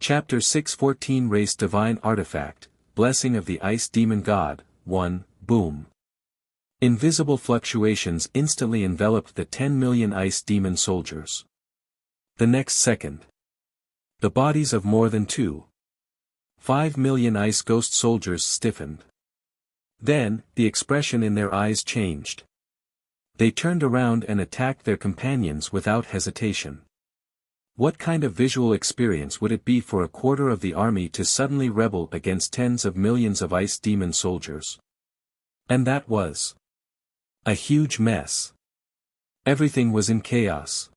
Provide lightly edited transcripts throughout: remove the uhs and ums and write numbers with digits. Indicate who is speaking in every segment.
Speaker 1: Chapter 614 Race Divine Artifact, Blessing of the Ice Demon God, 1, Boom. Invisible fluctuations instantly enveloped the 10 million ice demon soldiers. The next second, the bodies of more than 2.5 million ice ghost soldiers stiffened. Then, the expression in their eyes changed. They turned around and attacked their companions without hesitation. What kind of visual experience would it be for a quarter of the army to suddenly rebel against tens of millions of ice demon soldiers? And that was a huge mess. Everything was in chaos.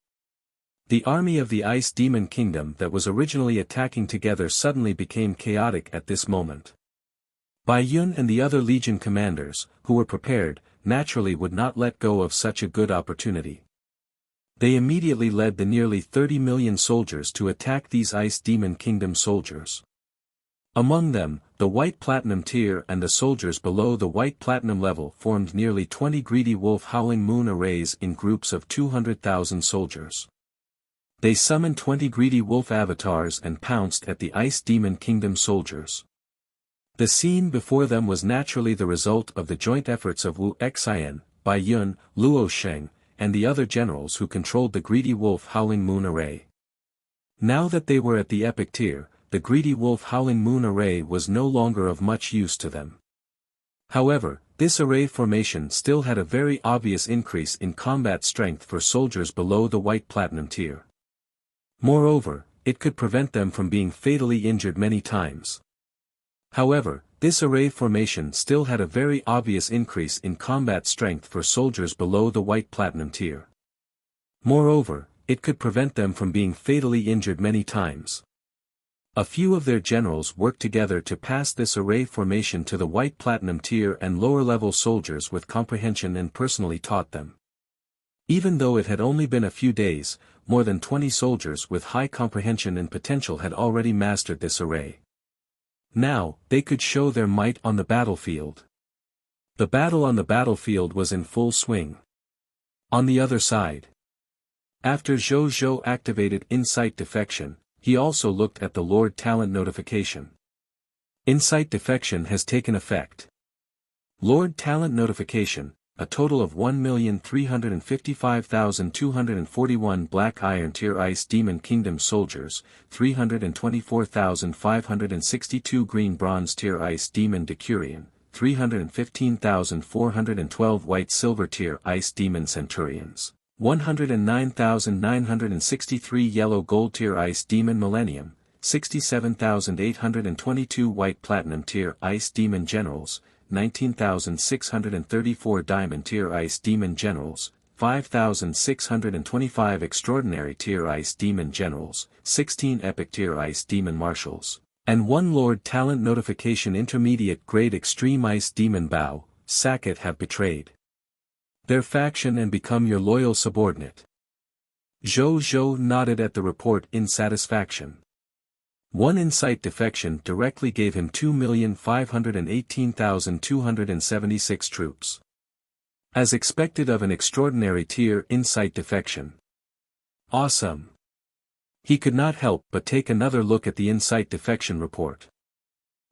Speaker 1: The army of the Ice Demon Kingdom that was originally attacking together suddenly became chaotic at this moment. Bai Yun and the other legion commanders, who were prepared, naturally would not let go of such a good opportunity. They immediately led the nearly 30 million soldiers to attack these Ice Demon Kingdom soldiers. Among them, the White Platinum tier and the soldiers below the White Platinum level formed nearly 20 greedy wolf howling moon arrays in groups of 200,000 soldiers. They summoned 20 greedy wolf avatars and pounced at the Ice Demon Kingdom soldiers. The scene before them was naturally the result of the joint efforts of Wu Xian, Bai Yun, Luo Sheng, and the other generals who controlled the greedy wolf howling moon array. Now that they were at the epic tier, the greedy wolf howling moon array was no longer of much use to them. However, this array formation still had a very obvious increase in combat strength for soldiers below the White Platinum tier. Moreover, it could prevent them from being fatally injured many times. However, this array formation still had a very obvious increase in combat strength for soldiers below the White Platinum tier. Moreover, it could prevent them from being fatally injured many times. A few of their generals worked together to pass this array formation to the White Platinum tier and lower-level soldiers with comprehension and personally taught them. Even though it had only been a few days, more than 20 soldiers with high comprehension and potential had already mastered this array. Now, they could show their might on the battlefield. The battle on the battlefield was in full swing. On the other side, after Zhou Zhou activated Insight Defection, he also looked at the Lord Talent notification. Insight Defection has taken effect. Lord Talent notification, a total of 1,355,241 Black Iron Tier Ice Demon Kingdom soldiers, 324,562 Green Bronze Tier Ice Demon Decurion, 315,412 White Silver Tier Ice Demon Centurions, 109,963 Yellow Gold Tier Ice Demon Millennium, 67,822 White Platinum Tier Ice Demon Generals, 19,634 Diamond Tier Ice Demon Generals, 5,625 Extraordinary Tier Ice Demon Generals, 16 Epic Tier Ice Demon Marshals, and 1 Lord Talent Notification Intermediate Grade Extreme Ice Demon Bao, Sackett have betrayed their faction and become your loyal subordinate. Zhou Zhou nodded at the report in satisfaction. One Insight Defection directly gave him 2,518,276 troops. As expected of an Extraordinary Tier Insight Defection. Awesome! He could not help but take another look at the Insight Defection report.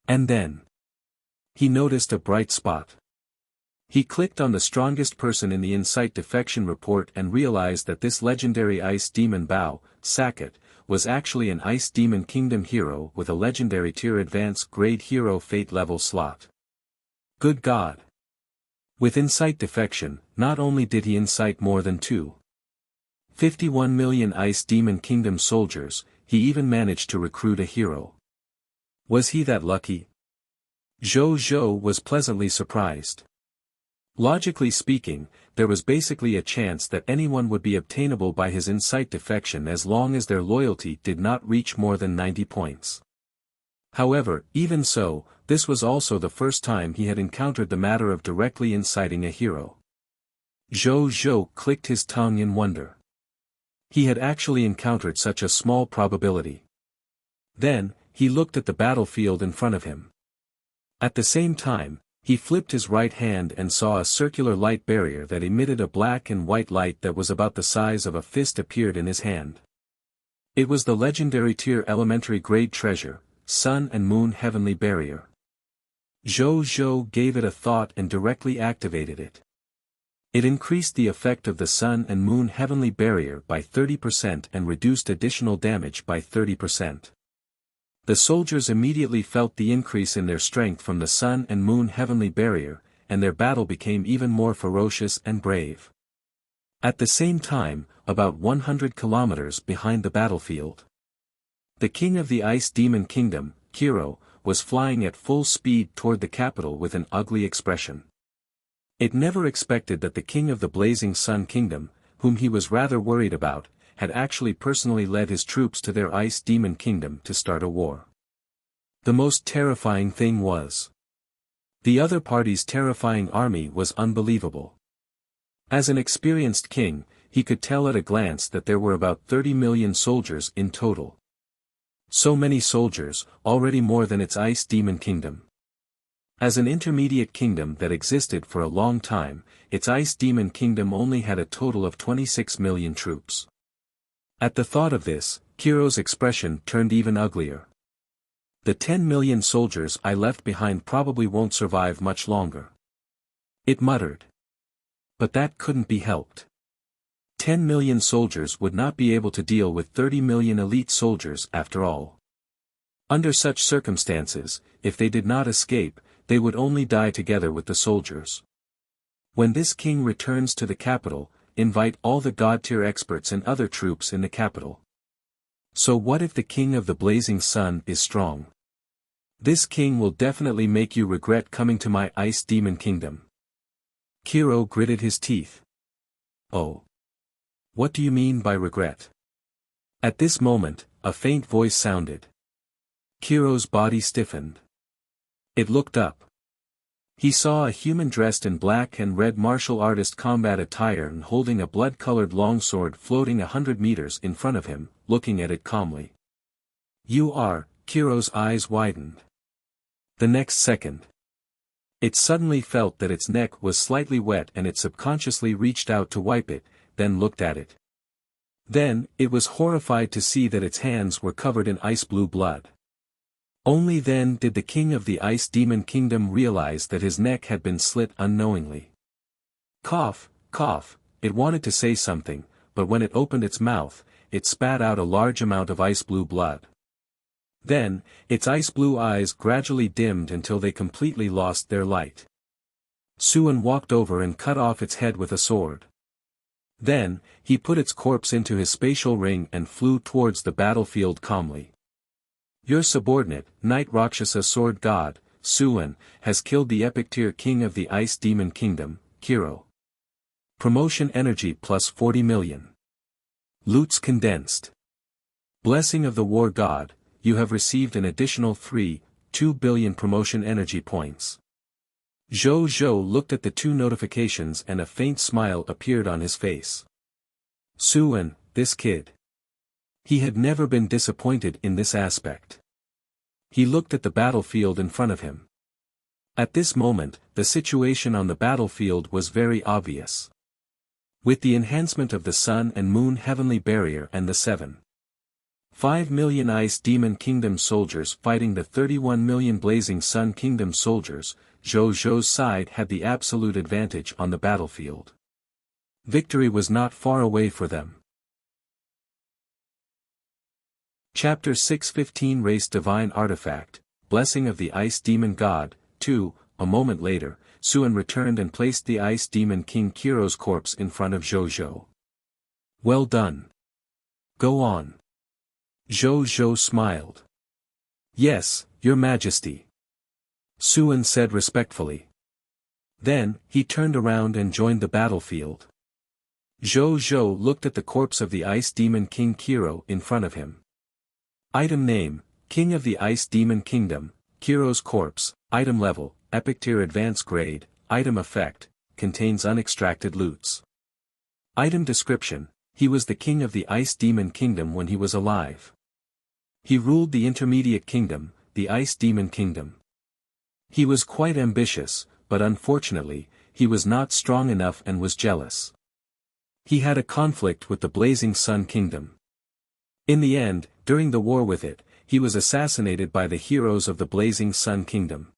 Speaker 1: And then he noticed a bright spot. He clicked on the strongest person in the Insight Defection report and realized that this legendary Ice Demon Bao, Sackett, was actually an Ice Demon Kingdom hero with a legendary tier advanced grade hero fate level slot. Good God! With Insight Defection, not only did he incite more than 51 million Ice Demon Kingdom soldiers, he even managed to recruit a hero. Was he that lucky? Zhou Zhou was pleasantly surprised. Logically speaking, there was basically a chance that anyone would be obtainable by his Insight Defection as long as their loyalty did not reach more than 90 points. However, even so, this was also the first time he had encountered the matter of directly inciting a hero. Zhou Zhou clicked his tongue in wonder. He had actually encountered such a small probability. Then, he looked at the battlefield in front of him. At the same time, he flipped his right hand and saw a circular light barrier that emitted a black and white light that was about the size of a fist appeared in his hand. It was the legendary tier elementary grade treasure, Sun and Moon Heavenly Barrier. Zhou gave it a thought and directly activated it. It increased the effect of the Sun and Moon Heavenly Barrier by 30% and reduced additional damage by 30%. The soldiers immediately felt the increase in their strength from the Sun and Moon Heavenly Barrier, and their battle became even more ferocious and brave. At the same time, about 100 kilometers behind the battlefield, the king of the Ice Demon Kingdom, Kiro, was flying at full speed toward the capital with an ugly expression. It never expected that the king of the Blazing Sun Kingdom, whom he was rather worried about, had actually personally led his troops to their Ice Demon Kingdom to start a war. The most terrifying thing was, the other party's terrifying army was unbelievable. As an experienced king, he could tell at a glance that there were about 30 million soldiers in total. So many soldiers, already more than its Ice Demon Kingdom. As an intermediate kingdom that existed for a long time, its Ice Demon Kingdom only had a total of 26 million troops. At the thought of this, Kiro's expression turned even uglier. The 10 million soldiers I left behind probably won't survive much longer, it muttered. But that couldn't be helped. 10 million soldiers would not be able to deal with 30 million elite soldiers after all. Under such circumstances, if they did not escape, they would only die together with the soldiers. When this king returns to the capital, invite all the god-tier experts and other troops in the capital. So what if the king of the Blazing Sun is strong? This king will definitely make you regret coming to my Ice Demon Kingdom. Kiro gritted his teeth. Oh. What do you mean by regret? At this moment, a faint voice sounded. Kiro's body stiffened. It looked up. He saw a human dressed in black and red martial artist combat attire and holding a blood-colored longsword floating 100 meters in front of him, looking at it calmly. You are, Kiro's eyes widened. The next second, it suddenly felt that its neck was slightly wet and it subconsciously reached out to wipe it, then looked at it. Then, it was horrified to see that its hands were covered in ice-blue blood. Only then did the king of the Ice Demon Kingdom realize that his neck had been slit unknowingly. Cough, cough, it wanted to say something, but when it opened its mouth, it spat out a large amount of ice-blue blood. Then, its ice-blue eyes gradually dimmed until they completely lost their light. Suan walked over and cut off its head with a sword. Then, he put its corpse into his spatial ring and flew towards the battlefield calmly. Your subordinate, Knight Rakshasa Sword God, Suan, has killed the epic tier king of the Ice Demon Kingdom, Kiro. Promotion energy plus 40 million. Loots condensed. Blessing of the War God, you have received an additional 2 billion promotion energy points. Zhou looked at the two notifications and a faint smile appeared on his face. Suan, this kid. He had never been disappointed in this aspect. He looked at the battlefield in front of him. At this moment, the situation on the battlefield was very obvious. With the enhancement of the Sun and Moon Heavenly Barrier and the 7.5 million Ice Demon Kingdom soldiers fighting the 31 million Blazing Sun Kingdom soldiers, Zhou's side had the absolute advantage on the battlefield. Victory was not far away for them. Chapter 615 Race Divine Artifact, Blessing of the Ice Demon God, 2. A moment later, Suan returned and placed the Ice Demon King Kiro's corpse in front of Zhou. Well done. Go on. Zhou smiled. Yes, Your Majesty. Suan said respectfully. Then, he turned around and joined the battlefield. Zhou looked at the corpse of the Ice Demon King Kiro in front of him. Item name, King of the Ice Demon Kingdom, Kiro's corpse, item level, epic tier advanced grade, item effect, contains unextracted loots. Item description, he was the king of the Ice Demon Kingdom when he was alive. He ruled the intermediate kingdom, the Ice Demon Kingdom. He was quite ambitious, but unfortunately, he was not strong enough and was jealous. He had a conflict with the Blazing Sun Kingdom. In the end, during the war with it, he was assassinated by the heroes of the Blazing Sun Kingdom.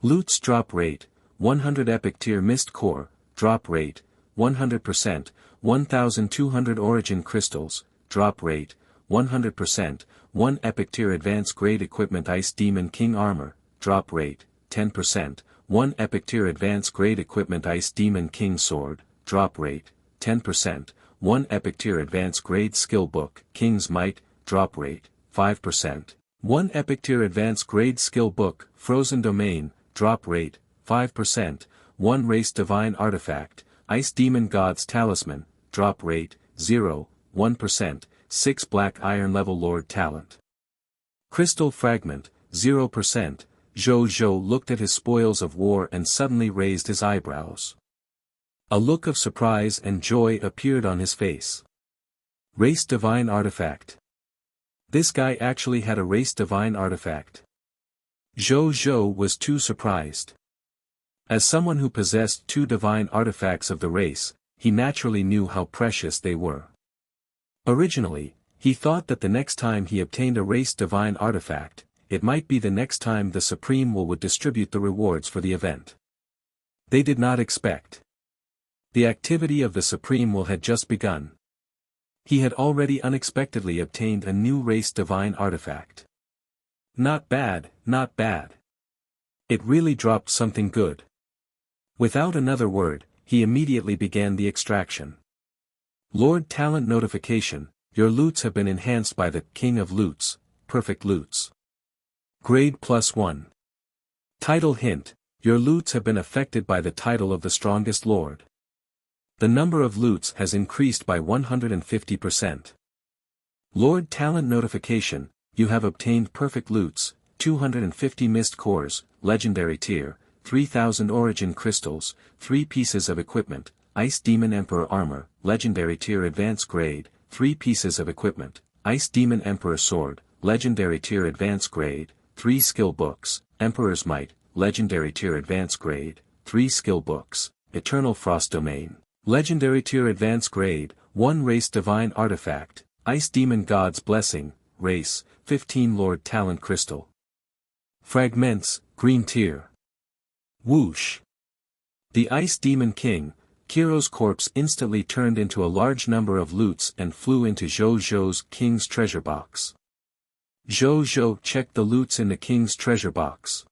Speaker 1: Loot's drop rate, 100 epic tier mist core, drop rate, 100%, 1200 origin crystals, drop rate, 100%, 1 epic tier advanced grade equipment Ice Demon King armor, drop rate, 10%, 1 epic tier advanced grade equipment Ice Demon King sword, drop rate, 10%, 1 epic tier advanced grade skill book, King's Might, drop rate, 5%, 1 epic tier advanced grade skill book, Frozen Domain, drop rate, 5%, 1 race divine artifact, Ice Demon God's Talisman, drop rate, 0, 1%, 6 black iron level Lord talent. Crystal fragment, 0%, Zhou Zhou looked at his spoils of war and suddenly raised his eyebrows. A look of surprise and joy appeared on his face. Race divine artifact. This guy actually had a race divine artifact. Zhou Zhou was too surprised. As someone who possessed 2 divine artifacts of the race, he naturally knew how precious they were. Originally, he thought that the next time he obtained a race divine artifact, it might be the next time the Supreme Will would distribute the rewards for the event. They did not expect. The activity of the Supreme Will had just begun. He had already unexpectedly obtained a new race divine artifact. Not bad, not bad. It really dropped something good. Without another word, he immediately began the extraction. Lord Talent notification, your loots have been enhanced by the King of Loots, Perfect Loots. Grade +1. Title hint, your loots have been affected by the title of the strongest lord. The number of loots has increased by 150%. Lord Talent notification, you have obtained perfect loots, 250 mist cores, legendary tier, 3000 origin crystals, 3 pieces of equipment, Ice Demon Emperor armor, legendary tier advanced grade, 3 pieces of equipment, Ice Demon Emperor sword, legendary tier advanced grade, 3 skill books, Emperor's Might, legendary tier advanced grade, 3 skill books, Eternal Frost Domain, legendary tier advanced grade, 1 race divine artifact, Ice Demon God's Blessing, race, 15 Lord Talent crystal. Fragments, green tier. Whoosh. The Ice Demon King, Kiro's corpse instantly turned into a large number of loots and flew into Zhou Zhou's King's treasure box. Zhou Zhou checked the loots in the King's treasure box.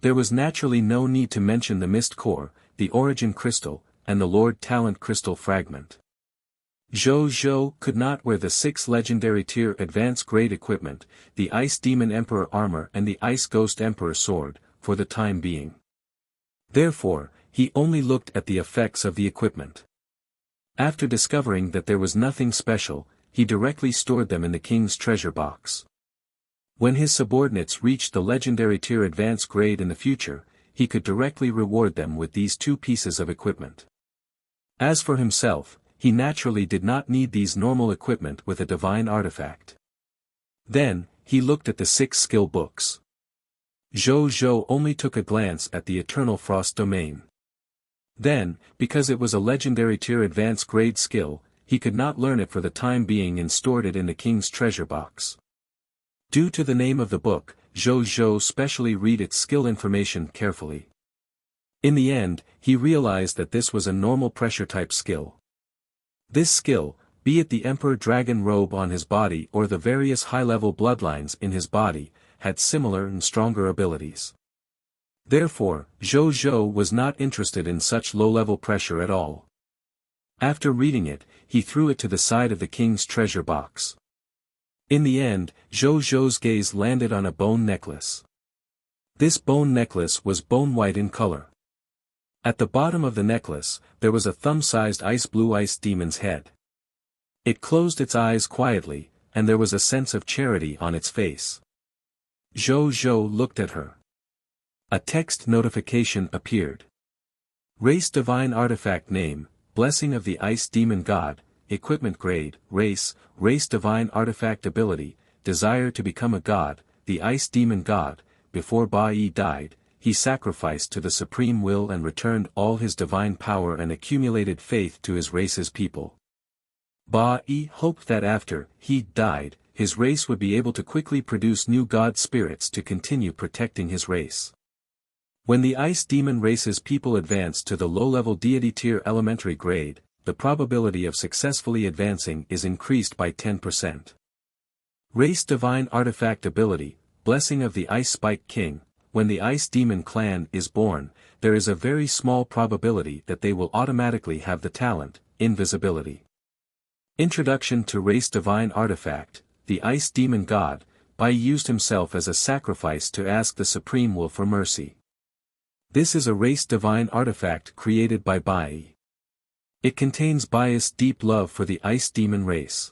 Speaker 1: There was naturally no need to mention the Mist Core, the Origin Crystal, and the Lord Talent Crystal Fragment. Zhou Zhou could not wear the 6 legendary tier advanced grade equipment, the Ice Demon Emperor armor and the Ice Ghost Emperor sword, for the time being. Therefore, he only looked at the effects of the equipment. After discovering that there was nothing special, he directly stored them in the King's treasure box. When his subordinates reached the legendary tier advanced grade in the future, he could directly reward them with these 2 pieces of equipment. As for himself, he naturally did not need these normal equipment with a divine artifact. Then, he looked at the 6 skill books. Zhou Zhou only took a glance at the Eternal Frost Domain. Then, because it was a legendary tier advanced grade skill, he could not learn it for the time being and stored it in the King's treasure box. Due to the name of the book, Zhou Zhou specially read its skill information carefully. In the end, he realized that this was a normal pressure type skill. This skill, be it the Emperor Dragon robe on his body or the various high-level bloodlines in his body, had similar and stronger abilities. Therefore, Zhou Zhou was not interested in such low-level pressure at all. After reading it, he threw it to the side of the King's treasure box. In the end, Zhou Zhou's gaze landed on a bone necklace. This bone necklace was bone-white in color. At the bottom of the necklace, there was a thumb-sized ice-blue ice demon's head. It closed its eyes quietly, and there was a sense of charity on its face. Zhou Zhou looked at her. A text notification appeared. Race Divine Artifact Name, Blessing of the Ice Demon God, Equipment Grade, Race Divine Artifact Ability, Desire to become a God, the Ice Demon God. Before Ba Yi died, he sacrificed to the Supreme Will and returned all his divine power and accumulated faith to his race's people. Ba-yi hoped that after he died, his race would be able to quickly produce new god spirits to continue protecting his race. When the ice demon race's people advance to the low-level deity tier elementary grade, the probability of successfully advancing is increased by 10%. Race Divine Artifact Ability, Blessing of the Ice Spike King. When the Ice Demon clan is born, there is a very small probability that they will automatically have the talent, Invisibility. Introduction to Race Divine Artifact. The Ice Demon God, Bai used himself as a sacrifice to ask the Supreme Will for mercy. This is a Race Divine Artifact created by Bai. It contains Bai's deep love for the Ice Demon race.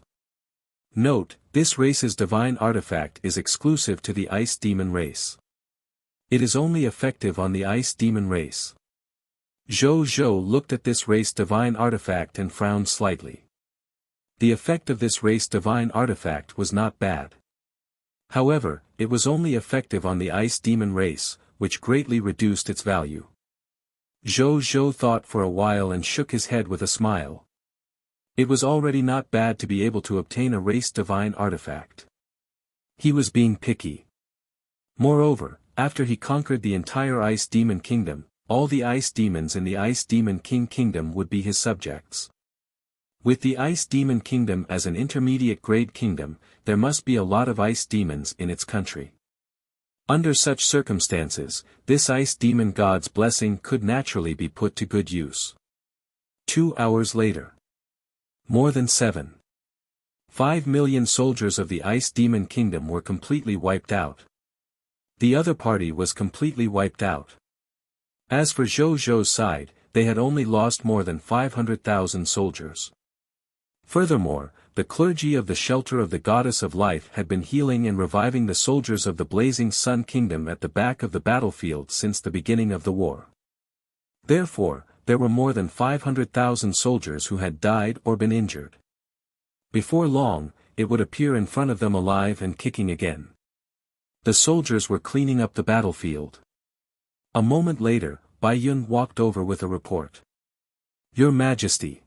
Speaker 1: Note, this race's divine artifact is exclusive to the Ice Demon race. It is only effective on the Ice Demon race. Zhou Zhou looked at this race divine artifact and frowned slightly. The effect of this race divine artifact was not bad. However, it was only effective on the Ice Demon race, which greatly reduced its value. Zhou Zhou thought for a while and shook his head with a smile. It was already not bad to be able to obtain a race divine artifact. He was being picky. Moreover, after he conquered the entire Ice Demon Kingdom, all the Ice Demons in the Ice Demon King Kingdom would be his subjects. With the Ice Demon Kingdom as an intermediate grade kingdom, there must be a lot of Ice Demons in its country. Under such circumstances, this Ice Demon God's blessing could naturally be put to good use. 2 hours later. More than 7.5 million soldiers of the Ice Demon Kingdom were completely wiped out. The other party was completely wiped out. As for Zhou Zhou's side, they had only lost more than 500,000 soldiers. Furthermore, the clergy of the Shelter of the Goddess of Life had been healing and reviving the soldiers of the Blazing Sun Kingdom at the back of the battlefield since the beginning of the war. Therefore, there were more than 500,000 soldiers who had died or been injured. Before long, it would appear in front of them alive and kicking again. The soldiers were cleaning up the battlefield. A moment later, Bai Yun walked over with a report. Your Majesty.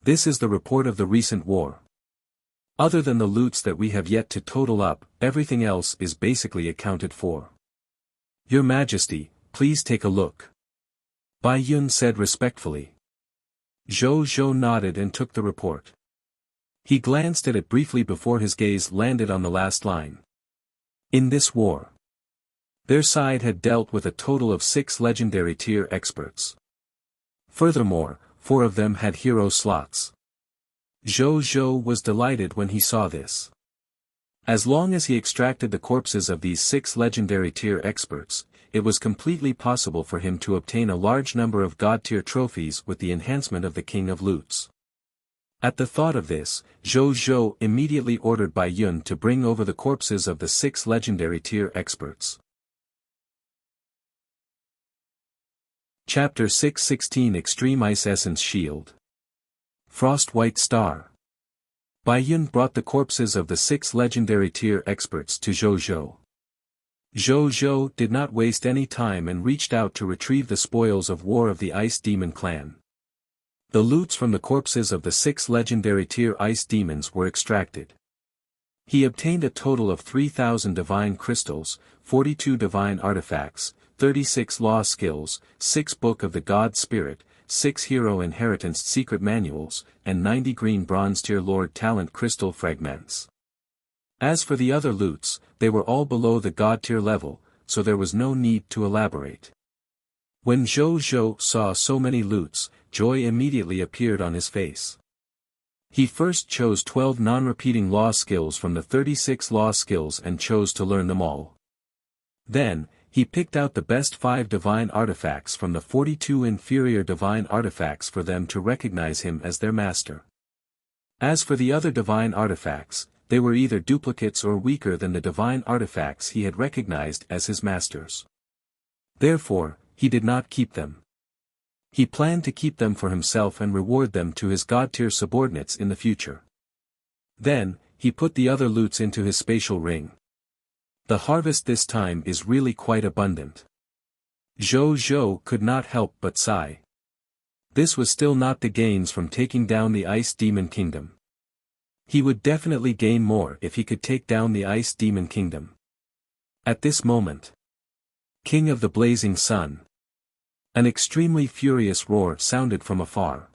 Speaker 1: This is the report of the recent war. Other than the loots that we have yet to total up, everything else is basically accounted for. Your Majesty, please take a look. Bai Yun said respectfully. Zhou Zhou nodded and took the report. He glanced at it briefly before his gaze landed on the last line. In this war, their side had dealt with a total of 6 legendary tier experts. Furthermore, 4 of them had hero slots. Zhou Zhou was delighted when he saw this. As long as he extracted the corpses of these 6 legendary tier experts, it was completely possible for him to obtain a large number of god tier trophies with the enhancement of the King of Loots. At the thought of this, Zhou Zhou immediately ordered Bai Yun to bring over the corpses of the 6 legendary tier experts. Chapter 616 Extreme Ice Essence Shield. Frost White Star. Bai Yun brought the corpses of the 6 legendary tier experts to Zhou Zhou. Zhou Zhou did not waste any time and reached out to retrieve the spoils of war of the Ice Demon clan. The loots from the corpses of the 6 legendary tier Ice Demons were extracted. He obtained a total of 3,000 divine crystals, 42 divine artifacts, 36 law skills, 6 Book of the God Spirit, 6 Hero Inheritance secret manuals, and 90 green bronze tier Lord Talent crystal fragments. As for the other loots, they were all below the God tier level, so there was no need to elaborate. When Zhou Zhou saw so many loots, joy immediately appeared on his face. He first chose 12 non-repeating law skills from the 36 law skills and chose to learn them all. Then, he picked out the best 5 divine artifacts from the 42 inferior divine artifacts for them to recognize him as their master. As for the other divine artifacts, they were either duplicates or weaker than the divine artifacts he had recognized as his masters. Therefore, he did not keep them. He planned to keep them for himself and reward them to his god-tier subordinates in the future. Then, he put the other loots into his spatial ring. The harvest this time is really quite abundant. Zhou Zhou could not help but sigh. This was still not the gains from taking down the Ice Demon Kingdom. He would definitely gain more if he could take down the Ice Demon Kingdom. At this moment, King of the Blazing Sun. An extremely furious roar sounded from afar.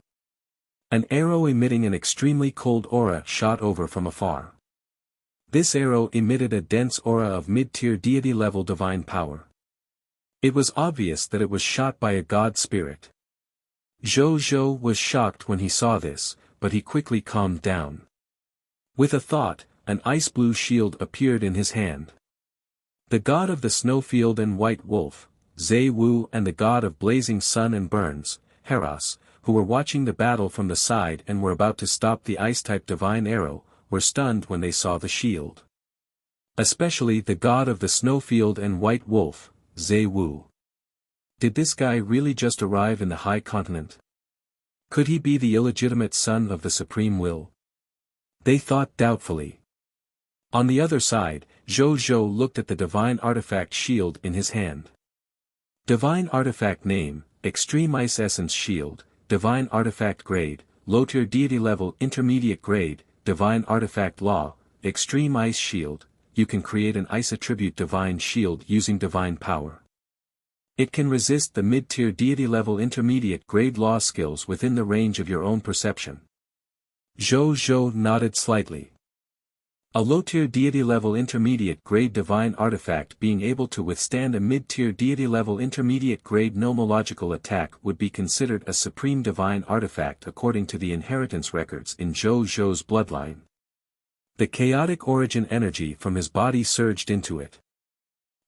Speaker 1: An arrow emitting an extremely cold aura shot over from afar. This arrow emitted a dense aura of mid-tier deity-level divine power. It was obvious that it was shot by a god spirit. Zhou was shocked when he saw this, but he quickly calmed down. With a thought, an ice-blue shield appeared in his hand. The god of the snowfield and white wolf, Zhe Wu, and the god of blazing sun and burns, Heras, who were watching the battle from the side and were about to stop the ice-type divine arrow, were stunned when they saw the shield. Especially the god of the snowfield and white wolf, Zhe Wu. Did this guy really just arrive in the high continent? Could he be the illegitimate son of the Supreme Will? They thought doubtfully. On the other side, Zhou looked at the divine artifact shield in his hand. Divine artifact name, Extreme Ice Essence Shield, Divine Artifact Grade, Low-Tier Deity Level Intermediate Grade, Divine Artifact Law, Extreme Ice Shield. You can create an ice attribute divine shield using divine power. It can resist the mid-tier deity level intermediate grade law skills within the range of your own perception. Zhou nodded slightly. A low-tier deity-level intermediate-grade divine artifact being able to withstand a mid-tier deity-level intermediate-grade nomological attack would be considered a supreme divine artifact according to the inheritance records in Zhou's bloodline. The chaotic origin energy from his body surged into it.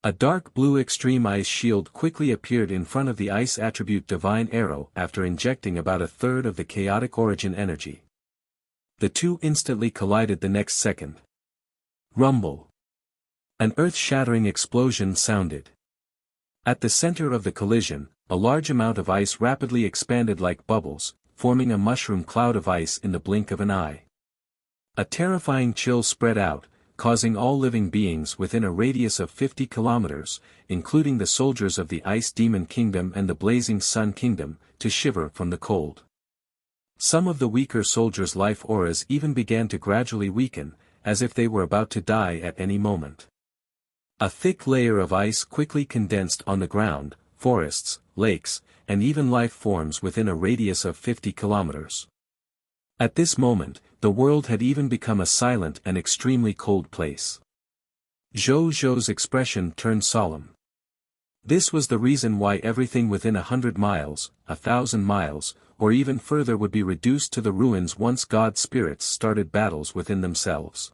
Speaker 1: A dark blue extreme ice shield quickly appeared in front of the ice attribute divine arrow after injecting about a third of the chaotic origin energy. The two instantly collided the next second. Rumble. An earth-shattering explosion sounded. At the center of the collision, a large amount of ice rapidly expanded like bubbles, forming a mushroom cloud of ice in the blink of an eye. A terrifying chill spread out, causing all living beings within a radius of 50 kilometers, including the soldiers of the Ice Demon Kingdom and the Blazing Sun Kingdom, to shiver from the cold. Some of the weaker soldiers' life auras even began to gradually weaken, as if they were about to die at any moment. A thick layer of ice quickly condensed on the ground, forests, lakes, and even life forms within a radius of 50 kilometers. At this moment, the world had even become a silent and extremely cold place. Zhou's expression turned solemn. This was the reason why everything within 100 miles, 1,000 miles, or even further would be reduced to the ruins once god spirits started battles within themselves.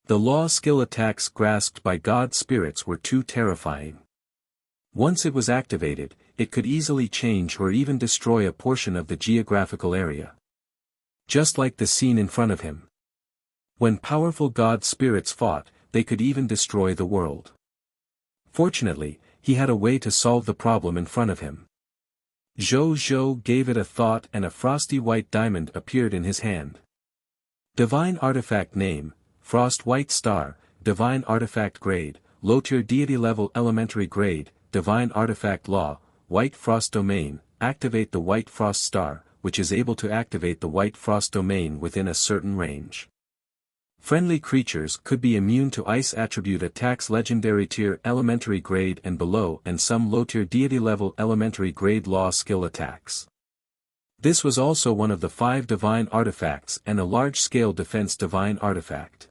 Speaker 1: The law skill attacks grasped by god spirits were too terrifying. Once it was activated, it could easily change or even destroy a portion of the geographical area. Just like the scene in front of him. When powerful god spirits fought, they could even destroy the world. Fortunately, he had a way to solve the problem in front of him. Zhou gave it a thought and a frosty white diamond appeared in his hand. Divine Artifact Name, Frost White Star, Divine Artifact Grade, Low-Tier Deity Level Elementary Grade, Divine Artifact Law, White Frost Domain. Activate the White Frost Star, which is able to activate the White Frost Domain within a certain range. Friendly creatures could be immune to ice attribute attacks legendary tier elementary grade and below and some low-tier deity level elementary grade law skill attacks. This was also one of the 5 divine artifacts and a large-scale defense divine artifact.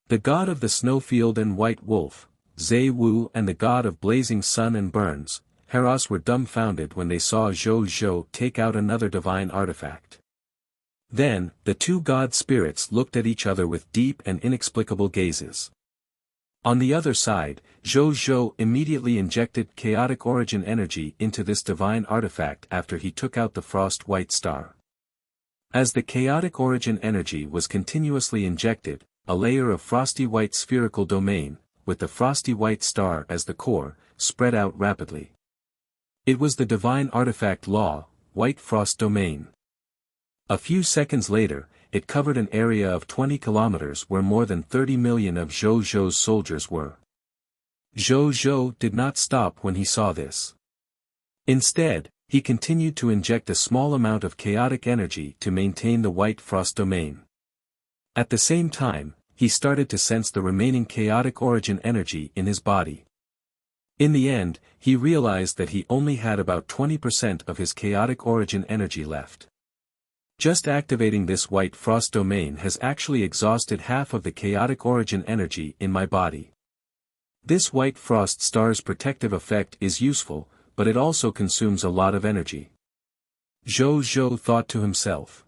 Speaker 1: The god of the snowfield and white wolf, Zhe Wu, and the god of blazing sun and burns, Heras, were dumbfounded when they saw Zhou take out another divine artifact. Then, the two god spirits looked at each other with deep and inexplicable gazes. On the other side, Zhou immediately injected chaotic origin energy into this divine artifact after he took out the frost white star. As the chaotic origin energy was continuously injected, a layer of frosty white spherical domain, with the frosty white star as the core, spread out rapidly. It was the divine artifact law, White Frost Domain. A few seconds later, it covered an area of 20 kilometers where more than 30 million of Zhou's soldiers were. Zhou did not stop when he saw this. Instead, he continued to inject a small amount of chaotic energy to maintain the White Frost Domain. At the same time, he started to sense the remaining chaotic origin energy in his body. In the end, he realized that he only had about 20% of his chaotic origin energy left. Just activating this white frost domain has actually exhausted half of the chaotic origin energy in my body. This white frost star's protective effect is useful, but it also consumes a lot of energy. Zhou Zhou thought to himself.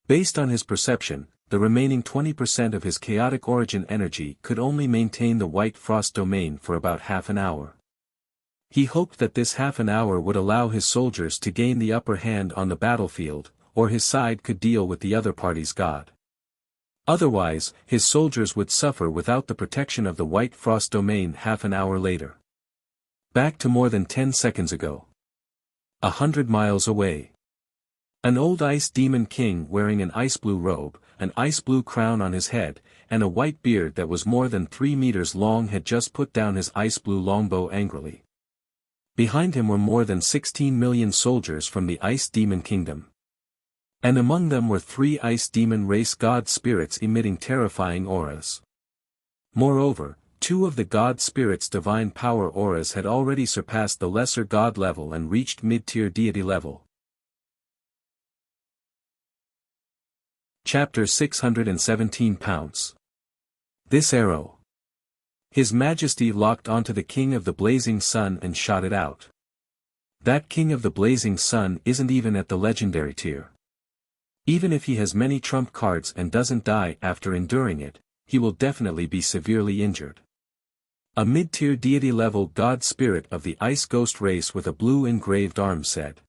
Speaker 1: Based on his perception, the remaining 20% of his chaotic origin energy could only maintain the white frost domain for about half an hour. He hoped that this half an hour would allow his soldiers to gain the upper hand on the battlefield, or his side could deal with the other party's god. Otherwise, his soldiers would suffer without the protection of the white frost domain half an hour later. Back to more than 10 seconds ago. 100 miles away. An old ice demon king wearing an ice blue robe, an ice blue crown on his head, and a white beard that was more than 3 meters long had just put down his ice blue longbow angrily. Behind him were more than 16 million soldiers from the ice demon kingdom. And among them were 3 ice demon race god spirits emitting terrifying auras. Moreover, 2 of the god spirits' divine power auras had already surpassed the lesser god level and reached mid-tier deity level. Chapter 617 Pounce. This arrow. His Majesty locked onto the King of the Blazing Sun and shot it out. That King of the Blazing Sun isn't even at the legendary tier. Even if he has many trump cards and doesn't die after enduring it, he will definitely be severely injured. A mid-tier deity-level god spirit of the ice ghost race with a blue engraved arm said.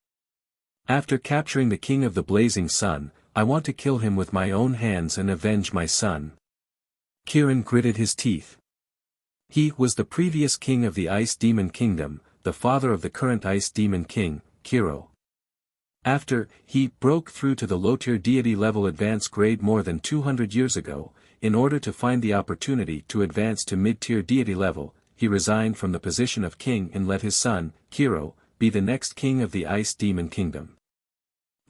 Speaker 1: After capturing the King of the Blazing Sun, I want to kill him with my own hands and avenge my son. Kirin gritted his teeth. He was the previous king of the Ice Demon Kingdom, the father of the current Ice Demon King, Kiro. After, he broke through to the low-tier deity level advance grade more than 200 years ago, in order to find the opportunity to advance to mid-tier deity level, he resigned from the position of king and let his son, Kiro, be the next king of the Ice Demon Kingdom.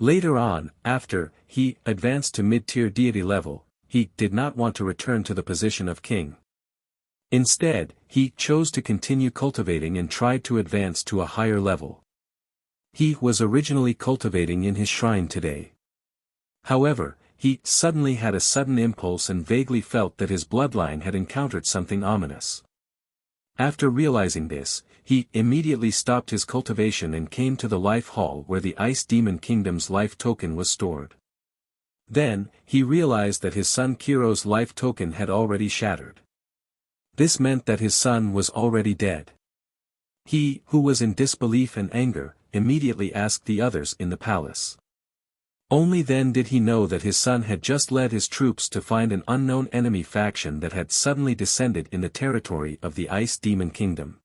Speaker 1: Later on, after he advanced to mid-tier deity level, he did not want to return to the position of king. Instead, he chose to continue cultivating and tried to advance to a higher level. He was originally cultivating in his shrine today. However, he suddenly had a sudden impulse and vaguely felt that his bloodline had encountered something ominous. After realizing this, he immediately stopped his cultivation and came to the life hall where the Ice Demon Kingdom's life token was stored. Then, he realized that his son Kiro's life token had already shattered. This meant that his son was already dead. He, who was in disbelief and anger, immediately asked the others in the palace. Only then did he know that his son had just led his troops to find an unknown enemy faction that had suddenly descended in the territory of the Ice Demon Kingdom.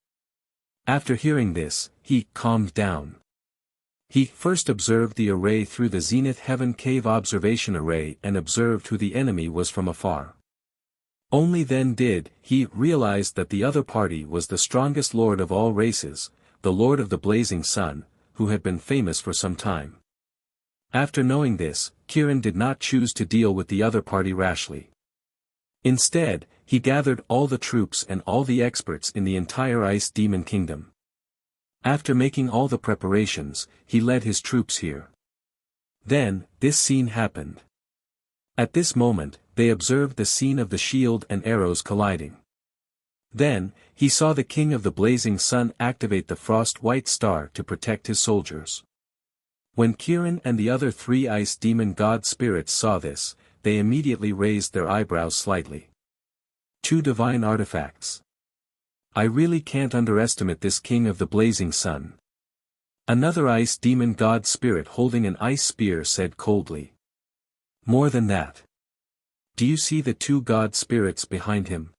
Speaker 1: After hearing this, he calmed down. He first observed the array through the Zenith Heaven Cave observation array and observed who the enemy was from afar. Only then did he realize that the other party was the strongest lord of all races, the Lord of the Blazing Sun, who had been famous for some time. After knowing this, Kirin did not choose to deal with the other party rashly. Instead, he gathered all the troops and all the experts in the entire Ice Demon Kingdom. After making all the preparations, he led his troops here. Then, this scene happened. At this moment, they observed the scene of the shield and arrows colliding. Then, he saw the King of the Blazing Sun activate the Frost White Star to protect his soldiers. When Kirin and the other 3 Ice Demon God spirits saw this, they immediately raised their eyebrows slightly. 2 divine artifacts. I really can't underestimate this King of the Blazing Sun. Another Ice Demon God spirit holding an ice spear said coldly. More than that. Do you see the 2 God spirits behind him?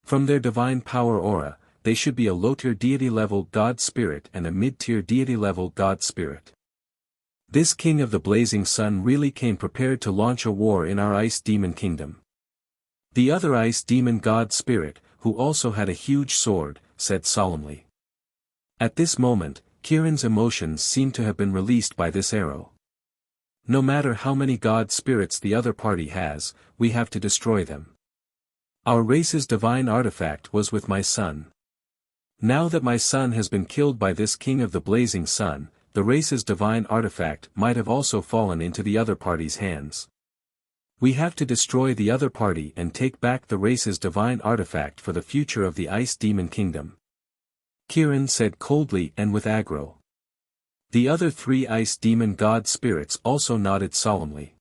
Speaker 1: From their divine power aura, they should be a low-tier deity-level God spirit and a mid-tier deity-level God spirit. This King of the Blazing Sun really came prepared to launch a war in our Ice Demon Kingdom. The other Ice Demon God spirit, who also had a huge sword, said solemnly. At this moment, Kirin's emotions seemed to have been released by this arrow. No matter how many god spirits the other party has, we have to destroy them. Our race's divine artifact was with my son. Now that my son has been killed by this king of the blazing sun, the race's divine artifact might have also fallen into the other party's hands. We have to destroy the other party and take back the race's divine artifact for the future of the Ice Demon Kingdom. Kirin said coldly and with aggro. The other 3 Ice Demon God spirits also nodded solemnly.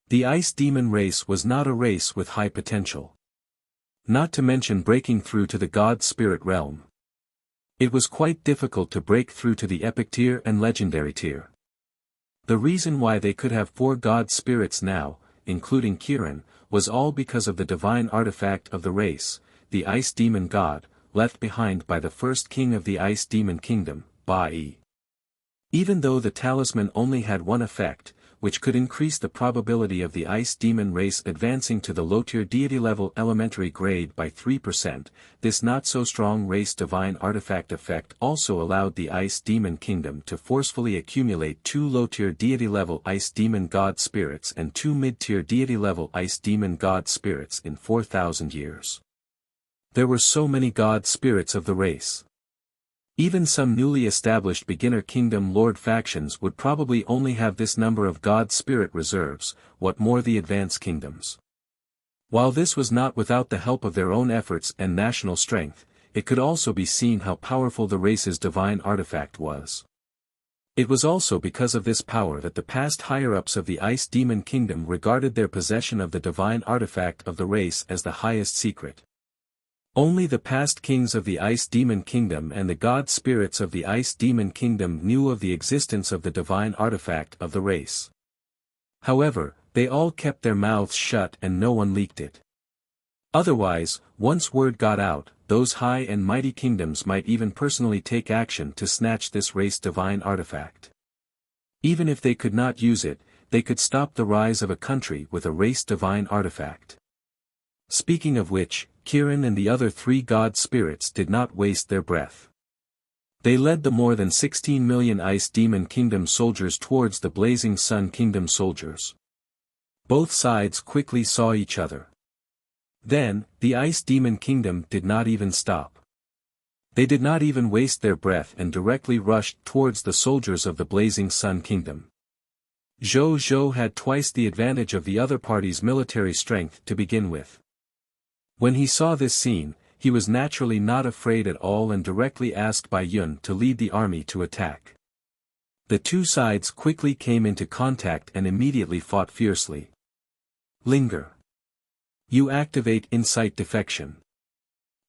Speaker 1: The Ice Demon race was not a race with high potential. Not to mention breaking through to the God Spirit realm. It was quite difficult to break through to the epic tier and legendary tier. The reason why they could have 4 God spirits now, including Kirin, was all because of the divine artifact of the race, the Ice Demon God, left behind by the first king of the Ice Demon Kingdom, Ba-E. Even though the talisman only had one effect, which could increase the probability of the Ice Demon race advancing to the low-tier deity level elementary grade by 3%, this not-so-strong race divine artifact effect also allowed the Ice Demon Kingdom to forcefully accumulate 2 low-tier deity level Ice Demon God spirits and 2 mid-tier deity level Ice Demon God spirits in 4,000 years. There were so many God spirits of the race. Even some newly established beginner kingdom lord factions would probably only have this number of god spirit reserves, what more the advanced kingdoms. While this was not without the help of their own efforts and national strength, it could also be seen how powerful the race's divine artifact was. It was also because of this power that the past higher-ups of the Ice Demon Kingdom regarded their possession of the divine artifact of the race as the highest secret. Only the past kings of the Ice Demon Kingdom and the god spirits of the Ice Demon Kingdom knew of the existence of the divine artifact of the race. However, they all kept their mouths shut and no one leaked it. Otherwise, once word got out, those high and mighty kingdoms might even personally take action to snatch this race divine artifact. Even if they could not use it, they could stop the rise of a country with a race divine artifact. Speaking of which, Kirin and the other 3 god spirits did not waste their breath. They led the more than 16 million Ice Demon Kingdom soldiers towards the Blazing Sun Kingdom soldiers. Both sides quickly saw each other. Then, the Ice Demon Kingdom did not even stop. They did not even waste their breath and directly rushed towards the soldiers of the Blazing Sun Kingdom. Zhou Zhou had twice the advantage of the other party's military strength to begin with. When he saw this scene, he was naturally not afraid at all and directly asked Bai Yun to lead the army to attack. The 2 sides quickly came into contact and immediately fought fiercely. Linger. You activate Insight Defection.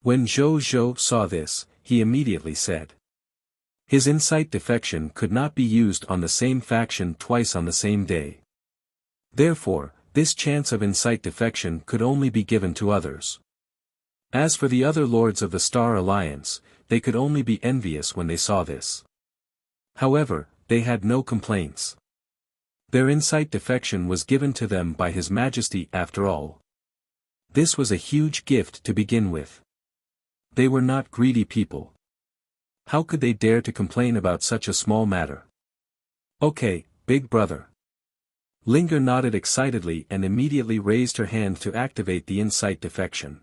Speaker 1: When Zhou Zhou saw this, he immediately said. His Insight Defection could not be used on the same faction twice on the same day. Therefore, this chance of Insight Defection could only be given to others. As for the other lords of the Star Alliance, they could only be envious when they saw this. However, they had no complaints. Their Insight Defection was given to them by His Majesty after all. This was a huge gift to begin with. They were not greedy people. How could they dare to complain about such a small matter? Okay, big brother. Linger nodded excitedly and immediately raised her hand to activate the Insight Defection.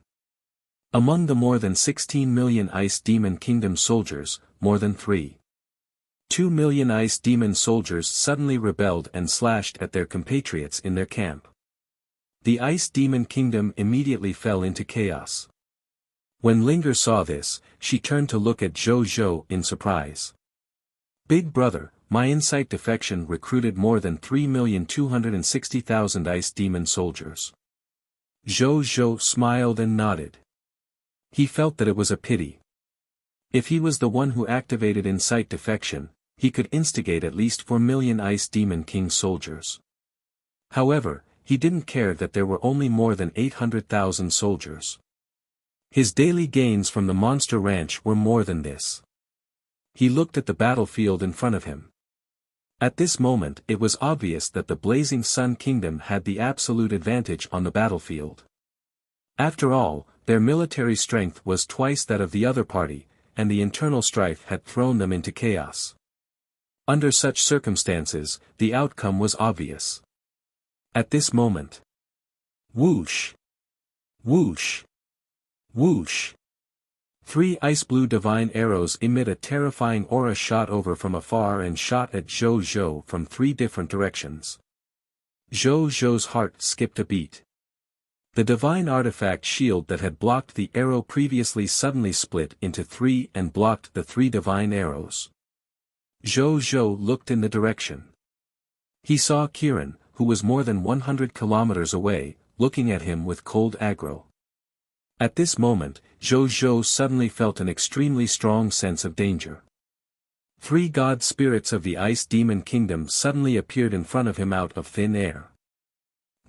Speaker 1: Among the more than 16 million Ice Demon Kingdom soldiers, more than 3.2 million Ice Demon soldiers suddenly rebelled and slashed at their compatriots in their camp. The Ice Demon Kingdom immediately fell into chaos. When Linger saw this, she turned to look at Zhou Zhou in surprise. Big brother, my Insight Defection recruited more than 3,260,000 Ice Demon soldiers. Zhou Zhou smiled and nodded. He felt that it was a pity. If he was the one who activated Insight Defection, he could instigate at least 4 million Ice Demon King soldiers. However, he didn't care that there were only more than 800,000 soldiers. His daily gains from the Monster Ranch were more than this. He looked at the battlefield in front of him. At this moment it was obvious that the Blazing Sun Kingdom had the absolute advantage on the battlefield. After all, their military strength was twice that of the other party, and the internal strife had thrown them into chaos. Under such circumstances, the outcome was obvious. At this moment, whoosh! Whoosh! Whoosh! 3 ice-blue divine arrows emit a terrifying aura shot over from afar and shot at Zhou Zhou from 3 different directions. Zhou Zhou's heart skipped a beat. The divine artifact shield that had blocked the arrow previously suddenly split into 3 and blocked the 3 divine arrows. Zhou Zhou looked in the direction. He saw Kiran, who was more than 100 kilometers away, looking at him with cold aggro. At this moment, Zhou Zhou suddenly felt an extremely strong sense of danger. 3 god spirits of the Ice Demon Kingdom suddenly appeared in front of him out of thin air.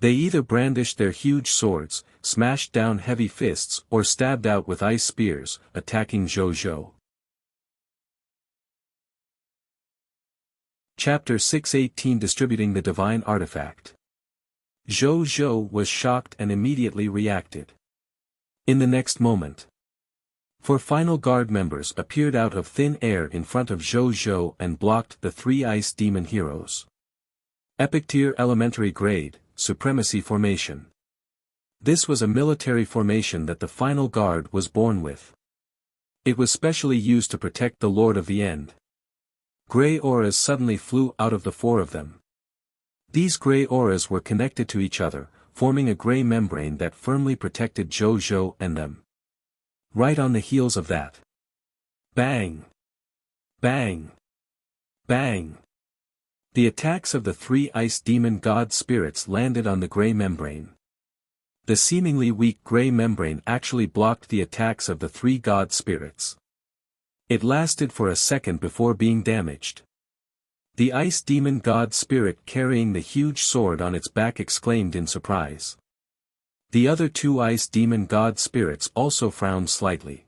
Speaker 1: They either brandished their huge swords, smashed down heavy fists, or stabbed out with ice spears, attacking Zhou Zhou. Chapter 6:18 Distributing the Divine Artifact. Zhou Zhou was shocked and immediately reacted. In the next moment, 4 final guard members appeared out of thin air in front of Zhou Zhou and blocked the 3 ice demon heroes. Epic Tier Elementary Grade, Supremacy Formation. This was a military formation that the final guard was born with. It was specially used to protect the Lord of the End. Grey auras suddenly flew out of the 4 of them. These grey auras were connected to each other, forming a grey membrane that firmly protected Zhou Zhou and them. Right on the heels of that. Bang! Bang! Bang! The attacks of the 3 ice demon god spirits landed on the grey membrane. The seemingly weak grey membrane actually blocked the attacks of the 3 god spirits. It lasted for a second before being damaged. The ice demon god spirit carrying the huge sword on its back exclaimed in surprise. The other 2 ice demon god spirits also frowned slightly.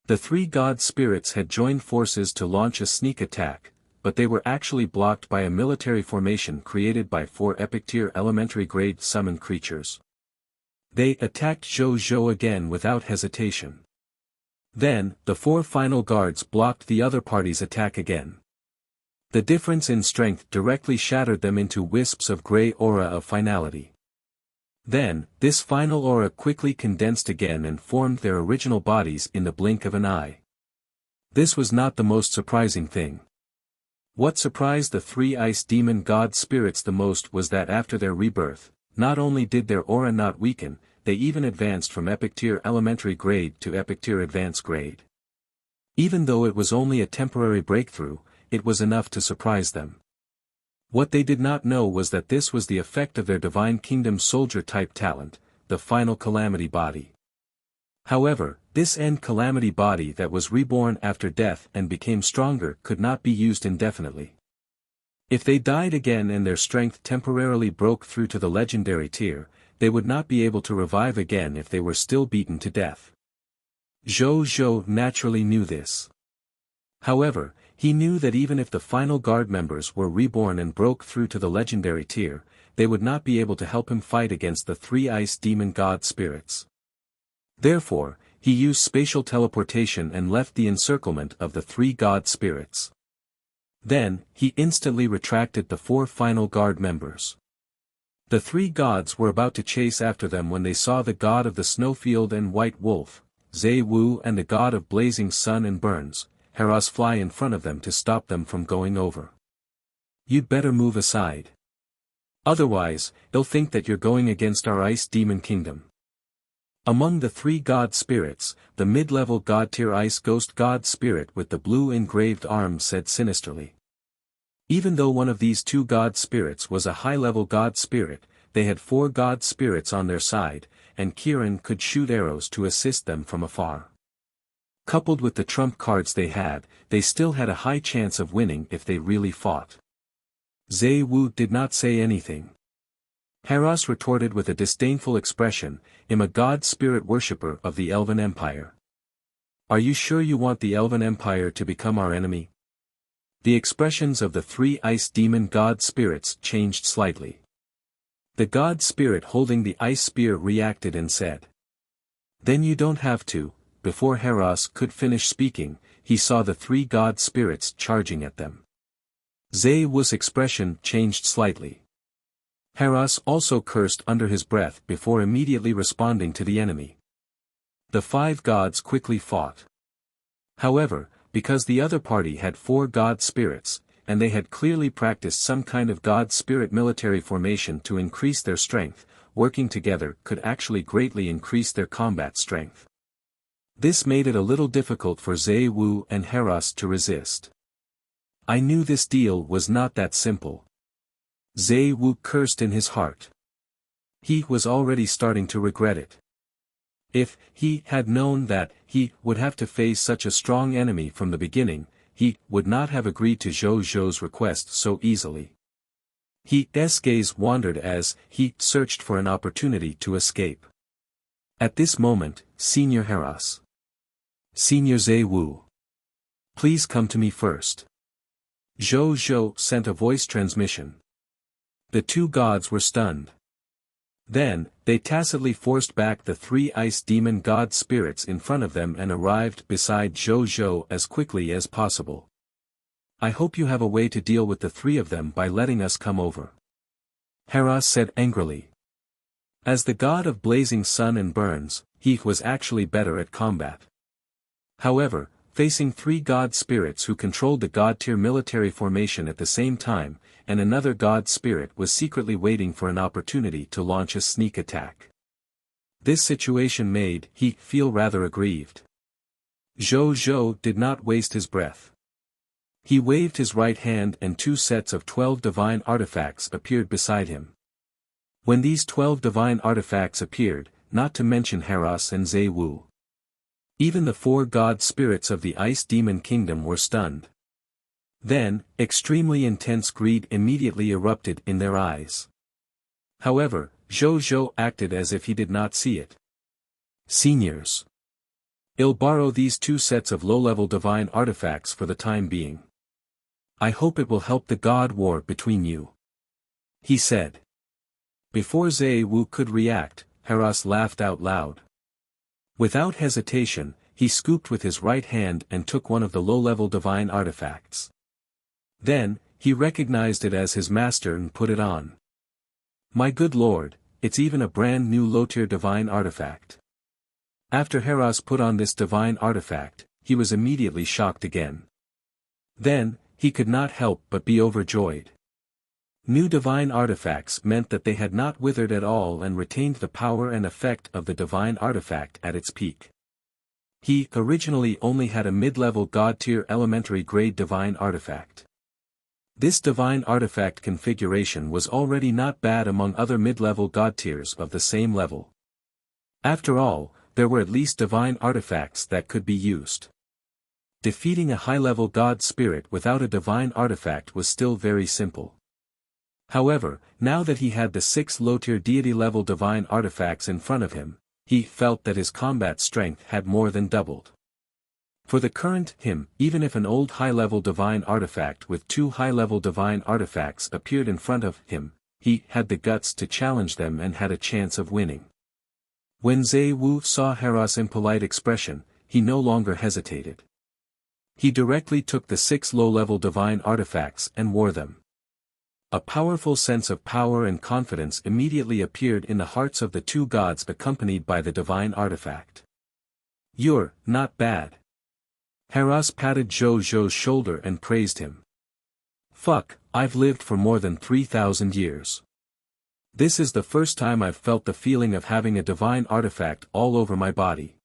Speaker 1: The 3 god spirits had joined forces to launch a sneak attack, but they were actually blocked by a military formation created by 4 epic tier elementary grade summon creatures. They attacked Zhou Zhou again without hesitation. Then, the 4 final guards blocked the other party's attack again. The difference in strength directly shattered them into wisps of grey aura of finality. Then, this final aura quickly condensed again and formed their original bodies in the blink of an eye. This was not the most surprising thing. What surprised the 3 ice demon god spirits the most was that after their rebirth, not only did their aura not weaken, they even advanced from epic tier elementary grade to epic tier advanced grade. Even though it was only a temporary breakthrough, it was enough to surprise them. What they did not know was that this was the effect of their Divine Kingdom soldier-type talent, the final Calamity Body. However, this end Calamity Body that was reborn after death and became stronger could not be used indefinitely. If they died again and their strength temporarily broke through to the legendary tier, they would not be able to revive again if they were still beaten to death. Zhou Zhou naturally knew this. However, he knew that even if the final guard members were reborn and broke through to the legendary tier, they would not be able to help him fight against the 3 ice demon god spirits. Therefore, he used spatial teleportation and left the encirclement of the 3 god spirits. Then, he instantly retracted the 4 final guard members. The 3 gods were about to chase after them when they saw the god of the snowfield and white wolf, Zai Wu, and the god of blazing sun and burns, Heros, fly in front of them to stop them from going over. You'd better move aside. Otherwise, they'll think that you're going against our ice demon kingdom. Among the 3 god spirits, the mid-level god-tier ice ghost god spirit with the blue engraved arm said sinisterly. Even though one of these 2 god spirits was a high-level god spirit, they had 4 god spirits on their side, and Kiran could shoot arrows to assist them from afar. Coupled with the trump cards they still had a high chance of winning if they really fought. Zai Wu did not say anything. Heros retorted with a disdainful expression, "I'm a god spirit worshipper of the Elven Empire. Are you sure you want the Elven Empire to become our enemy?" The expressions of the 3 ice demon god spirits changed slightly. The god spirit holding the ice spear reacted and said, "Then you don't have to." Before Heros could finish speaking, he saw the 3 god spirits charging at them. Zhe Wu's expression changed slightly. Haras also cursed under his breath before immediately responding to the enemy. The 5 gods quickly fought. However, because the other party had 4 god spirits, and they had clearly practiced some kind of god spirit military formation to increase their strength, working together could actually greatly increase their combat strength. This made it a little difficult for Zhe Wu and Haras to resist. I knew this deal was not that simple. Zhe Wu cursed in his heart. He was already starting to regret it. If he had known that he would have to face such a strong enemy from the beginning, he would not have agreed to Zhou Zhou's request so easily. His gaze wandered as he searched for an opportunity to escape. At this moment, Senior Haras. Senior Zhe Wu. Please come to me first. Zhou Zhou sent a voice transmission. The 2 gods were stunned. Then, they tacitly forced back the 3 ice demon god spirits in front of them and arrived beside Zhou Zhou as quickly as possible. I hope you have a way to deal with the 3 of them by letting us come over. Haras said angrily. As the god of blazing sun and burns, he was actually better at combat. However, facing 3 god spirits who controlled the god-tier military formation at the same time, and another god spirit was secretly waiting for an opportunity to launch a sneak attack. This situation made he feel rather aggrieved. Zhou Zhou did not waste his breath. He waved his right hand and 2 sets of 12 divine artifacts appeared beside him. When these 12 divine artifacts appeared, not to mention Haras and Zhe Wu, even the 4 god spirits of the Ice Demon Kingdom were stunned. Then, extremely intense greed immediately erupted in their eyes. However, Zhou Zhou acted as if he did not see it. Seniors. I'll borrow these 2 sets of low-level divine artifacts for the time being. I hope it will help the god war between you. He said. Before Zhe Wu could react, Haras laughed out loud. Without hesitation, he scooped with his right hand and took one of the low-level divine artifacts. Then, he recognized it as his master and put it on. My good lord, it's even a brand new low-tier divine artifact. After Haras put on this divine artifact, he was immediately shocked again. Then, he could not help but be overjoyed. New divine artifacts meant that they had not withered at all and retained the power and effect of the divine artifact at its peak. He originally only had a mid-level god-tier elementary grade divine artifact. This divine artifact configuration was already not bad among other mid-level god tiers of the same level. After all, there were at least divine artifacts that could be used. Defeating a high-level god spirit without a divine artifact was still very simple. However, now that he had the 6 low-tier deity-level divine artifacts in front of him, he felt that his combat strength had more than doubled. For the current him, even if an old high-level divine artifact with 2 high-level divine artifacts appeared in front of him, he had the guts to challenge them and had a chance of winning. When Zhe Wu saw Haras' impolite expression, he no longer hesitated. He directly took the 6 low-level divine artifacts and wore them. A powerful sense of power and confidence immediately appeared in the hearts of the 2 gods accompanied by the divine artifact. You're not bad. Haras patted Zhou Zhou's shoulder and praised him. Fuck, I've lived for more than 3,000 years. This is the first time I've felt the feeling of having a divine artifact all over my body.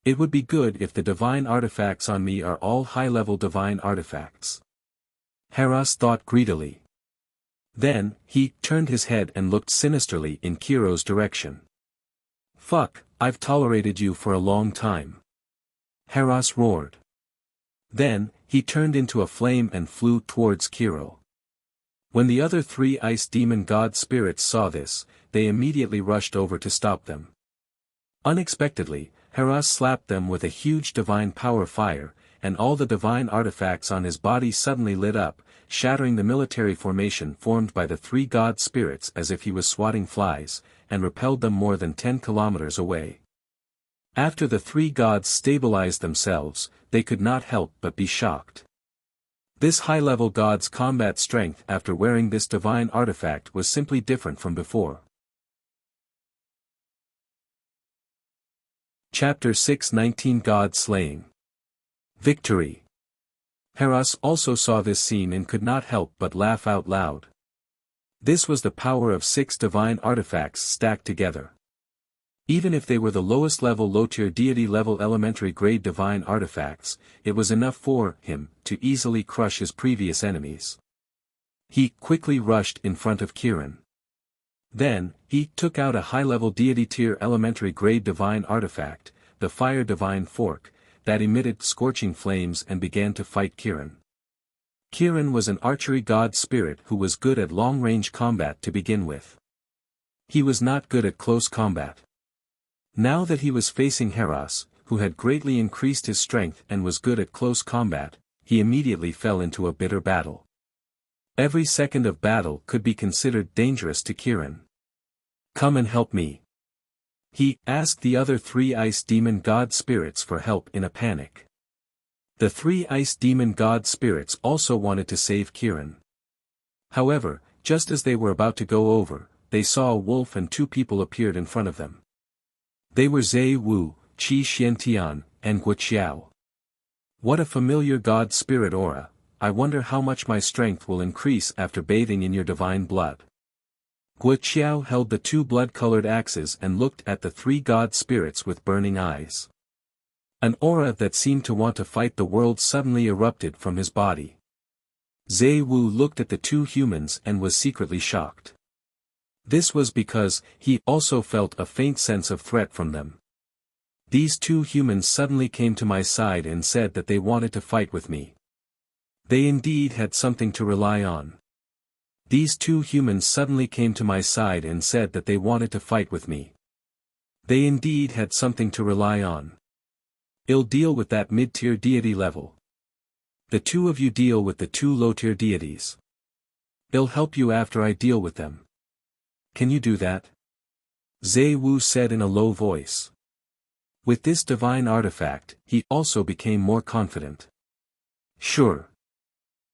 Speaker 1: It would be good if the divine artifacts on me are all high-level divine artifacts. Haras thought greedily. Then, he turned his head and looked sinisterly in Kiro's direction. Fuck, I've tolerated you for a long time. Haras roared. Then, he turned into a flame and flew towards Kiro. When the other 3 ice demon god spirits saw this, they immediately rushed over to stop them. Unexpectedly, Haras slapped them with a huge divine power fire, and all the divine artifacts on his body suddenly lit up, shattering the military formation formed by the 3 god spirits as if he was swatting flies, and repelled them more than 10 kilometers away. After the 3 gods stabilized themselves, they could not help but be shocked. This high-level god's combat strength after wearing this divine artifact was simply different from before. Chapter 6:19 God Slaying. Victory. Heras also saw this scene and could not help but laugh out loud. This was the power of 6 divine artifacts stacked together. Even if they were the lowest level low-tier deity level elementary grade divine artifacts, it was enough for him to easily crush his previous enemies. He quickly rushed in front of Kirin. Then, he took out a high-level deity tier elementary grade divine artifact, the fire divine fork, that emitted scorching flames and began to fight Kirin. Kirin was an archery god spirit who was good at long-range combat to begin with. He was not good at close combat. Now that he was facing Heras, who had greatly increased his strength and was good at close combat, he immediately fell into a bitter battle. Every second of battle could be considered dangerous to Kirin. "Come and help me." He asked the other 3 ice demon god spirits for help in a panic. The 3 ice demon god spirits also wanted to save Kirin. However, just as they were about to go over, they saw a wolf and 2 people appeared in front of them. They were Zhe Wu, Qi Xiantian, and Wuxia. What a familiar god spirit aura, I wonder how much my strength will increase after bathing in your divine blood. Wuxia held the 2 blood-colored axes and looked at the 3 god spirits with burning eyes. An aura that seemed to want to fight the world suddenly erupted from his body. Zhe Wu looked at the 2 humans and was secretly shocked. This was because he also felt a faint sense of threat from them. These 2 humans suddenly came to my side and said that they wanted to fight with me. They indeed had something to rely on. These 2 humans suddenly came to my side and said that they wanted to fight with me. They indeed had something to rely on. I'll deal with that mid-tier deity level. The 2 of you deal with the 2 low-tier deities. I'll help you after I deal with them. Can you do that? Zhe Wu said in a low voice. With this divine artifact, he also became more confident. Sure.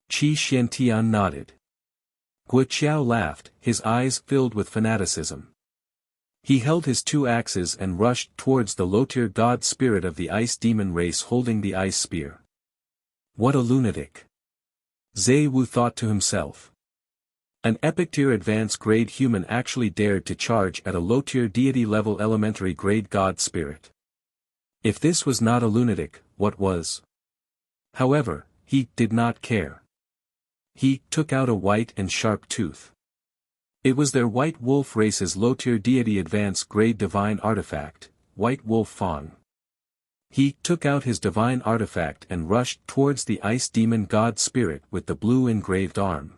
Speaker 1: Qi Xiantian nodded. Guoqiao laughed, his eyes filled with fanaticism. He held his 2 axes and rushed towards the low-tier god spirit of the ice demon race holding the ice spear. What a lunatic. Zhe Wu thought to himself. An epic-tier advanced grade human actually dared to charge at a low-tier deity-level elementary grade god spirit. If this was not a lunatic, what was? However, he did not care. He took out a white and sharp tooth. It was their White Wolf race's low-tier deity advanced grade divine artifact, White Wolf Fang. He took out his divine artifact and rushed towards the ice demon god spirit with the blue engraved arm.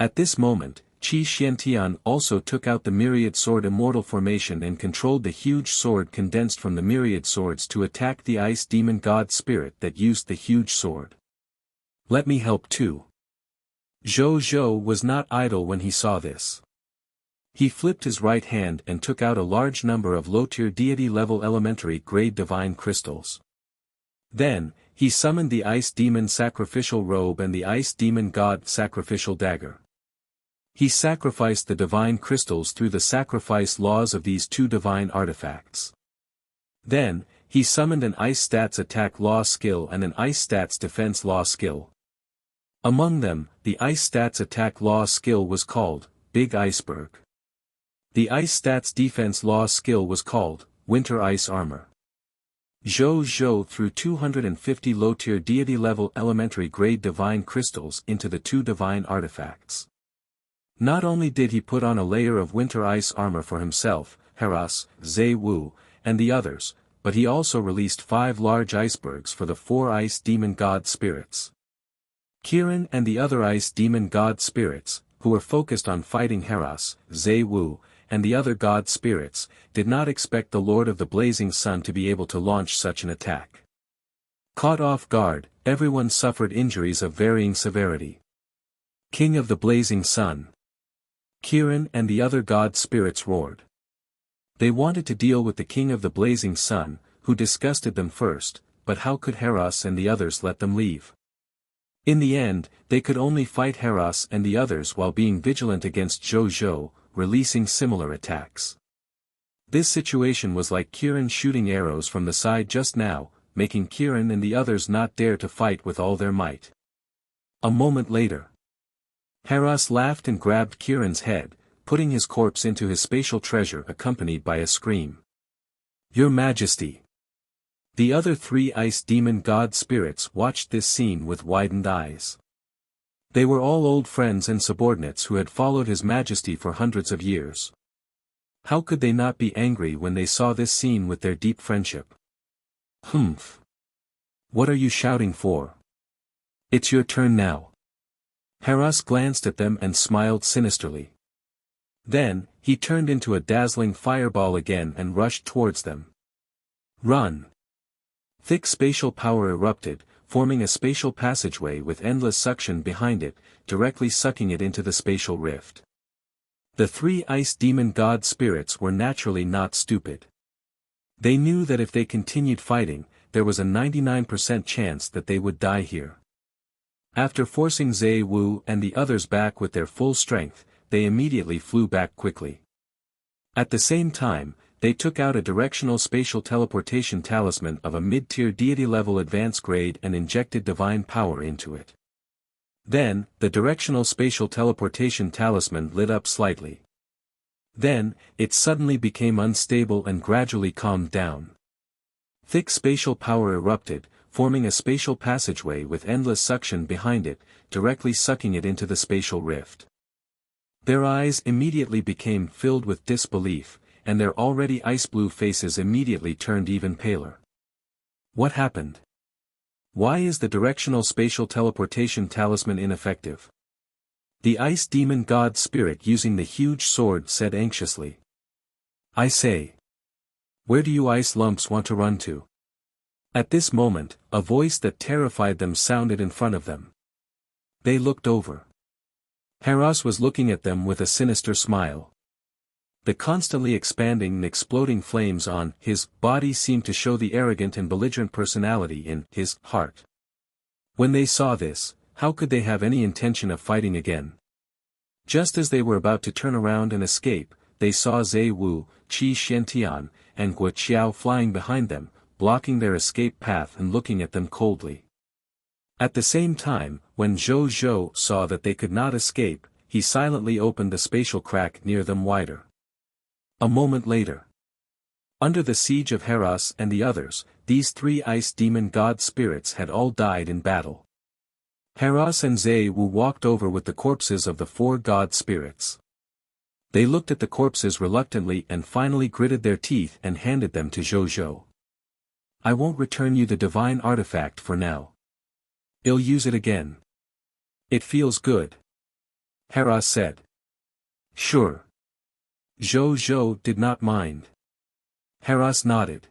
Speaker 1: At this moment, Qi Xiantian also took out the myriad sword immortal formation and controlled the huge sword condensed from the myriad swords to attack the ice demon god spirit that used the huge sword. Let me help too. Zhou Zhou was not idle when he saw this. He flipped his right hand and took out a large number of low-tier deity-level elementary grade divine crystals. Then, he summoned the ice demon sacrificial robe and the ice demon god sacrificial dagger. He sacrificed the divine crystals through the sacrifice laws of these 2 divine artifacts. Then, he summoned an ice stats attack law skill and an ice stats defense law skill. Among them, the ice stats attack law skill was called Big Iceberg. The ice stats defense law skill was called Winter Ice Armor. Zhou Zhou threw 250 low-tier deity-level elementary grade divine crystals into the 2 divine artifacts. Not only did he put on a layer of winter ice armor for himself, Heras, Zhe Wu, and the others, but he also released 5 large icebergs for the 4 ice demon god spirits. Kirin and the other ice demon god spirits, who were focused on fighting Heras, Zhe Wu, and the other god spirits, did not expect the Lord of the Blazing Sun to be able to launch such an attack. Caught off guard, everyone suffered injuries of varying severity. King of the Blazing Sun. Kirin and the other god spirits roared. They wanted to deal with the King of the Blazing Sun, who disgusted them first, but how could Heras and the others let them leave? In the end, they could only fight Heras and the others while being vigilant against Zhou, releasing similar attacks. This situation was like Kirin shooting arrows from the side just now, making Kirin and the others not dare to fight with all their might. A moment later, Heras laughed and grabbed Kirin's head, putting his corpse into his spatial treasure accompanied by a scream. "Your Majesty!" The other three ice demon god spirits watched this scene with widened eyes. They were all old friends and subordinates who had followed His Majesty for hundreds of years. How could they not be angry when they saw this scene with their deep friendship? "Humph! What are you shouting for? It's your turn now." Heras glanced at them and smiled sinisterly. Then, he turned into a dazzling fireball again and rushed towards them. "Run!" Thick spatial power erupted, forming a spatial passageway with endless suction behind it, directly sucking it into the spatial rift. The three ice demon god spirits were naturally not stupid. They knew that if they continued fighting, there was a 99% chance that they would die here. After forcing Zhe Wu and the others back with their full strength, they immediately flew back quickly. At the same time, they took out a directional spatial teleportation talisman of a mid-tier deity-level advanced grade and injected divine power into it. Then, the directional spatial teleportation talisman lit up slightly. Then, it suddenly became unstable and gradually calmed down. Thick spatial power erupted, forming a spatial passageway with endless suction behind it, directly sucking it into the spatial rift. Their eyes immediately became filled with disbelief, and their already ice-blue faces immediately turned even paler. What happened? Why is the directional spatial teleportation talisman ineffective? The ice demon god spirit using the huge sword said anxiously. "I say. Where do you ice lumps want to run to?" At this moment, a voice that terrified them sounded in front of them. They looked over. Heras was looking at them with a sinister smile. The constantly expanding and exploding flames on his body seemed to show the arrogant and belligerent personality in his heart. When they saw this, how could they have any intention of fighting again? Just as they were about to turn around and escape, they saw Zhe Wu, Qi Xiantian, and Wuxia flying behind them, blocking their escape path and looking at them coldly. At the same time, when Zhou saw that they could not escape, he silently opened the spatial crack near them wider. A moment later, under the siege of Heras and the others, these three ice demon god spirits had all died in battle. Heras and Zhe Wu walked over with the corpses of the four god spirits. They looked at the corpses reluctantly and finally gritted their teeth and handed them to Zhou. "I won't return you the divine artifact for now. I'll use it again. It feels good," Heras said. "Sure." Zhou did not mind. Heras nodded.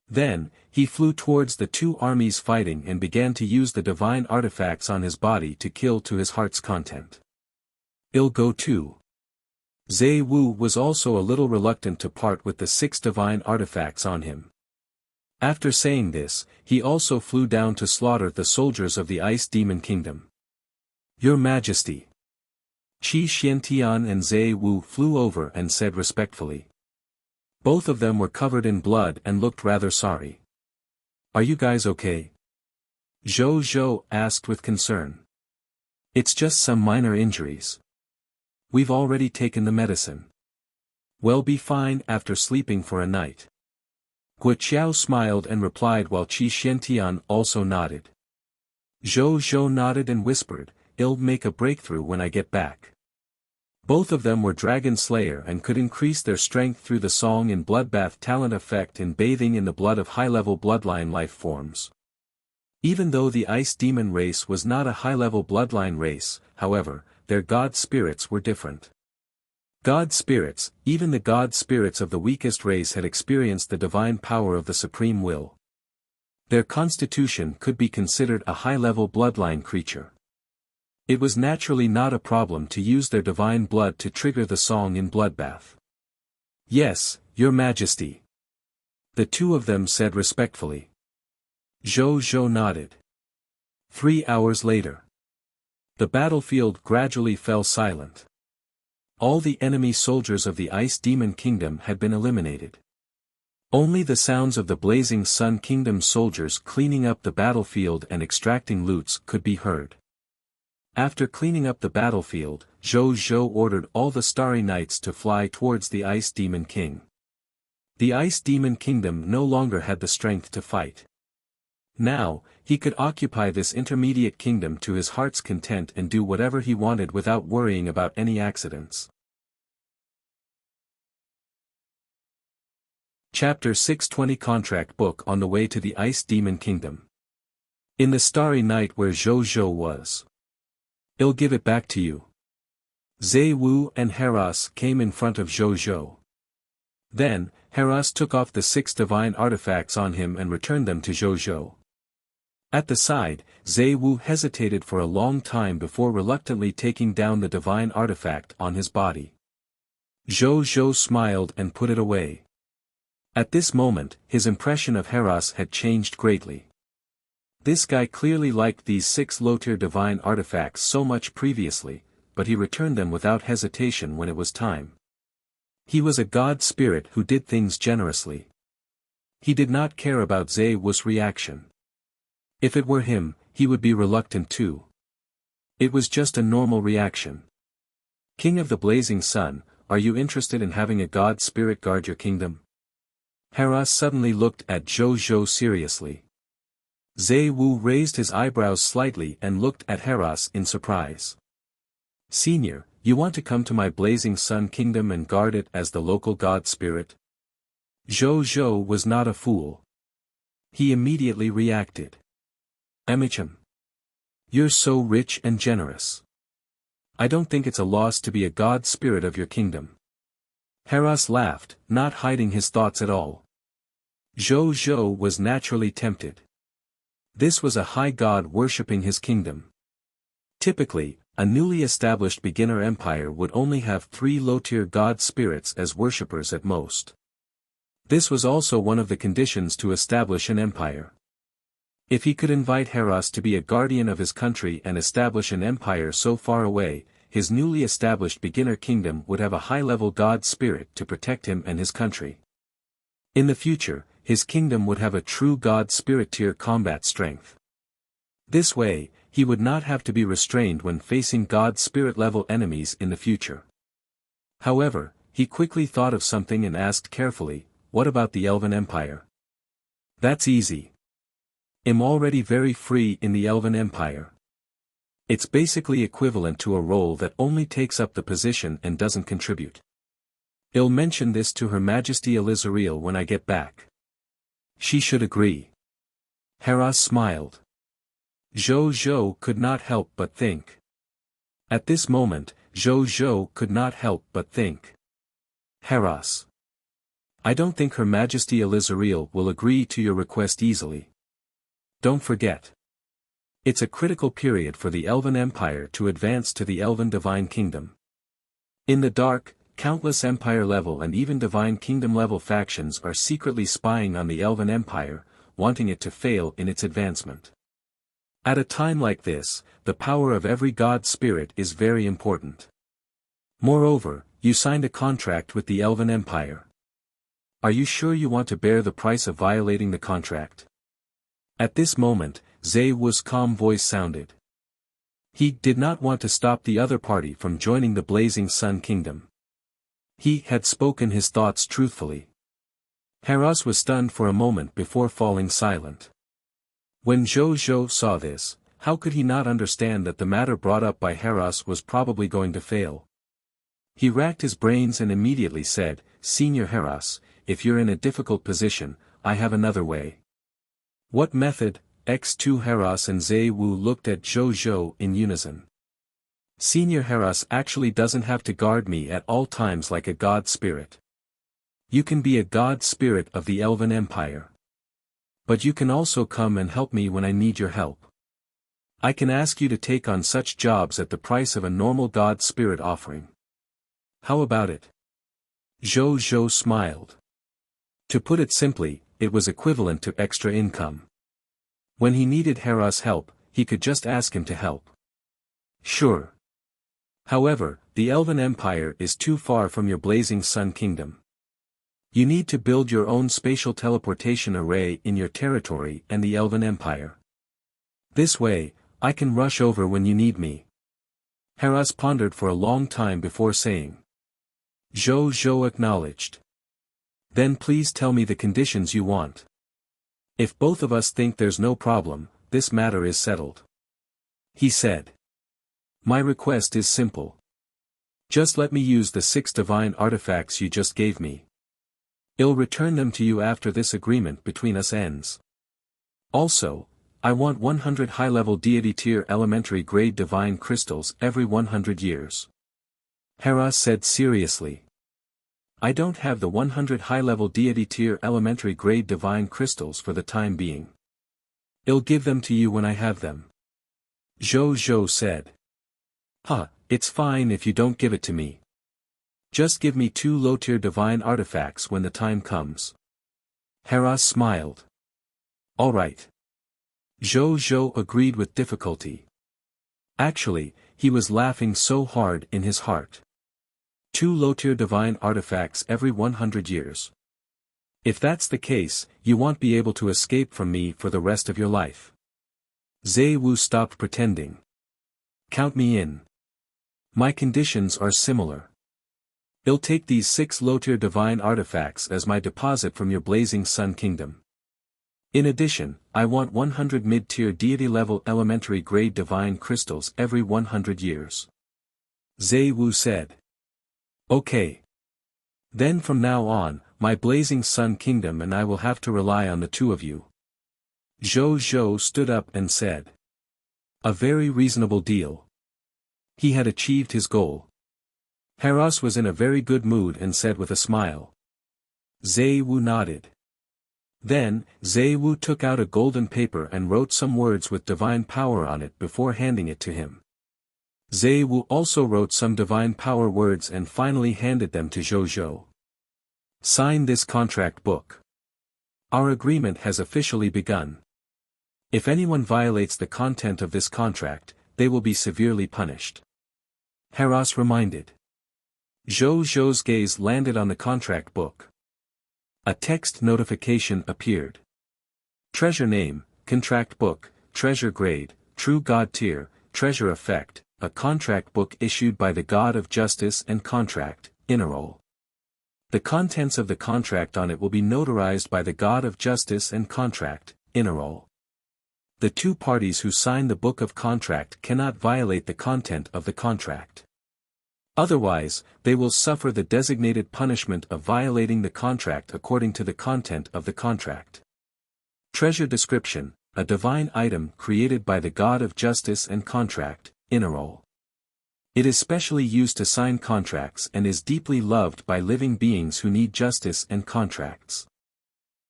Speaker 1: Then, he flew towards the two armies fighting and began to use the divine artifacts on his body to kill to his heart's content. "I'll go too." Zhe Wu was also a little reluctant to part with the 6 divine artifacts on him. After saying this, he also flew down to slaughter the soldiers of the Ice Demon Kingdom. "Your Majesty." Qi Xiantian and Zhe Wu flew over and said respectfully. Both of them were covered in blood and looked rather sorry. "Are you guys okay?" Zhou asked with concern. "It's just some minor injuries. We've already taken the medicine. We'll be fine after sleeping for a night." Guo smiled and replied while Qi Xiantian also nodded. Zhou nodded and whispered, "I'll make a breakthrough when I get back." Both of them were Dragon Slayer and could increase their strength through the Song and Bloodbath talent effect in bathing in the blood of high-level bloodline life forms. Even though the Ice Demon race was not a high-level bloodline race, however, their god spirits were different. God spirits, even the god spirits of the weakest race had experienced the divine power of the Supreme Will. Their constitution could be considered a high-level bloodline creature. It was naturally not a problem to use their divine blood to trigger the Song in Bloodbath. "Yes, Your Majesty." The two of them said respectfully. Zhou nodded. 3 hours later. The battlefield gradually fell silent. All the enemy soldiers of the Ice Demon Kingdom had been eliminated. Only the sounds of the Blazing Sun Kingdom soldiers cleaning up the battlefield and extracting loots could be heard. After cleaning up the battlefield, Zhou ordered all the Starry Knights to fly towards the Ice Demon King. The Ice Demon Kingdom no longer had the strength to fight. Now, he could occupy this intermediate kingdom to his heart's content and do whatever he wanted without worrying about any accidents. Chapter 620 Contract Book on the way to the Ice Demon Kingdom. In the Starry Night where Zhou was. I'll give it back to you. Zai Wu and Herass came in front of Zhou. Then, Herass took off the 6 divine artifacts on him and returned them to Zhou. At the side, Zai Wu hesitated for a long time before reluctantly taking down the divine artifact on his body. Zhou smiled and put it away. At this moment, his impression of Herass had changed greatly. This guy clearly liked these 6 low-tier divine artifacts so much previously, but he returned them without hesitation when it was time. He was a god spirit who did things generously. He did not care about Zai Wu's reaction. If it were him, he would be reluctant too. It was just a normal reaction. King of the Blazing Sun, are you interested in having a god spirit guard your kingdom? Herass suddenly looked at Zhou seriously. Zai Wu raised his eyebrows slightly and looked at Herass in surprise. Senior, you want to come to my Blazing Sun Kingdom and guard it as the local god spirit? Zhou was not a fool. He immediately reacted. Amicham. You're so rich and generous. I don't think it's a loss to be a god spirit of your kingdom. Herass laughed, not hiding his thoughts at all. Zhou was naturally tempted. This was a high god worshipping his kingdom. Typically, a newly established beginner empire would only have 3 low-tier god spirits as worshippers at most. This was also one of the conditions to establish an empire. If he could invite Herass to be a guardian of his country and establish an empire so far away, his newly established beginner kingdom would have a high-level god spirit to protect him and his country. In the future, his kingdom would have a true god spirit tier combat strength. This way, he would not have to be restrained when facing god spirit level enemies in the future. However, he quickly thought of something and asked carefully, what about the Elven Empire? That's easy. I'm already very free in the Elven Empire. It's basically equivalent to a role that only takes up the position and doesn't contribute. I'll mention this to Her Majesty Elizariel when I get back. She should agree. Herass smiled. Zhou could not help but think. At this moment, Zhou could not help but think. Herass. I don't think Her Majesty Elizariel will agree to your request easily. Don't forget. It's a critical period for the Elven Empire to advance to the Elven Divine Kingdom. In the dark, countless Empire level and even Divine Kingdom level factions are secretly spying on the Elven Empire, wanting it to fail in its advancement. At a time like this, the power of every god spirit is very important. Moreover, you signed a contract with the Elven Empire. Are you sure you want to bear the price of violating the contract? At this moment, Zai Wu's calm voice sounded. He did not want to stop the other party from joining the Blazing Sun Kingdom. He had spoken his thoughts truthfully. Herass was stunned for a moment before falling silent. When Zhou saw this, how could he not understand that the matter brought up by Herass was probably going to fail? He racked his brains and immediately said, Senior Herass, if you're in a difficult position, I have another way. What method? X2 Herass and Zai Wu looked at Zhou in unison. Senior Herass actually doesn't have to guard me at all times like a god spirit. You can be a god spirit of the Elven Empire. But you can also come and help me when I need your help. I can ask you to take on such jobs at the price of a normal god spirit offering. How about it? Zhou smiled. To put it simply, it was equivalent to extra income. When he needed Herass' help, he could just ask him to help. Sure. However, the Elven Empire is too far from your blazing sun kingdom. You need to build your own spatial teleportation array in your territory and the Elven Empire. This way, I can rush over when you need me. Haras pondered for a long time before saying. Zhou acknowledged. Then please tell me the conditions you want. If both of us think there's no problem, this matter is settled. He said. My request is simple. Just let me use the 6 divine artifacts you just gave me. I'll return them to you after this agreement between us ends. Also, I want 100 high-level deity tier elementary grade divine crystals every 100 years. Haras said seriously. I don't have the 100 high-level deity tier elementary grade divine crystals for the time being. I'll give them to you when I have them. Zhou said. It's fine if you don't give it to me. Just give me 2 low-tier divine artifacts when the time comes. Haras smiled. All right. Zhou agreed with difficulty. Actually, he was laughing so hard in his heart. 2 low-tier divine artifacts every 100 years. If that's the case, you won't be able to escape from me for the rest of your life. Zhe Wu stopped pretending. Count me in. My conditions are similar. I'll take these 6 low-tier divine artifacts as my deposit from your blazing sun kingdom. In addition, I want 100 mid-tier deity-level elementary grade divine crystals every 100 years. Zhe Wu said. Okay. Then from now on, my blazing sun kingdom and I will have to rely on the 2 of you. Zhou stood up and said. A very reasonable deal. He had achieved his goal. Haras was in a very good mood and said with a smile. Zhe Wu nodded. Then, Zhe Wu took out a golden paper and wrote some words with divine power on it before handing it to him. Zhe Wu also wrote some divine power words and finally handed them to Zhou. Sign this contract book. Our agreement has officially begun. If anyone violates the content of this contract, they will be severely punished. Haras reminded. Zhou's gaze landed on the contract book. A text notification appeared. Treasure name, contract book, treasure grade, true god tier, treasure effect, a contract book issued by the God of Justice and Contract, Innerol. The contents of the contract on it will be notarized by the God of Justice and Contract, Innerol. The 2 parties who sign the book of contract cannot violate the content of the contract. Otherwise, they will suffer the designated punishment of violating the contract according to the content of the contract. Treasure description, a divine item created by the God of Justice and Contract, Innerol. It is specially used to sign contracts and is deeply loved by living beings who need justice and contracts.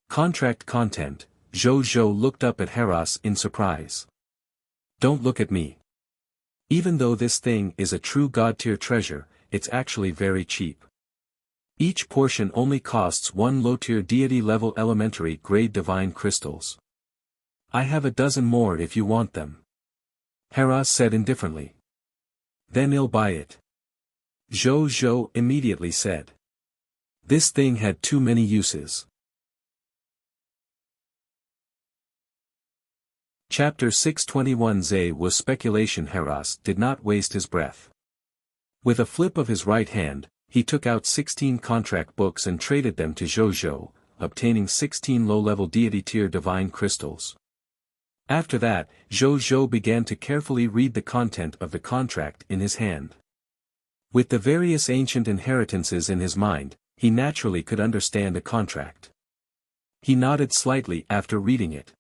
Speaker 1: Contract content, Zhou looked up at Haras in surprise. Don't look at me. Even though this thing is a true god-tier treasure, it's actually very cheap. Each portion only costs 1 low-tier deity-level elementary grade divine crystals. I have a dozen more if you want them. Haras said indifferently. Then I'll buy it. Zhou immediately said. This thing had too many uses. Chapter 621 Zhe was speculation. Haras did not waste his breath. With a flip of his right hand, he took out 16 contract books and traded them to Zhou, obtaining 16 low-level deity tier divine crystals. After that, Zhou began to carefully read the content of the contract in his hand. With the various ancient inheritances in his mind, he naturally could understand a contract. He nodded slightly after reading it.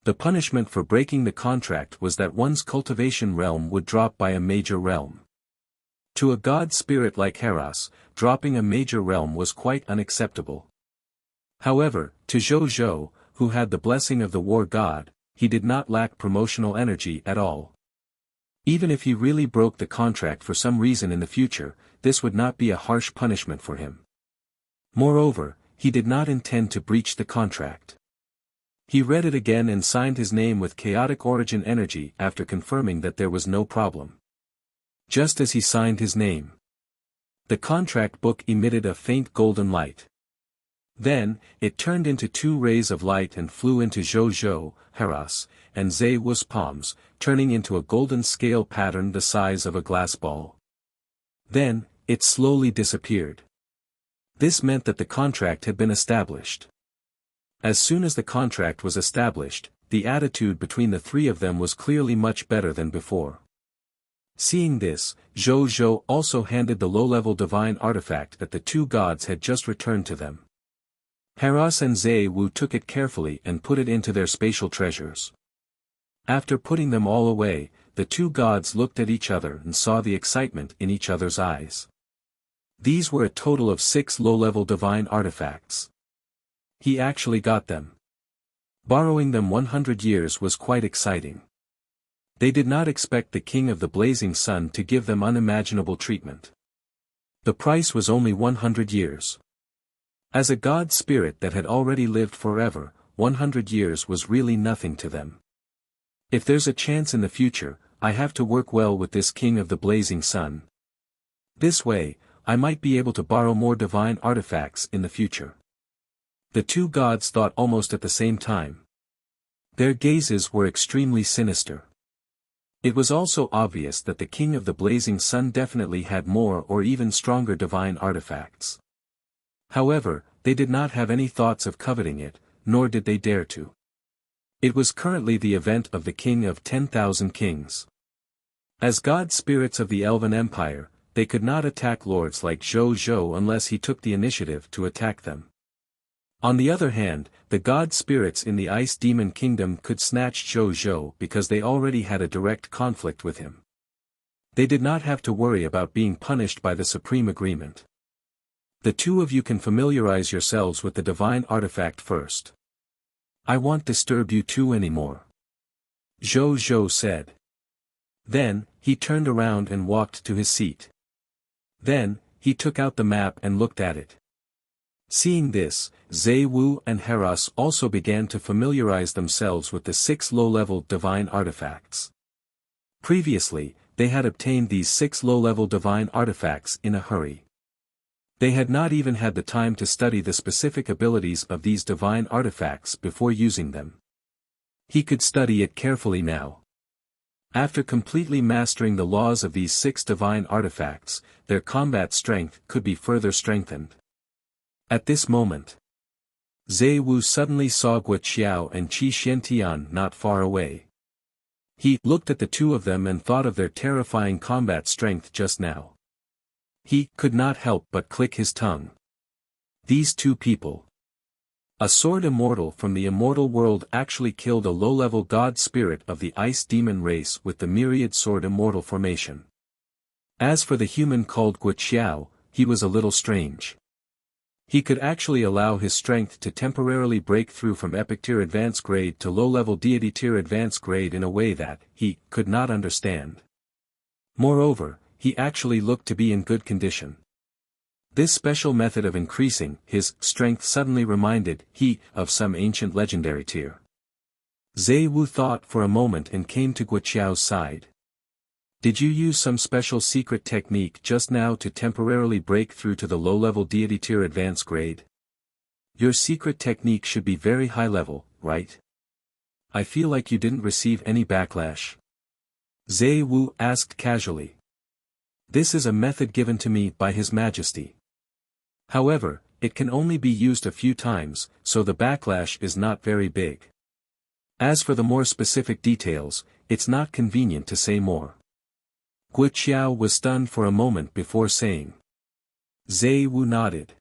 Speaker 1: The punishment for breaking the contract was that one's cultivation realm would drop by a major realm. To a god spirit like Haras, dropping a major realm was quite unacceptable. However, to Zhou, who had the blessing of the war god, he did not lack promotional energy at all. Even if he really broke the contract for some reason in the future, this would not be a harsh punishment for him. Moreover, he did not intend to breach the contract. He read it again and signed his name with chaotic origin energy after confirming that there was no problem. Just as he signed his name, the contract book emitted a faint golden light. Then, it turned into 2 rays of light and flew into Zhou Zhou, Haras, and Zhe Wu's palms, turning into a golden scale pattern the size of a glass ball. Then, it slowly disappeared. This meant that the contract had been established. As soon as the contract was established, the attitude between the 3 of them was clearly much better than before. Seeing this, Zhou Zhou also handed the low-level divine artifact that the 2 gods had just returned to them. Haras and Zhe Wu took it carefully and put it into their spatial treasures. After putting them all away, the 2 gods looked at each other and saw the excitement in each other's eyes. These were a total of 6 low-level divine artifacts. He actually got them. Borrowing them 100 years was quite exciting. They did not expect the King of the Blazing Sun to give them unimaginable treatment. The price was only 100 years. As a god spirit that had already lived forever, 100 years was really nothing to them. If there's a chance in the future, I have to work well with this King of the Blazing Sun. This way, I might be able to borrow more divine artifacts in the future. The 2 gods thought almost at the same time. Their gazes were extremely sinister. It was also obvious that the King of the Blazing Sun definitely had more or even stronger divine artifacts. However, they did not have any thoughts of coveting it, nor did they dare to. It was currently the event of the King of 10,000 Kings. As god spirits of the Elven Empire, they could not attack lords like Zhou Zhou unless he took the initiative to attack them. On the other hand, the god spirits in the Ice Demon Kingdom could snatch Zhou Zhou because they already had a direct conflict with him. They did not have to worry about being punished by the Supreme Agreement. The 2 of you can familiarize yourselves with the divine artifact first. I won't disturb you 2 anymore. Zhou Zhou said. Then, he turned around and walked to his seat. Then, he took out the map and looked at it. Seeing this, Zhe Wu and Haras also began to familiarize themselves with the 6 low-level divine artifacts. Previously, they had obtained these 6 low-level divine artifacts in a hurry. They had not even had the time to study the specific abilities of these divine artifacts before using them. He could study it carefully now. After completely mastering the laws of these 6 divine artifacts, their combat strength could be further strengthened. At this moment, Zhe Wu suddenly saw Wuxia and Qi Xiantian not far away. He looked at the 2 of them and thought of their terrifying combat strength just now. He could not help but click his tongue. These 2 people. A sword immortal from the immortal world actually killed a low-level god spirit of the ice demon race with the myriad sword immortal formation. As for the human called Wuxia, he was a little strange. He could actually allow his strength to temporarily break through from epic tier advanced grade to low-level deity tier advanced grade in a way that he could not understand. Moreover, he actually looked to be in good condition. This special method of increasing his strength suddenly reminded he of some ancient legendary tier. Zhe Wu thought for a moment and came to Guoqiao's side. Did you use some special secret technique just now to temporarily break through to the low-level deity tier advanced grade? Your secret technique should be very high level, right? I feel like you didn't receive any backlash. Zhe Wu asked casually. This is a method given to me by His Majesty. However, it can only be used a few times, so the backlash is not very big. As for the more specific details, it's not convenient to say more. Guoqiao was stunned for a moment before saying. Zhe Wu nodded.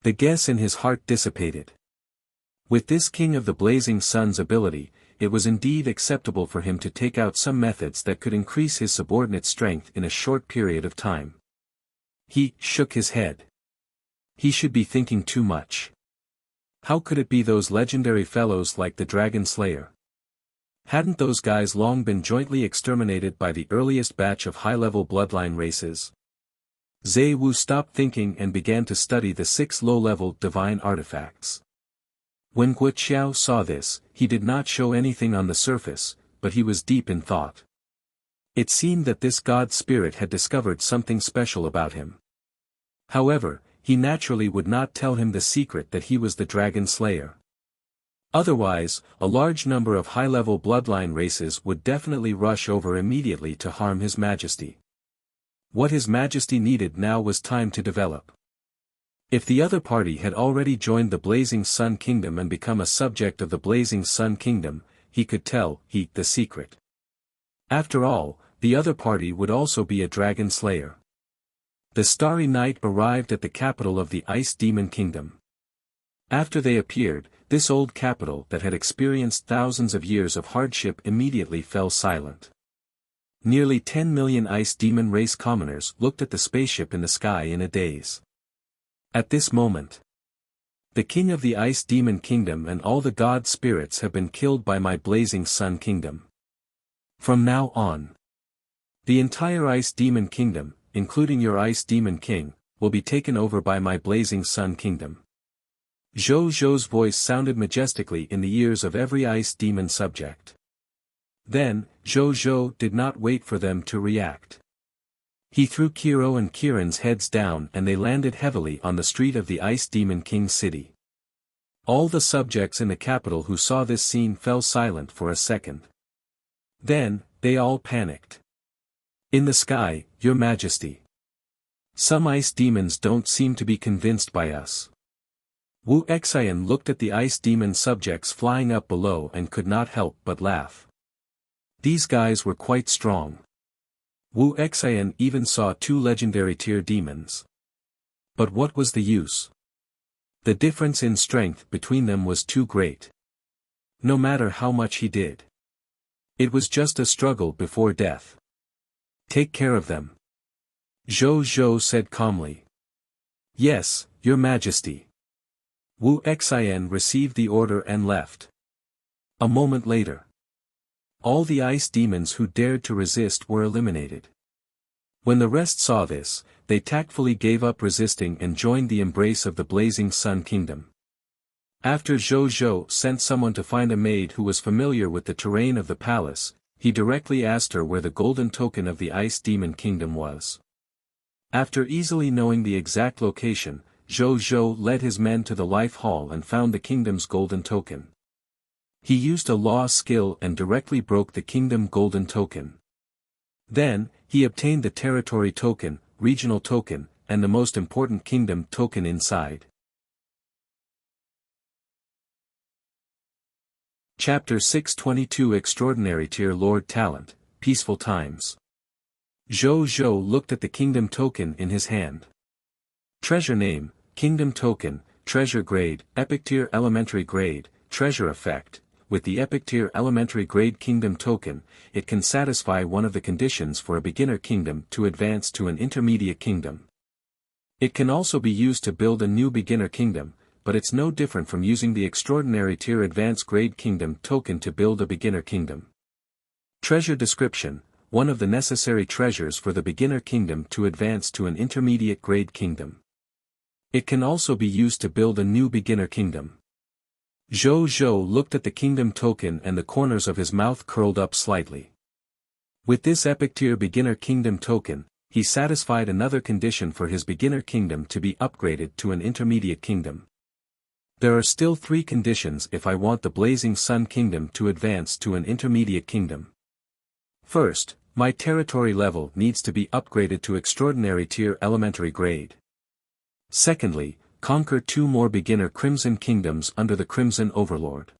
Speaker 1: The guess in his heart dissipated. With this King of the Blazing Sun's ability, it was indeed acceptable for him to take out some methods that could increase his subordinate strength in a short period of time. He shook his head. He should be thinking too much. How could it be those legendary fellows like the Dragon Slayer? Hadn't those guys long been jointly exterminated by the earliest batch of high-level bloodline races? Zhe Wu stopped thinking and began to study the 6 low-level divine artifacts. When Wuxia saw this, he did not show anything on the surface, but he was deep in thought. It seemed that this god spirit had discovered something special about him. However, he naturally would not tell him the secret that he was the dragon slayer. Otherwise, a large number of high-level bloodline races would definitely rush over immediately to harm His Majesty. What His Majesty needed now was time to develop. If the other party had already joined the Blazing Sun Kingdom and become a subject of the Blazing Sun Kingdom, he could tell the secret. After all, the other party would also be a dragon slayer. The Starry Night arrived at the capital of the Ice Demon Kingdom. After they appeared, this old capital that had experienced thousands of years of hardship immediately fell silent. Nearly 10 million Ice Demon race commoners looked at the spaceship in the sky in a daze. At this moment, the king of the Ice Demon Kingdom and all the god spirits have been killed by my Blazing Sun Kingdom. From now on, the entire Ice Demon Kingdom, including your Ice Demon King, will be taken over by my Blazing Sun Kingdom. Zhou Zhou's voice sounded majestically in the ears of every Ice Demon subject. Then, Zhou Zhou did not wait for them to react. He threw Kiro and Kiran's heads down and they landed heavily on the street of the Ice Demon King city. All the subjects in the capital who saw this scene fell silent for a second. Then, they all panicked. In the sky, Your Majesty. Some ice demons don't seem to be convinced by us. Wuxia looked at the ice demon subjects flying up below and could not help but laugh. These guys were quite strong. Wuxia even saw 2 legendary tier demons. But what was the use? The difference in strength between them was too great. No matter how much he did. It was just a struggle before death. Take care of them. Zhou Zhou said calmly. Yes, Your Majesty. Wuxia received the order and left. A moment later, all the ice demons who dared to resist were eliminated. When the rest saw this, they tactfully gave up resisting and joined the embrace of the Blazing Sun Kingdom. After Zhou Zhou sent someone to find a maid who was familiar with the terrain of the palace, he directly asked her where the golden token of the Ice Demon Kingdom was. After easily knowing the exact location, Zhou Zhou led his men to the Life Hall and found the kingdom's golden token. He used a law skill and directly broke the kingdom golden token. Then, he obtained the territory token, regional token, and the most important kingdom token inside. Chapter 622 Extraordinary Tier Lord Talent, Peaceful Times. Zhou Zhou looked at the kingdom token in his hand. Treasure name, Kingdom Token, Treasure Grade, Epic Tier Elementary Grade, Treasure Effect. With the Epic Tier Elementary Grade Kingdom Token, it can satisfy one of the conditions for a beginner kingdom to advance to an intermediate kingdom. It can also be used to build a new beginner kingdom, but it's no different from using the Extraordinary Tier Advanced Grade Kingdom Token to build a beginner kingdom. Treasure Description: one of the necessary treasures for the beginner kingdom to advance to an intermediate grade kingdom. It can also be used to build a new beginner kingdom. Zhou Zhou looked at the kingdom token and the corners of his mouth curled up slightly. With this epic tier beginner kingdom token, he satisfied another condition for his beginner kingdom to be upgraded to an intermediate kingdom. There are still 3 conditions if I want the Blazing Sun Kingdom to advance to an intermediate kingdom. First, my territory level needs to be upgraded to Extraordinary Tier Elementary Grade. Secondly, conquer 2 more beginner Crimson Kingdoms under the Crimson Overlord.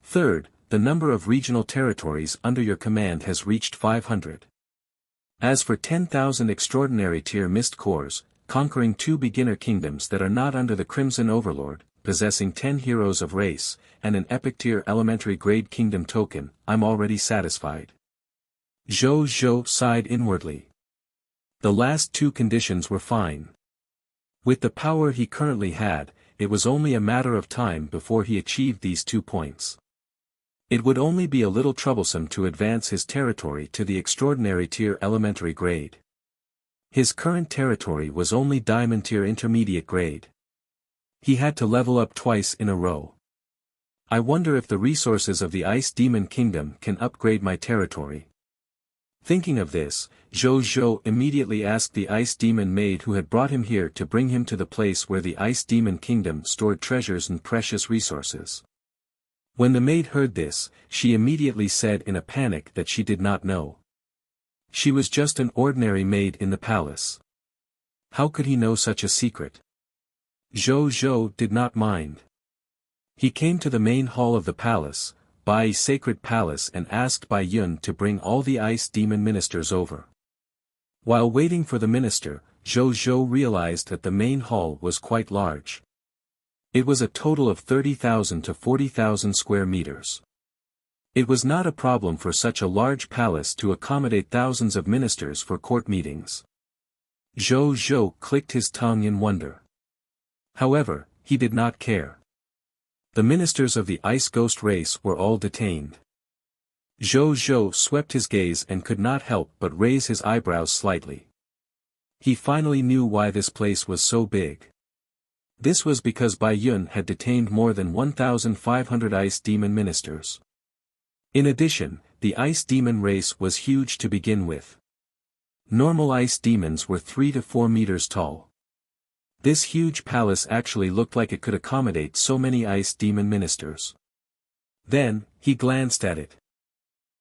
Speaker 1: Third, the number of regional territories under your command has reached 500. As for 10,000 Extraordinary Tier Mist Cores, conquering 2 beginner kingdoms that are not under the Crimson Overlord, possessing 10 heroes of race, and an epic tier elementary grade kingdom token, I'm already satisfied. Zhou Zhou sighed inwardly. The last 2 conditions were fine. With the power he currently had, it was only a matter of time before he achieved these 2 points. It would only be a little troublesome to advance his territory to the extraordinary tier elementary grade. His current territory was only diamond tier intermediate grade. He had to level up twice in a row. I wonder if the resources of the Ice Demon Kingdom can upgrade my territory. Thinking of this, Zhou Zhou immediately asked the Ice Demon maid who had brought him here to bring him to the place where the Ice Demon Kingdom stored treasures and precious resources. When the maid heard this, she immediately said in a panic that she did not know. She was just an ordinary maid in the palace. How could he know such a secret? Zhou Zhou did not mind. He came to the main hall of the palace, Bai Sacred Palace, and asked Bai Yun to bring all the Ice Demon ministers over. While waiting for the minister, Zhou Zhou realized that the main hall was quite large. It was a total of 30,000 to 40,000 square meters. It was not a problem for such a large palace to accommodate thousands of ministers for court meetings. Zhou Zhou clicked his tongue in wonder. However, he did not care. The ministers of the Ice Ghost race were all detained. Zhou Zhou swept his gaze and could not help but raise his eyebrows slightly. He finally knew why this place was so big. This was because Bai Yun had detained more than 1,500 Ice Demon ministers. In addition, the Ice Demon race was huge to begin with. Normal Ice Demons were 3 to 4 meters tall. This huge palace actually looked like it could accommodate so many Ice Demon ministers. Then, he glanced at it.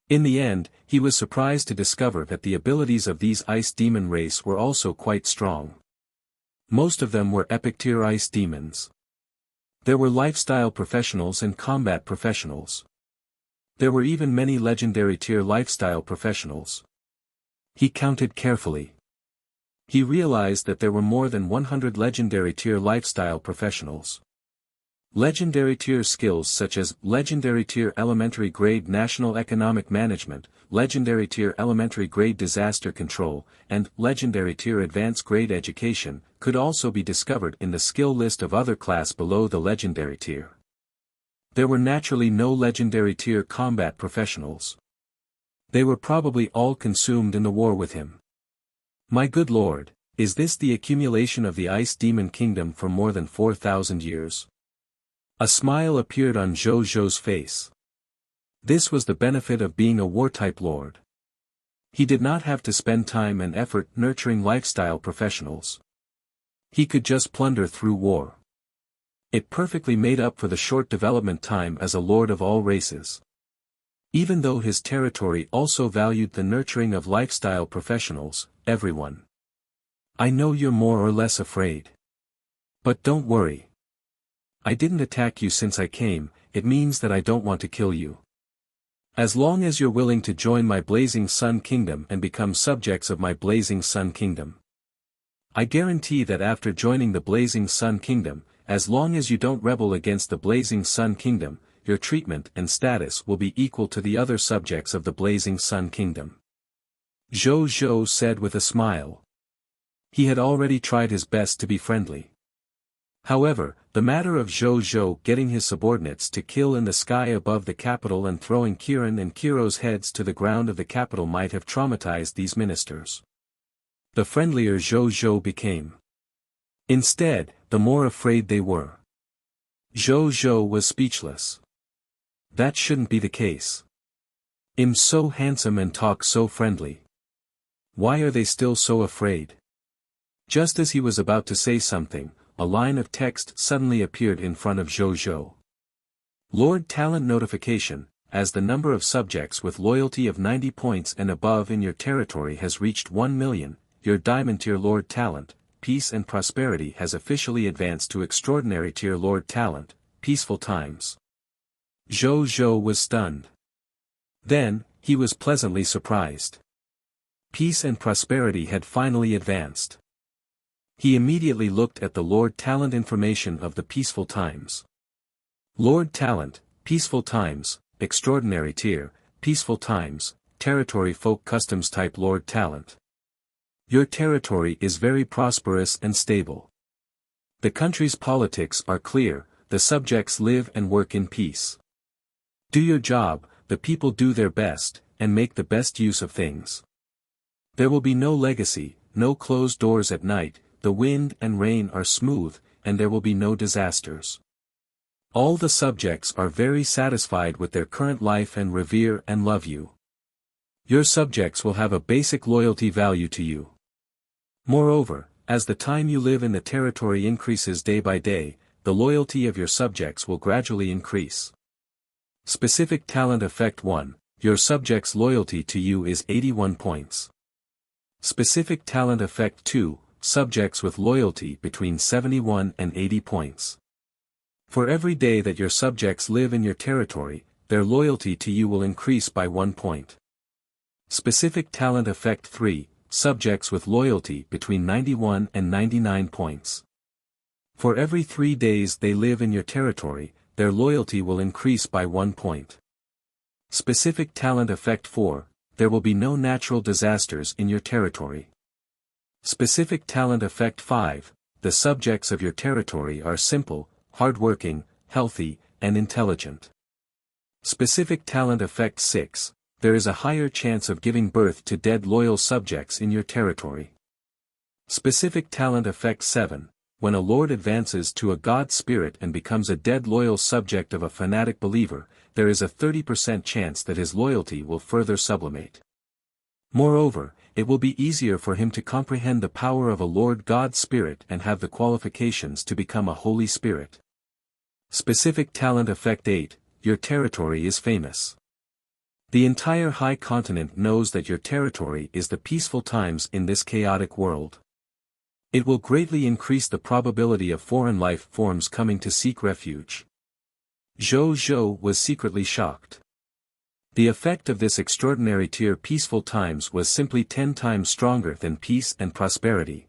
Speaker 1: In the end, he was surprised to discover that the abilities of these Ice Demon race were also quite strong. Most of them were epic tier Ice Demons. There were lifestyle professionals and combat professionals. There were even many legendary tier lifestyle professionals. He counted carefully. He realized that there were more than 100 legendary tier lifestyle professionals. Legendary tier skills such as legendary tier elementary grade national economic management, legendary tier elementary grade disaster control, and legendary tier advanced grade education could also be discovered in the skill list of other class below the legendary tier. There were naturally no legendary tier combat professionals. They were probably all consumed in the war with him. My good lord, is this the accumulation of the Ice Demon Kingdom for more than 4,000 years? A smile appeared on Zhou Zhou's face. This was the benefit of being a war-type lord. He did not have to spend time and effort nurturing lifestyle professionals. He could just plunder through war. It perfectly made up for the short development time as a lord of all races. Even though his territory also valued the nurturing of lifestyle professionals, everyone. I know you're more or less afraid. But don't worry. I didn't attack you since I came, it means that I don't want to kill you. As long as you're willing to join my Blazing Sun Kingdom and become subjects of my Blazing Sun Kingdom. I guarantee that after joining the Blazing Sun Kingdom, as long as you don't rebel against the Blazing Sun Kingdom, your treatment and status will be equal to the other subjects of the Blazing Sun Kingdom. Zhou Zhou said with a smile. He had already tried his best to be friendly. However, the matter of Zhou Zhou getting his subordinates to kill in the sky above the capital and throwing Kirin and Kiro's heads to the ground of the capital might have traumatized these ministers. The friendlier Zhou Zhou became. Instead, the more afraid they were. Zhou Zhou was speechless. That shouldn't be the case. I'm so handsome and talk so friendly. Why are they still so afraid? Just as he was about to say something, a line of text suddenly appeared in front of Zhou Zhou. Lord Talent Notification, as the number of subjects with loyalty of 90 points and above in your territory has reached 1 million, your Diamond Tier Lord Talent, Peace and Prosperity has officially advanced to Extraordinary Tier Lord Talent, Peaceful Times. Zhou Zhou was stunned. Then, he was pleasantly surprised. Peace and Prosperity had finally advanced. He immediately looked at the Lord Talent information of the Peaceful Times. Lord Talent, Peaceful Times, Extraordinary Tier, Peaceful Times, Territory Folk Customs Type Lord Talent. Your territory is very prosperous and stable. The country's politics are clear, the subjects live and work in peace. Do your job, the people do their best, and make the best use of things. There will be no legacy, no closed doors at night, the wind and rain are smooth, and there will be no disasters. All the subjects are very satisfied with their current life and revere and love you. Your subjects will have a basic loyalty value to you. Moreover, as the time you live in the territory increases day by day, the loyalty of your subjects will gradually increase. Specific Talent Effect 1, your subjects' loyalty to you is 81 points. Specific Talent Effect 2, subjects with loyalty between 71 and 80 points. For every day that your subjects live in your territory, their loyalty to you will increase by 1 point. Specific Talent Effect 3, subjects with loyalty between 91 and 99 points. For every 3 days they live in your territory, their loyalty will increase by 1 point. Specific Talent Effect 4, there will be no natural disasters in your territory. Specific Talent Effect 5, the subjects of your territory are simple, hardworking, healthy, and intelligent. Specific Talent Effect 6, there is a higher chance of giving birth to dead loyal subjects in your territory. Specific Talent Effect 7, when a lord advances to a god spirit and becomes a dead loyal subject of a fanatic believer, there is a 30% chance that his loyalty will further sublimate. Moreover, it will be easier for him to comprehend the power of a Lord God Spirit and have the qualifications to become a Holy Spirit. Specific Talent Effect 8, your territory is famous. The entire high continent knows that your territory is the peaceful times in this chaotic world. It will greatly increase the probability of foreign life forms coming to seek refuge. Zhou Zhou was secretly shocked. The effect of this extraordinary tier peaceful times was simply 10 times stronger than peace and prosperity.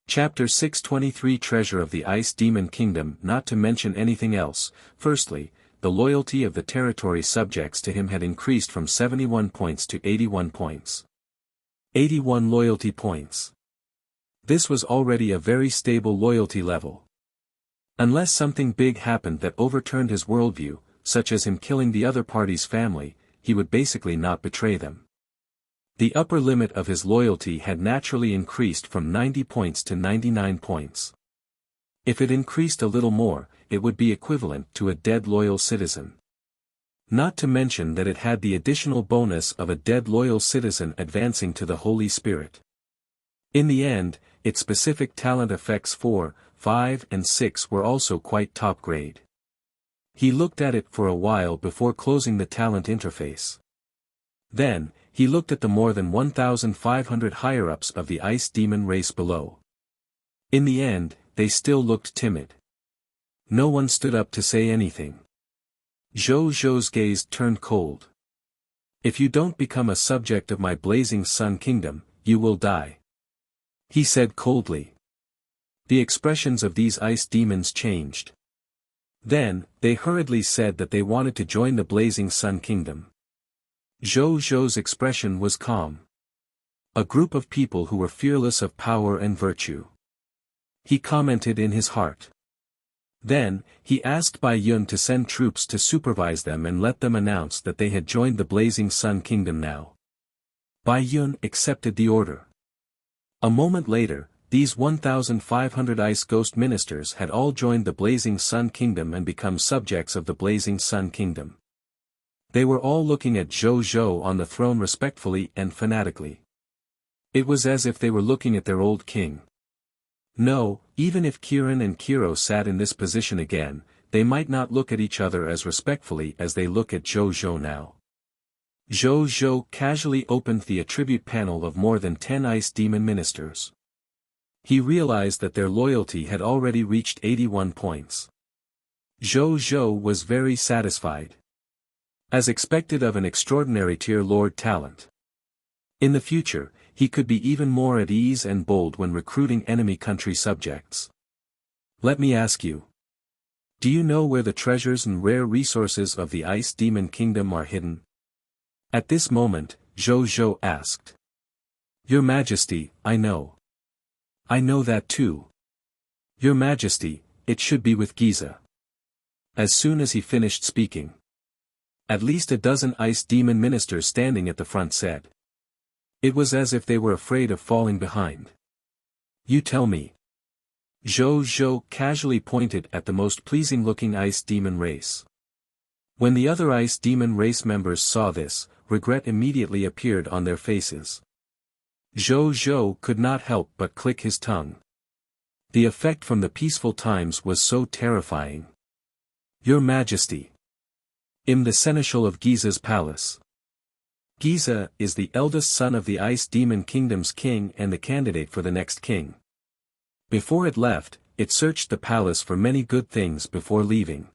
Speaker 1: Chapter 623 Treasure of the Ice Demon Kingdom. Not to mention anything else, firstly, the loyalty of the territory subjects to him had increased from 71 points to 81 points. 81 loyalty points. This was already a very stable loyalty level. Unless something big happened that overturned his worldview, such as him killing the other party's family, he would basically not betray them. The upper limit of his loyalty had naturally increased from 90 points to 99 points. If it increased a little more, it would be equivalent to a dead loyal citizen. Not to mention that it had the additional bonus of a dead loyal citizen advancing to the Holy Spirit. In the end, its specific talent effects 4, 5 and 6 were also quite top grade. He looked at it for a while before closing the talent interface. Then, he looked at the more than 1,500 higher-ups of the ice demon race below. In the end, they still looked timid. No one stood up to say anything. Zhou Zhou's gaze turned cold. "If you don't become a subject of my blazing sun kingdom, you will die," he said coldly. The expressions of these ice demons changed. Then, they hurriedly said that they wanted to join the blazing sun kingdom. Zhou Zhou's expression was calm. A group of people who were fearless of power and virtue. He commented in his heart. Then, he asked Bai Yun to send troops to supervise them and let them announce that they had joined the blazing sun kingdom now. Bai Yun accepted the order. A moment later, these 1,500 ice ghost ministers had all joined the blazing sun kingdom and become subjects of the blazing sun kingdom. They were all looking at Zhou Zhou on the throne respectfully and fanatically. It was as if they were looking at their old king. No, even if Kirin and Kiro sat in this position again, they might not look at each other as respectfully as they look at Zhou Zhou now. Zhou Zhou casually opened the attribute panel of more than 10 ice demon ministers. He realized that their loyalty had already reached 81 points. Zhou Zhou was very satisfied. As expected of an extraordinary tier lord talent. In the future, he could be even more at ease and bold when recruiting enemy country subjects. Let me ask you. Do you know where the treasures and rare resources of the Ice Demon Kingdom are hidden? At this moment, Zhou Zhou asked. Your Majesty, I know. I know that too. Your Majesty, it should be with Giza. As soon as he finished speaking. At least a dozen ice demon ministers standing at the front said. It was as if they were afraid of falling behind. You tell me. Zhou Zhou casually pointed at the most pleasing-looking ice demon race. When the other ice demon race members saw this, regret immediately appeared on their faces. Zhou Zhou could not help but click his tongue. The effect from the peaceful times was so terrifying. Your Majesty. I'm the Seneschal of Giza's palace. Giza is the eldest son of the Ice Demon Kingdom's king and the candidate for the next king. Before it left, it searched the palace for many good things before leaving.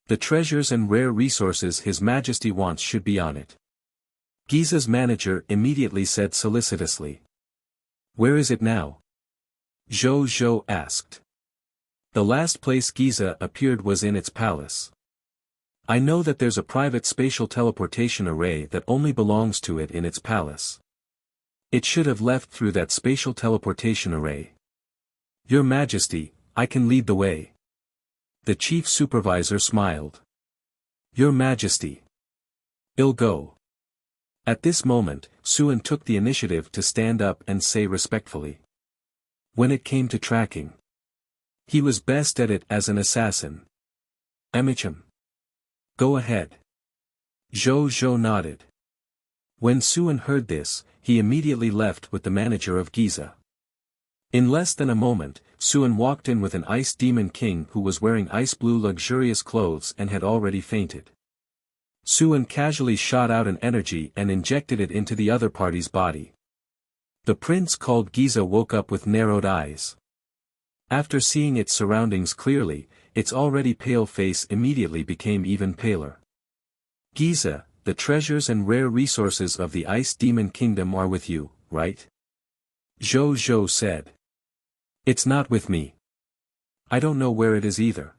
Speaker 1: The treasures and rare resources His Majesty wants should be on it. Giza's manager immediately said solicitously. Where is it now? Zhou Zhou asked. The last place Giza appeared was in its palace. I know that there's a private spatial teleportation array that only belongs to it in its palace. It should have left through that spatial teleportation array. Your Majesty, I can lead the way. The chief supervisor smiled. Your Majesty. I'll go. At this moment, Suan took the initiative to stand up and say respectfully. When it came to tracking, he was best at it as an assassin. Amicham. Go ahead. Zhou Zhou nodded. When Suan heard this, he immediately left with the manager of Giza. In less than a moment, Suan walked in with an ice demon king who was wearing ice blue luxurious clothes and had already fainted. Suan casually shot out an energy and injected it into the other party's body. The prince called Giza woke up with narrowed eyes. After seeing its surroundings clearly, its already pale face immediately became even paler. Giza, the treasures and rare resources of the Ice Demon Kingdom are with you, right? Zhou Zhou said. It's not with me. I don't know where it is either.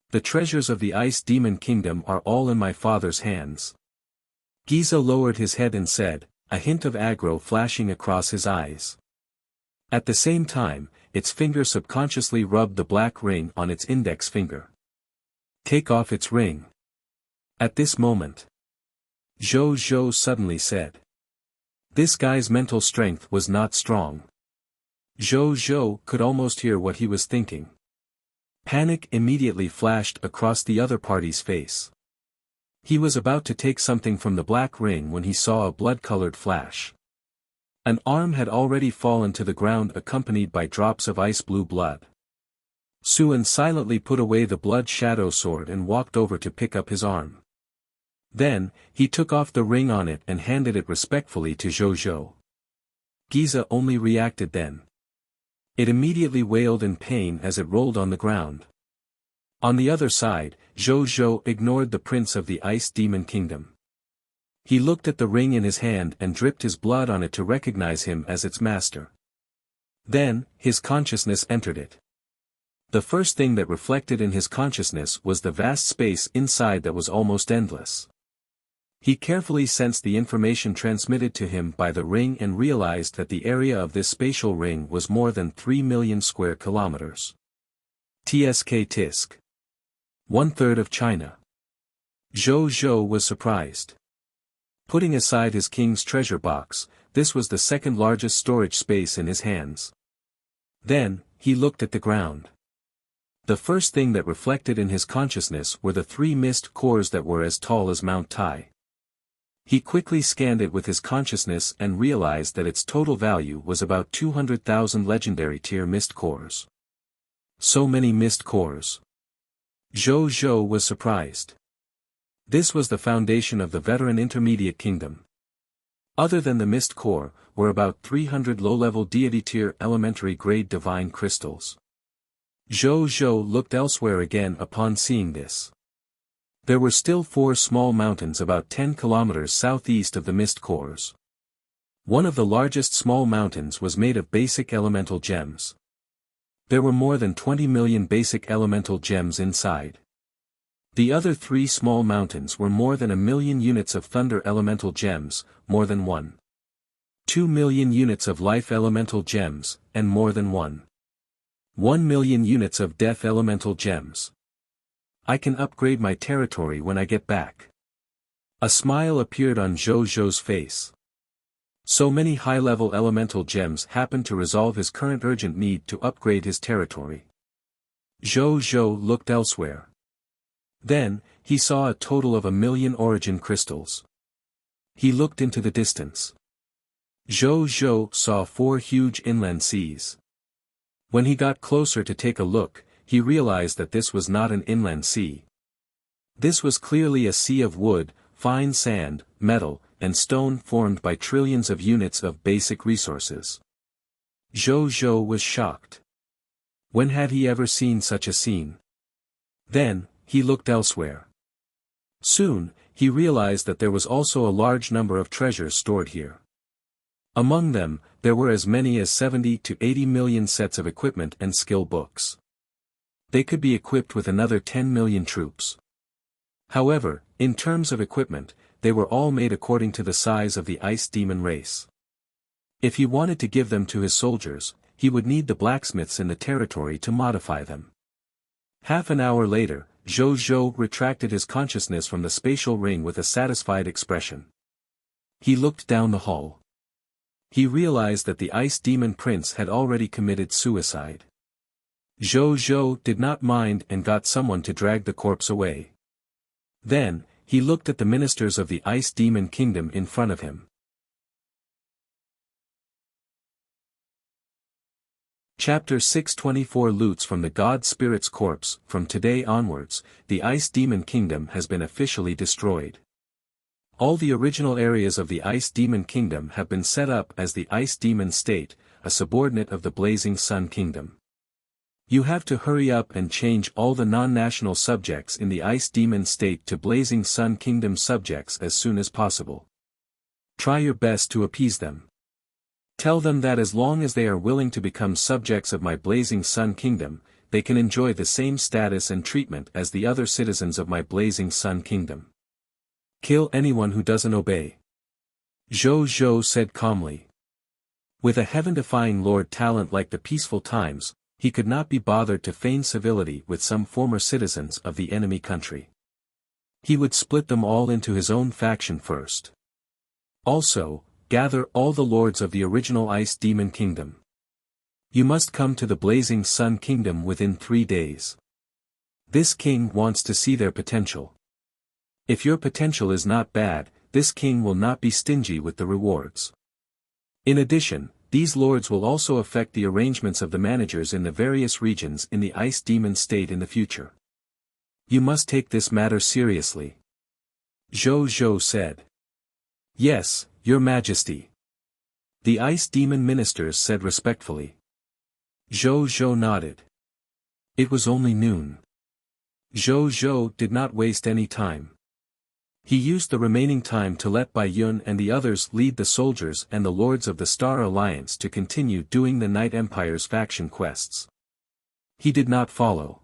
Speaker 1: The treasures of the Ice Demon Kingdom are all in my father's hands. Giza lowered his head and said, a hint of aggro flashing across his eyes. At the same time, its finger subconsciously rubbed the black ring on its index finger. Take off its ring. At this moment, Zhou Zhou suddenly said. This guy's mental strength was not strong. Zhou Zhou could almost hear what he was thinking. Panic immediately flashed across the other party's face. He was about to take something from the black ring when he saw a blood-colored flash. An arm had already fallen to the ground accompanied by drops of ice-blue blood. Suan silently put away the blood shadow sword and walked over to pick up his arm. Then, he took off the ring on it and handed it respectfully to Zhou Zhou. Giza only reacted then. It immediately wailed in pain as it rolled on the ground. On the other side, Zhou Zhou ignored the prince of the Ice Demon Kingdom. He looked at the ring in his hand and dripped his blood on it to recognize him as its master. Then, his consciousness entered it. The first thing that reflected in his consciousness was the vast space inside that was almost endless. He carefully sensed the information transmitted to him by the ring and realized that the area of this spatial ring was more than 3 million square kilometers. TSK Tisk. 1/3 of China. Zhou Zhou was surprised. Putting aside his king's treasure box, this was the second largest storage space in his hands. Then, he looked at the ground. The first thing that reflected in his consciousness were the 3 mist cores that were as tall as Mount Tai. He quickly scanned it with his consciousness and realized that its total value was about 200,000 legendary tier mist cores. So many mist cores. Zhou Zhou was surprised. This was the foundation of the veteran intermediate kingdom. Other than the mist core, were about 300 low-level deity tier elementary grade divine crystals. Zhou Zhou looked elsewhere again upon seeing this. There were still 4 small mountains about 10 kilometers southeast of the mist cores. One of the largest small mountains was made of basic elemental gems. There were more than 20 million basic elemental gems inside. The other 3 small mountains were more than 1 million units of thunder elemental gems, more than 1.2 million units of life elemental gems, and more than 1 million units of death elemental gems. I can upgrade my territory when I get back. A smile appeared on Zhou Zhou's face. So many high-level elemental gems happened to resolve his current urgent need to upgrade his territory. Zhou looked elsewhere. Then, he saw a total of 1,000,000 origin crystals. He looked into the distance. Zhou saw 4 huge inland seas. When he got closer to take a look, he realized that this was not an inland sea. This was clearly a sea of wood, fine sand, metal, and stone formed by trillions of units of basic resources. Zhou was shocked. When had he ever seen such a scene? Then, he looked elsewhere. Soon, he realized that there was also a large number of treasures stored here. Among them, there were as many as 70 to 80 million sets of equipment and skill books. They could be equipped with another 10 million troops. However, in terms of equipment, they were all made according to the size of the ice demon race. If he wanted to give them to his soldiers, he would need the blacksmiths in the territory to modify them. Half an hour later, Zhou retracted his consciousness from the spatial ring with a satisfied expression. He looked down the hall. He realized that the ice demon prince had already committed suicide. Zhou did not mind and got someone to drag the corpse away. Then, he looked at the ministers of the ice demon kingdom in front of him. Chapter 624 Loots from the God Spirit's corpse. From today onwards, the Ice Demon Kingdom has been officially destroyed. All the original areas of the Ice Demon Kingdom have been set up as the Ice Demon State, a subordinate of the Blazing Sun Kingdom. You have to hurry up and change all the non-national subjects in the Ice Demon State to Blazing Sun Kingdom subjects as soon as possible. Try your best to appease them. Tell them that as long as they are willing to become subjects of my Blazing Sun Kingdom, they can enjoy the same status and treatment as the other citizens of my Blazing Sun Kingdom. Kill anyone who doesn't obey. Zhou said calmly. With a heaven-defying lord talent like the peaceful times, he could not be bothered to feign civility with some former citizens of the enemy country. He would split them all into his own faction first. Also, gather all the lords of the original Ice Demon Kingdom. You must come to the Blazing Sun Kingdom within 3 days. This king wants to see their potential. If your potential is not bad, this king will not be stingy with the rewards. In addition, these lords will also affect the arrangements of the managers in the various regions in the Ice Demon State in the future. You must take this matter seriously. Zhou said. Yes, Your Majesty. The Ice Demon ministers said respectfully. Zhou nodded. It was only noon. Zhou did not waste any time. He used the remaining time to let Bai Yun and the others lead the soldiers and the lords of the Star Alliance to continue doing the Night Empire's faction quests. He did not follow.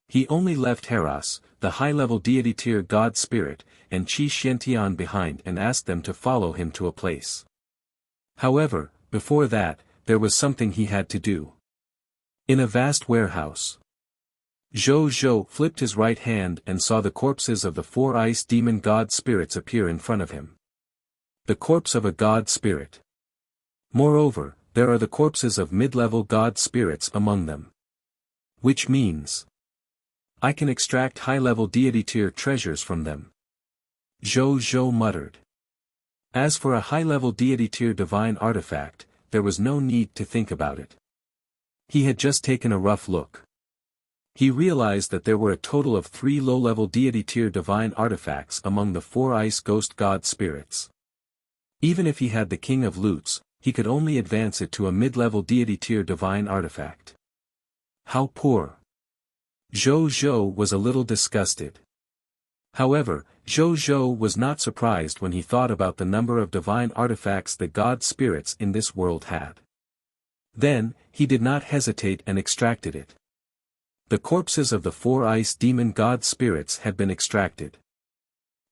Speaker 1: He only left Heras, the high-level deity tier god spirit, and Qi Xiantian behind and asked them to follow him to a place. However, before that, there was something he had to do. In a vast warehouse. Zhou flipped his right hand and saw the corpses of the 4 ice demon god spirits appear in front of him. The corpse of a god spirit. Moreover, there are the corpses of mid-level god spirits among them. Which means I can extract high-level deity tier treasures from them. Zhou muttered. As for a high-level deity tier divine artifact, there was no need to think about it. He had just taken a rough look. He realized that there were a total of 3 low-level deity tier divine artifacts among the 4 ice ghost god spirits. Even if he had the King of Loots, he could only advance it to a mid-level deity tier divine artifact. How poor. Zhou was a little disgusted. However, Zhou was not surprised when he thought about the number of divine artifacts the god spirits in this world had. Then, he did not hesitate and extracted it. The corpses of the 4 ice demon god spirits had been extracted.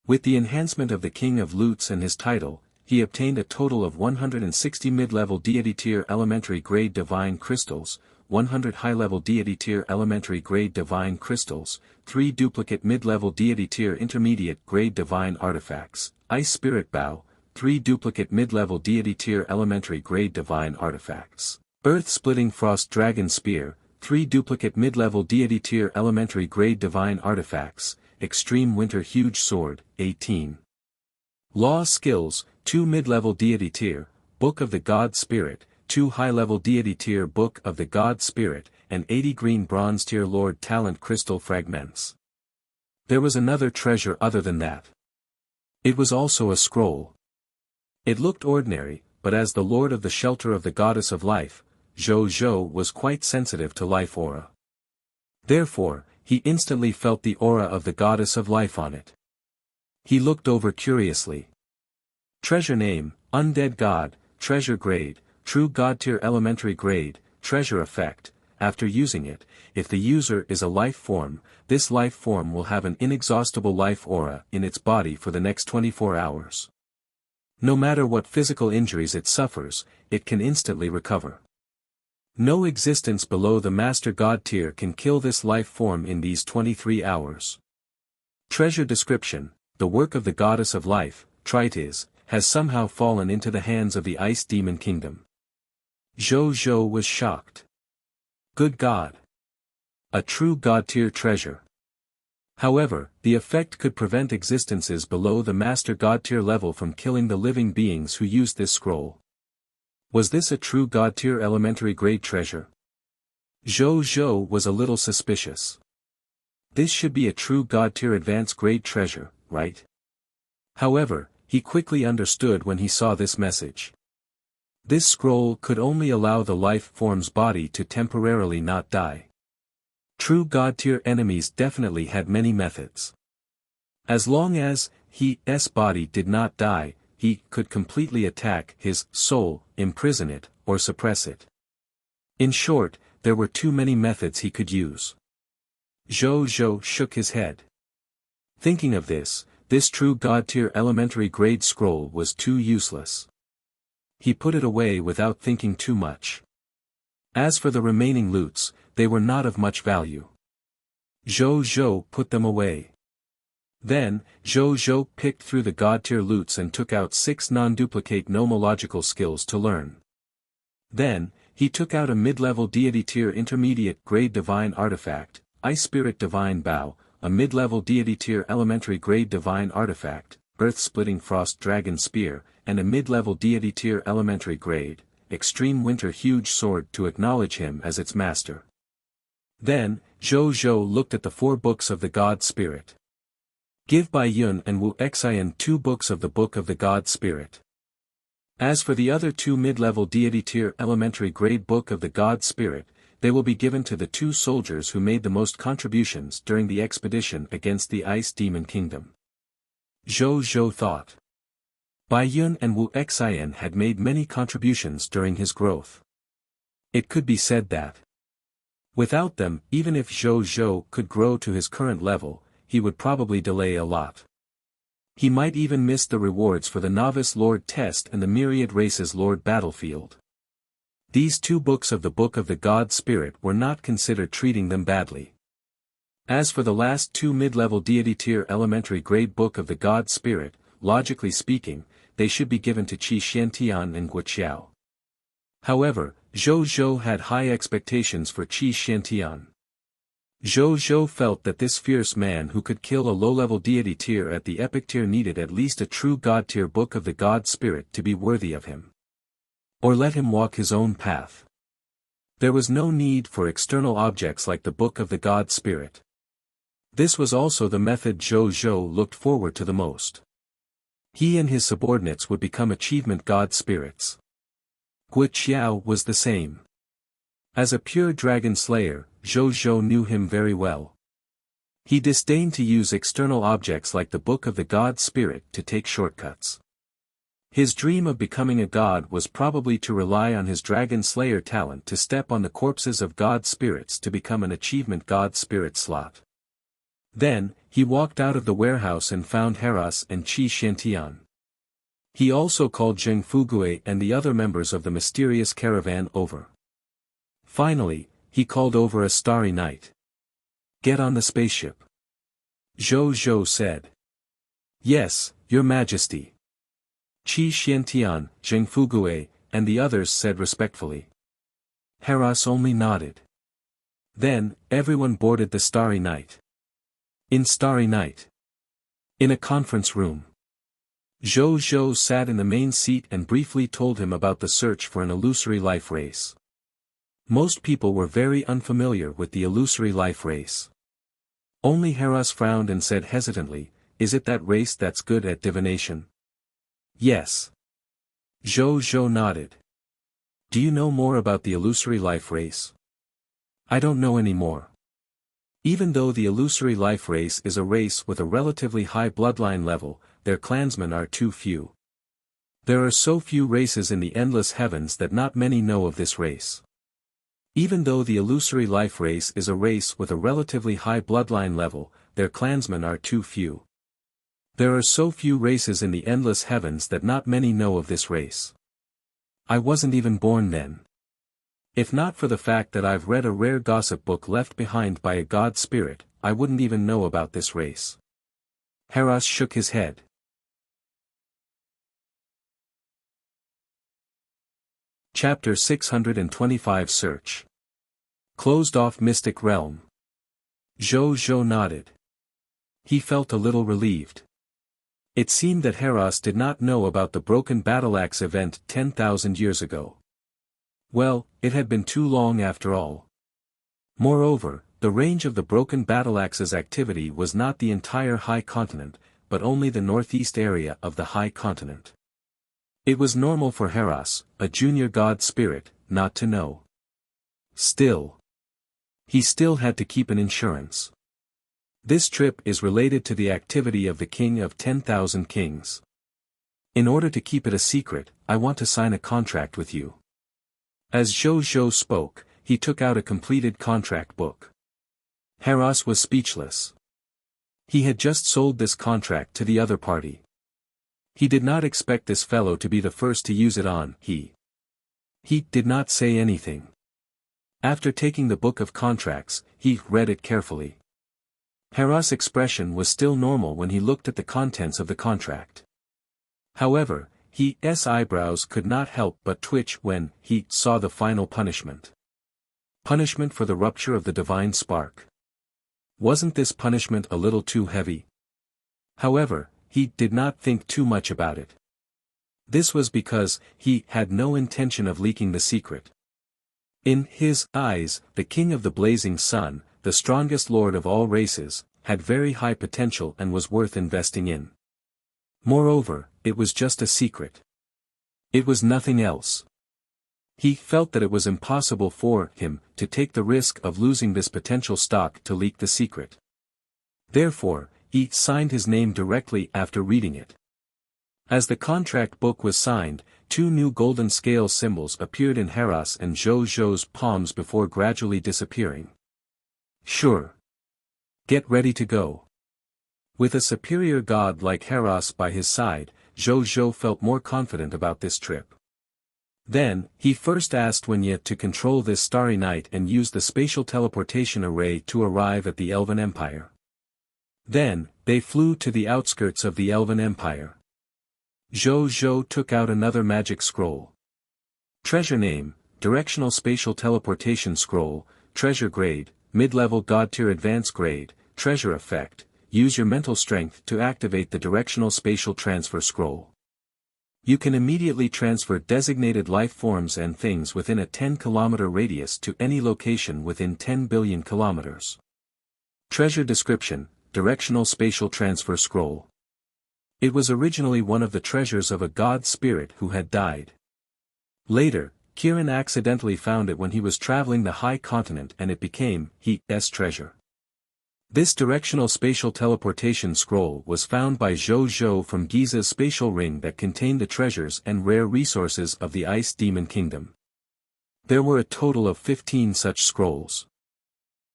Speaker 1: With the enhancement of the King of Loots and his title, he obtained a total of 160 mid-level deity tier elementary grade divine crystals, 100 high-level deity tier elementary grade divine crystals, 3 duplicate mid-level deity tier intermediate grade divine artifacts, Ice Spirit Bow, 3 duplicate mid-level deity tier elementary grade divine artifacts. Earth-splitting frost dragon spear, 3 duplicate mid-level deity tier elementary grade divine artifacts, extreme winter huge sword, 18. Law skills, 2 mid-level deity tier, book of the god spirit, 2 high-level deity tier book of the god spirit, and 80 green bronze tier lord talent crystal fragments. There was another treasure other than that. It was also a scroll. It looked ordinary, but as the lord of the shelter of the goddess of life, Zhou was quite sensitive to life aura. Therefore, he instantly felt the aura of the goddess of life on it. He looked over curiously. Treasure name, Undead God, Treasure grade, True God tier elementary grade, Treasure effect. After using it, if the user is a life form, this life form will have an inexhaustible life aura in its body for the next 24 hours. No matter what physical injuries it suffers, it can instantly recover. No existence below the Master God tier can kill this life form in these 23 hours. Treasure description, the work of the goddess of life, Tritis, has somehow fallen into the hands of the Ice Demon Kingdom. Zhou was shocked. Good God! A true God tier treasure. However, the effect could prevent existences below the Master God tier level from killing the living beings who used this scroll. Was this a true God tier elementary grade treasure? Zhou was a little suspicious. This should be a true God tier advanced grade treasure, right? However, he quickly understood when he saw this message. This scroll could only allow the life form's body to temporarily not die. True God tier enemies definitely had many methods. As long as his body did not die, he could completely attack his soul, imprison it, or suppress it. In short, there were too many methods he could use. Zhou shook his head. Thinking of this true God tier elementary grade scroll was too useless. He put it away without thinking too much. As for the remaining loots, they were not of much value. Zhou put them away. Then, Zhou picked through the God tier loots and took out 6 non-duplicate nomological skills to learn. Then, he took out a mid-level deity tier intermediate grade divine artifact, Ice Spirit Divine Bow, a mid-level deity tier elementary grade divine artifact, Earth-splitting frost dragon spear, and a mid-level deity tier elementary grade, extreme winter huge sword to acknowledge him as its master. Then, Zhou looked at the 4 books of the God Spirit. Give Bai Yun and Wuxia 2 books of the Book of the God Spirit. As for the other 2 mid-level deity tier elementary grade Book of the God Spirit, they will be given to the 2 soldiers who made the most contributions during the expedition against the Ice Demon Kingdom. Zhou thought. Bai Yun and Wuxia had made many contributions during his growth. It could be said that without them, even if Zhou could grow to his current level, he would probably delay a lot. He might even miss the rewards for the Novice Lord Test and the Myriad Races Lord Battlefield. These 2 books of the Book of the God Spirit were not considered treating them badly. As for the last 2 mid-level deity tier elementary grade Book of the God Spirit, logically speaking, they should be given to Qi Xiantian and Guoqiao. However, Zhou had high expectations for Qi Xiantian. Zhou felt that this fierce man who could kill a low-level deity tier at the epic tier needed at least a true God tier Book of the God Spirit to be worthy of him. Or let him walk his own path. There was no need for external objects like the Book of the God Spirit. This was also the method Zhou looked forward to the most. He and his subordinates would become achievement God Spirits. Guoqiao was the same. As a pure dragon slayer, Zhou knew him very well. He disdained to use external objects like the Book of the God Spirit to take shortcuts. His dream of becoming a god was probably to rely on his dragon slayer talent to step on the corpses of God Spirits to become an achievement God Spirit slot. Then, he walked out of the warehouse and found Heras and Qi Xiantian. He also called Zheng Fugue and the other members of the mysterious caravan over. Finally, he called over a starry night. Get on the spaceship. Zhou said. Yes, Your Majesty. Qi Xiantian, Zheng Fugue, and the others said respectfully. Heras only nodded. Then, everyone boarded the Starry Night. In Starry Night. In a conference room. Zhou Zhou sat in the main seat and briefly told him about the search for an illusory life race. Most people were very unfamiliar with the illusory life race. Only Heras frowned and said hesitantly, "Is it that race that's good at divination?" "Yes." Zhou Zhou nodded. "Do you know more about the illusory life race?" "I don't know any more." Even though the illusory life race is a race with a relatively high bloodline level, their clansmen are too few. There are so few races in the endless heavens that not many know of this race. Even though the illusory life race is a race with a relatively high bloodline level, their clansmen are too few. There are so few races in the endless heavens that not many know of this race. I wasn't even born then. If not for the fact that I've read a rare gossip book left behind by a god spirit, I wouldn't even know about this race. Heras shook his head. Chapter 625 Search. Closed-off Mystic Realm. Zhou Zhou nodded. He felt a little relieved. It seemed that Heras did not know about the broken battle-axe event 10,000 years ago. Well, it had been too long after all. Moreover, the range of the broken battle-axe's activity was not the entire High Continent, but only the northeast area of the High Continent. It was normal for Heras, a junior god spirit, not to know. Still. He still had to keep an insurance. This trip is related to the activity of the King of 10,000 Kings. In order to keep it a secret, I want to sign a contract with you. As Zhou Zhou spoke, he took out a completed contract book. Heras was speechless. He had just sold this contract to the other party. He did not expect this fellow to be the first to use it on. He did not say anything. After taking the book of contracts, he read it carefully. Heras' expression was still normal when he looked at the contents of the contract. However, his eyebrows could not help but twitch when he saw the final punishment. Punishment for the rupture of the divine spark. Wasn't this punishment a little too heavy? However, he did not think too much about it. This was because he had no intention of leaking the secret. In his eyes, the King of the Blazing Sun, the strongest lord of all races, had very high potential and was worth investing in. Moreover, it was just a secret. It was nothing else. He felt that it was impossible for him to take the risk of losing this potential stock to leak the secret. Therefore, he signed his name directly after reading it. As the contract book was signed, 2 new golden scale symbols appeared in Heras and Zhou Zhou's palms before gradually disappearing. Sure. Get ready to go. With a superior god like Heras by his side, Zhou Zhou felt more confident about this trip. Then, he first asked Wuxia to control this starry night and use the spatial teleportation array to arrive at the Elven Empire. Then, they flew to the outskirts of the Elven Empire. Zhou Zhou took out another magic scroll. Treasure name, Directional Spatial Teleportation Scroll, Treasure Grade, Mid-Level God Tier Advanced Grade, Treasure Effect, use your mental strength to activate the Directional Spatial Transfer Scroll. You can immediately transfer designated life forms and things within a 10-kilometer radius to any location within 10 billion kilometers. Treasure Description, Directional Spatial Transfer Scroll. It was originally one of the treasures of a god spirit who had died. Later, Kirin accidentally found it when he was traveling the High Continent and it became his treasure. This Directional Spatial Teleportation Scroll was found by Zhou Zhou from Giza's spatial ring that contained the treasures and rare resources of the Ice Demon Kingdom. There were a total of 15 such scrolls.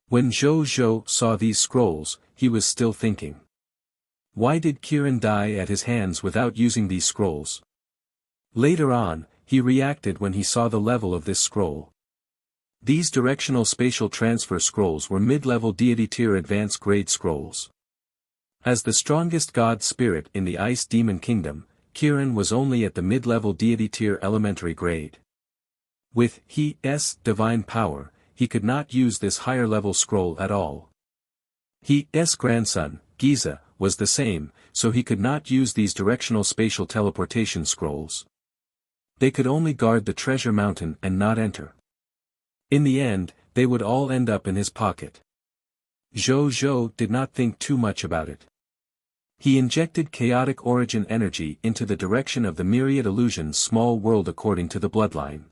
Speaker 1: When Zhou Zhou saw these scrolls, he was still thinking. Why did Kirin die at his hands without using these scrolls? Later on, he reacted when he saw the level of this scroll. These Directional Spatial Transfer Scrolls were mid-level deity tier advanced grade scrolls. As the strongest god spirit in the Ice Demon Kingdom, Kiran was only at the mid-level deity tier elementary grade. With his divine power, he could not use this higher-level scroll at all. His grandson, Giza, was the same, so he could not use these directional spatial teleportation scrolls. They could only guard the treasure mountain and not enter. In the end, they would all end up in his pocket. Zhou did not think too much about it. He injected chaotic origin energy into the direction of the myriad illusions small world according to the bloodline.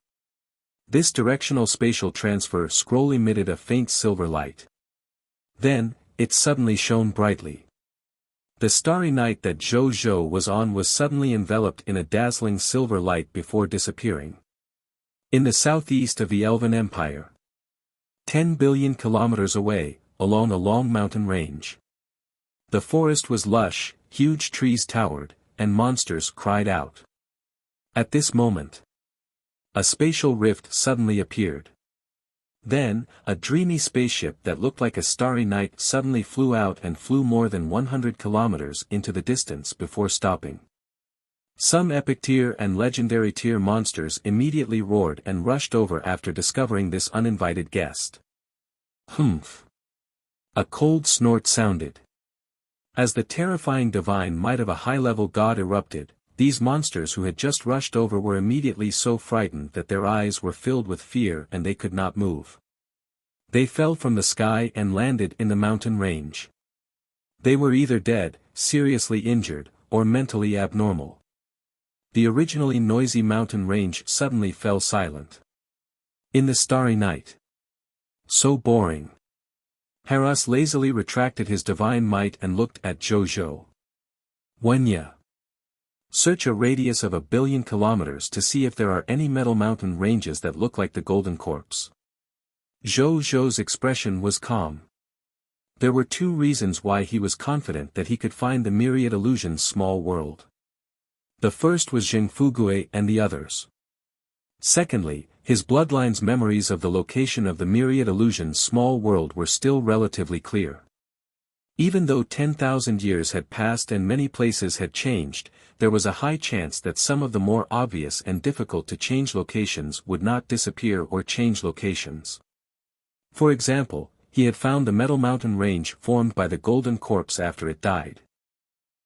Speaker 1: This directional spatial transfer scroll emitted a faint silver light. Then, it suddenly shone brightly. The starry night that Zhou was on was suddenly enveloped in a dazzling silver light before disappearing. In the southeast of the Elven Empire, 10 billion kilometers away, along a long mountain range. The forest was lush, huge trees towered, and monsters cried out. At this moment, a spatial rift suddenly appeared. Then, a dreamy spaceship that looked like a starry night suddenly flew out and flew more than 100 kilometers into the distance before stopping. Some epic tier and legendary tier monsters immediately roared and rushed over after discovering this uninvited guest. Humph! A cold snort sounded. As the terrifying divine might of a high-level god erupted, these monsters who had just rushed over were immediately so frightened that their eyes were filled with fear and they could not move. They fell from the sky and landed in the mountain range. They were either dead, seriously injured, or mentally abnormal. The originally noisy mountain range suddenly fell silent. In the starry night. So boring. Haras lazily retracted his divine might and looked at Zhou. Wuxia. Search a radius of 1 billion kilometers to see if there are any metal mountain ranges that look like the Golden Corpse. Zhou's expression was calm. There were two reasons why he was confident that he could find the myriad illusions small world. The first was Zhengfugue and the others. Secondly, his bloodline's memories of the location of the myriad illusions small world were still relatively clear. Even though 10,000 years had passed and many places had changed, there was a high chance that some of the more obvious and difficult to change locations would not disappear or change locations. For example, he had found the metal mountain range formed by the Golden Corpse after it died.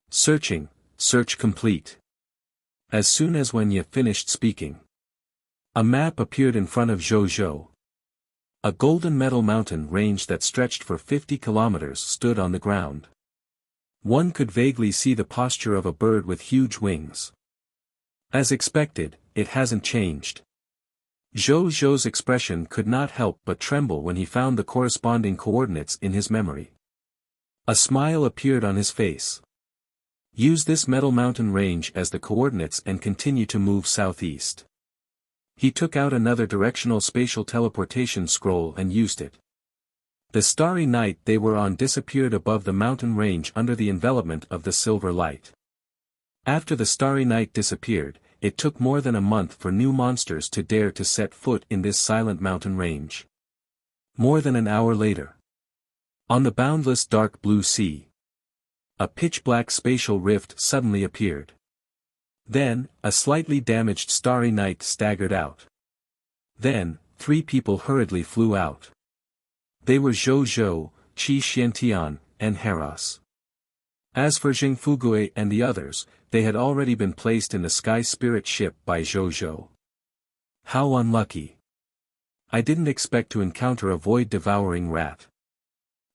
Speaker 1: Search complete. As soon as Wuxia finished speaking, a map appeared in front of Zhou. A golden metal mountain range that stretched for 50 kilometers stood on the ground. One could vaguely see the posture of a bird with huge wings. As expected, it hasn't changed. Zhou's expression could not help but tremble when he found the corresponding coordinates in his memory. A smile appeared on his face. Use this metal mountain range as the coordinates and continue to move southeast. He took out another directional spatial teleportation scroll and used it. The starry night they were on disappeared above the mountain range under the envelopment of the silver light. After the starry night disappeared, it took more than a month for new monsters to dare to set foot in this silent mountain range. More than an hour later, on the boundless dark blue sea, a pitch-black spatial rift suddenly appeared. Then, a slightly damaged starry night staggered out. Then, 3 people hurriedly flew out. They were Zhou, Qi Xiantian, and Haras. As for Zhengfugue and the others, they had already been placed in the sky spirit ship by Zhou. How unlucky. I didn't expect to encounter a void-devouring rat.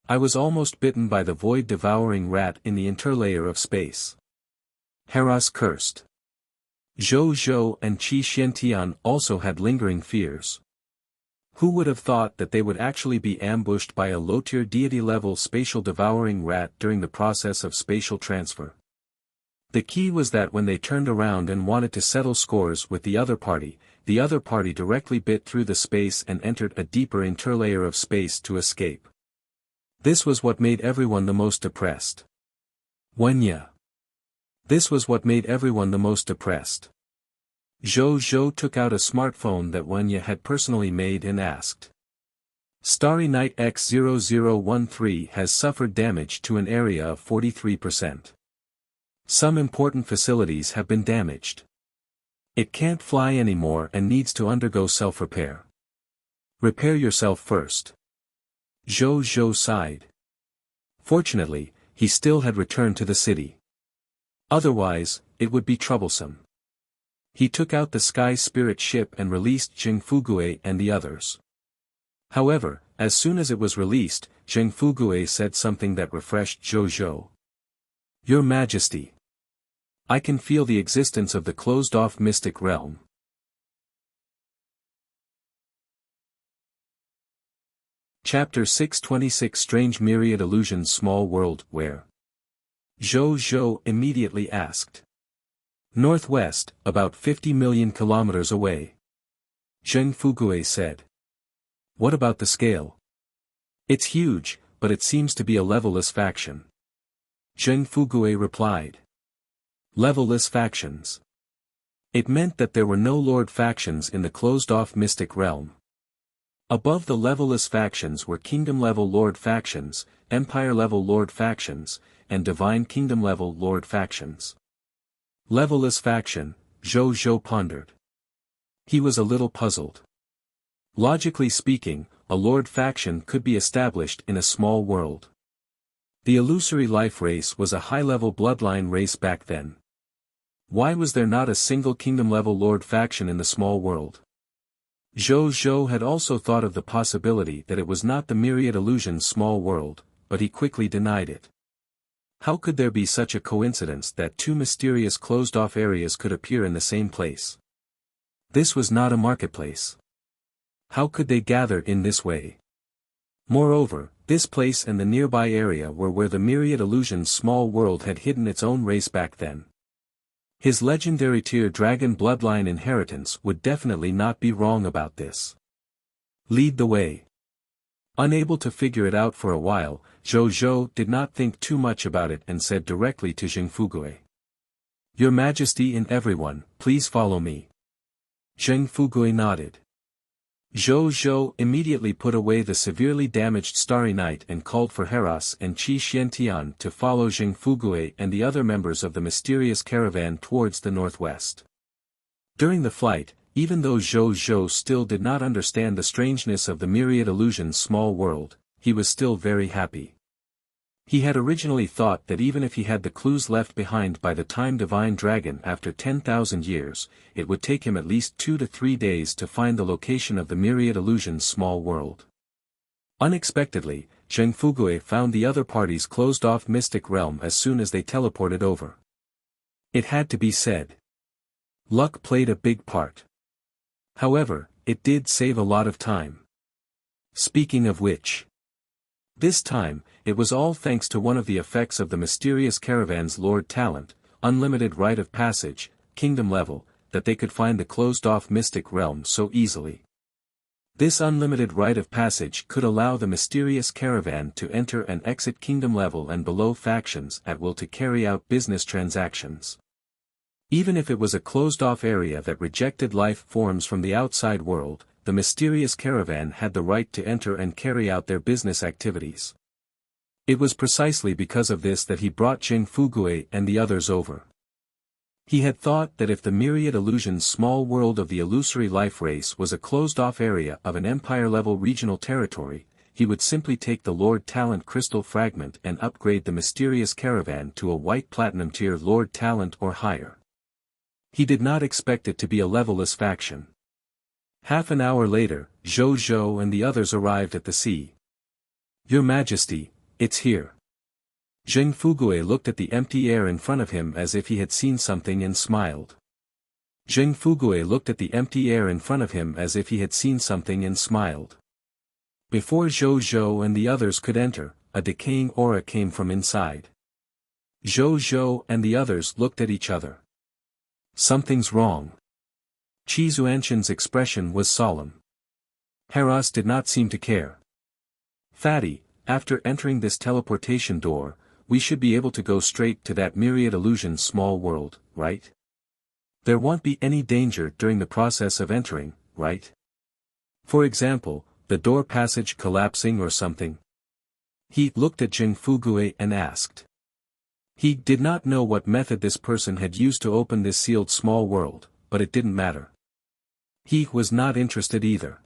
Speaker 1: I was almost bitten by the void-devouring rat in the interlayer of space. Haras cursed. Zhou and Qi Xiantian also had lingering fears. Who would have thought that they would actually be ambushed by a low-tier deity-level spatial devouring rat during the process of spatial transfer? The key was that when they turned around and wanted to settle scores with the other party directly bit through the space and entered a deeper interlayer of space to escape. This was what made everyone the most depressed. Wuxia. This was what made everyone the most depressed. Zhou took out a smartphone that Wuxia had personally made and asked. Starry Night X0013 has suffered damage to an area of 43%. Some important facilities have been damaged. It can't fly anymore and needs to undergo self-repair. Repair yourself first. Zhou Zhou sighed. Fortunately, he still had returned to the city. Otherwise, it would be troublesome. He took out the Sky Spirit ship and released Zheng Fugue and the others. However, as soon as it was released, Zheng Fugue said something that refreshed Zhou Zhou. Your Majesty. I can feel the existence of the closed-off mystic realm. Chapter 626 Strange Myriad Illusions Small World, where? Zhou Zhou immediately asked. Northwest, about 50 million kilometers away. Zheng Fugue said. What about the scale? It's huge, but it seems to be a levelless faction. Zheng Fugue replied. Levelless factions. It meant that there were no lord factions in the closed-off mystic realm. Above the levelless factions were kingdom-level lord factions, empire-level lord factions, and divine kingdom-level lord factions. Levelless faction, Zhou Zhou pondered. He was a little puzzled. Logically speaking, a lord faction could be established in a small world. The illusory life race was a high-level bloodline race back then. Why was there not a single kingdom-level lord faction in the small world? Zhou Zhou had also thought of the possibility that it was not the Myriad Illusions small world, but he quickly denied it. How could there be such a coincidence that two mysterious closed-off areas could appear in the same place? This was not a marketplace. How could they gather in this way? Moreover, this place and the nearby area were where the Myriad Illusions small world had hidden its own race back then. His legendary tier dragon bloodline inheritance would definitely not be wrong about this. Lead the way. Unable to figure it out for a while, Zhou Zhou did not think too much about it and said directly to Zheng Fugue. Your Majesty and everyone, please follow me. Zheng Fugue nodded. Zhou Zhou immediately put away the severely damaged Starry Night and called for Heras and Qi Xiantian to follow Zheng Fugue and the other members of the mysterious caravan towards the northwest. During the flight, even though Zhou Zhou still did not understand the strangeness of the Myriad Illusions small world, he was still very happy. He had originally thought that even if he had the clues left behind by the time Divine Dragon after 10,000 years, it would take him at least 2 to 3 days to find the location of the Myriad Illusions small world. Unexpectedly, Zheng Fugue found the other party's closed-off mystic realm as soon as they teleported over. It had to be said. Luck played a big part. However, it did save a lot of time. Speaking of which, this time, it was all thanks to one of the effects of the mysterious caravan's Lord Talent, unlimited rite of passage, kingdom level, that they could find the closed-off mystic realm so easily. This unlimited rite of passage could allow the mysterious caravan to enter and exit kingdom level and below factions at will to carry out business transactions. Even if it was a closed-off area that rejected life forms from the outside world, the mysterious caravan had the right to enter and carry out their business activities. It was precisely because of this that he brought Zheng Fugue and the others over. He had thought that if the Myriad Illusions small world of the illusory life race was a closed-off area of an empire-level regional territory, he would simply take the Lord Talent crystal fragment and upgrade the mysterious caravan to a white platinum tier Lord Talent or higher. He did not expect it to be a levelless faction. Half an hour later, Zhou Zhou and the others arrived at the sea. Your Majesty, it's here. Zheng Fugue looked at the empty air in front of him as if he had seen something and smiled. Zheng Fugue looked at the empty air in front of him as if he had seen something and smiled. Before Zhou Zhou and the others could enter, a decaying aura came from inside. Zhou Zhou and the others looked at each other. Something's wrong. Qi Zuanshan's expression was solemn. Heras did not seem to care. Fatty, after entering this teleportation door, we should be able to go straight to that Myriad Illusions small world, right? There won't be any danger during the process of entering, right? For example, the door passage collapsing or something. He looked at Zheng Fugue and asked. He did not know what method this person had used to open this sealed small world, but it didn't matter. He was not interested either.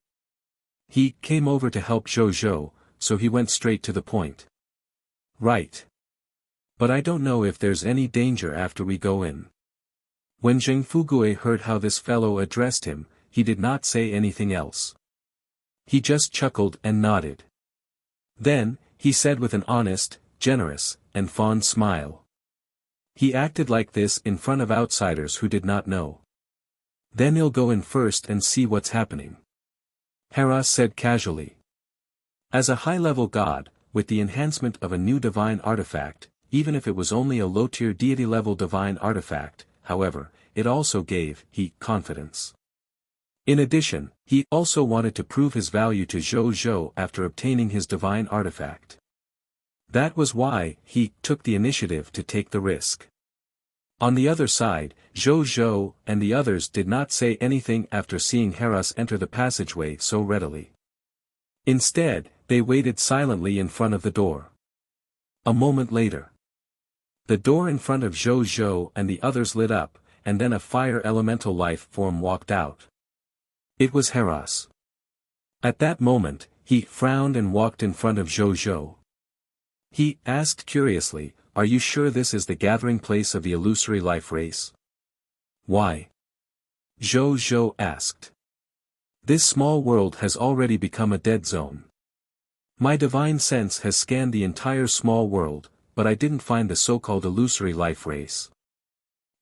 Speaker 1: He came over to help Zhou, so he went straight to the point. Right. But I don't know if there's any danger after we go in. When Zheng Fugue heard how this fellow addressed him, he did not say anything else. He just chuckled and nodded. Then, he said with an honest, generous, and fond smile. He acted like this in front of outsiders who did not know. Then he'll go in first and see what's happening. Hera said casually. As a high-level god, with the enhancement of a new divine artifact, even if it was only a low-tier deity-level divine artifact, however, it also gave he confidence. In addition, he also wanted to prove his value to Zhou after obtaining his divine artifact. That was why he took the initiative to take the risk. On the other side, Zhou and the others did not say anything after seeing Heras enter the passageway so readily. Instead, they waited silently in front of the door. A moment later, the door in front of Zhou and the others lit up, and then a fire elemental life form walked out. It was Heras. At that moment, he frowned and walked in front of Zhou. He asked curiously, "Are you sure this is the gathering place of the illusory life race?" "Why?" Zhou asked. "This small world has already become a dead zone. My divine sense has scanned the entire small world, but I didn't find the so-called illusory life race.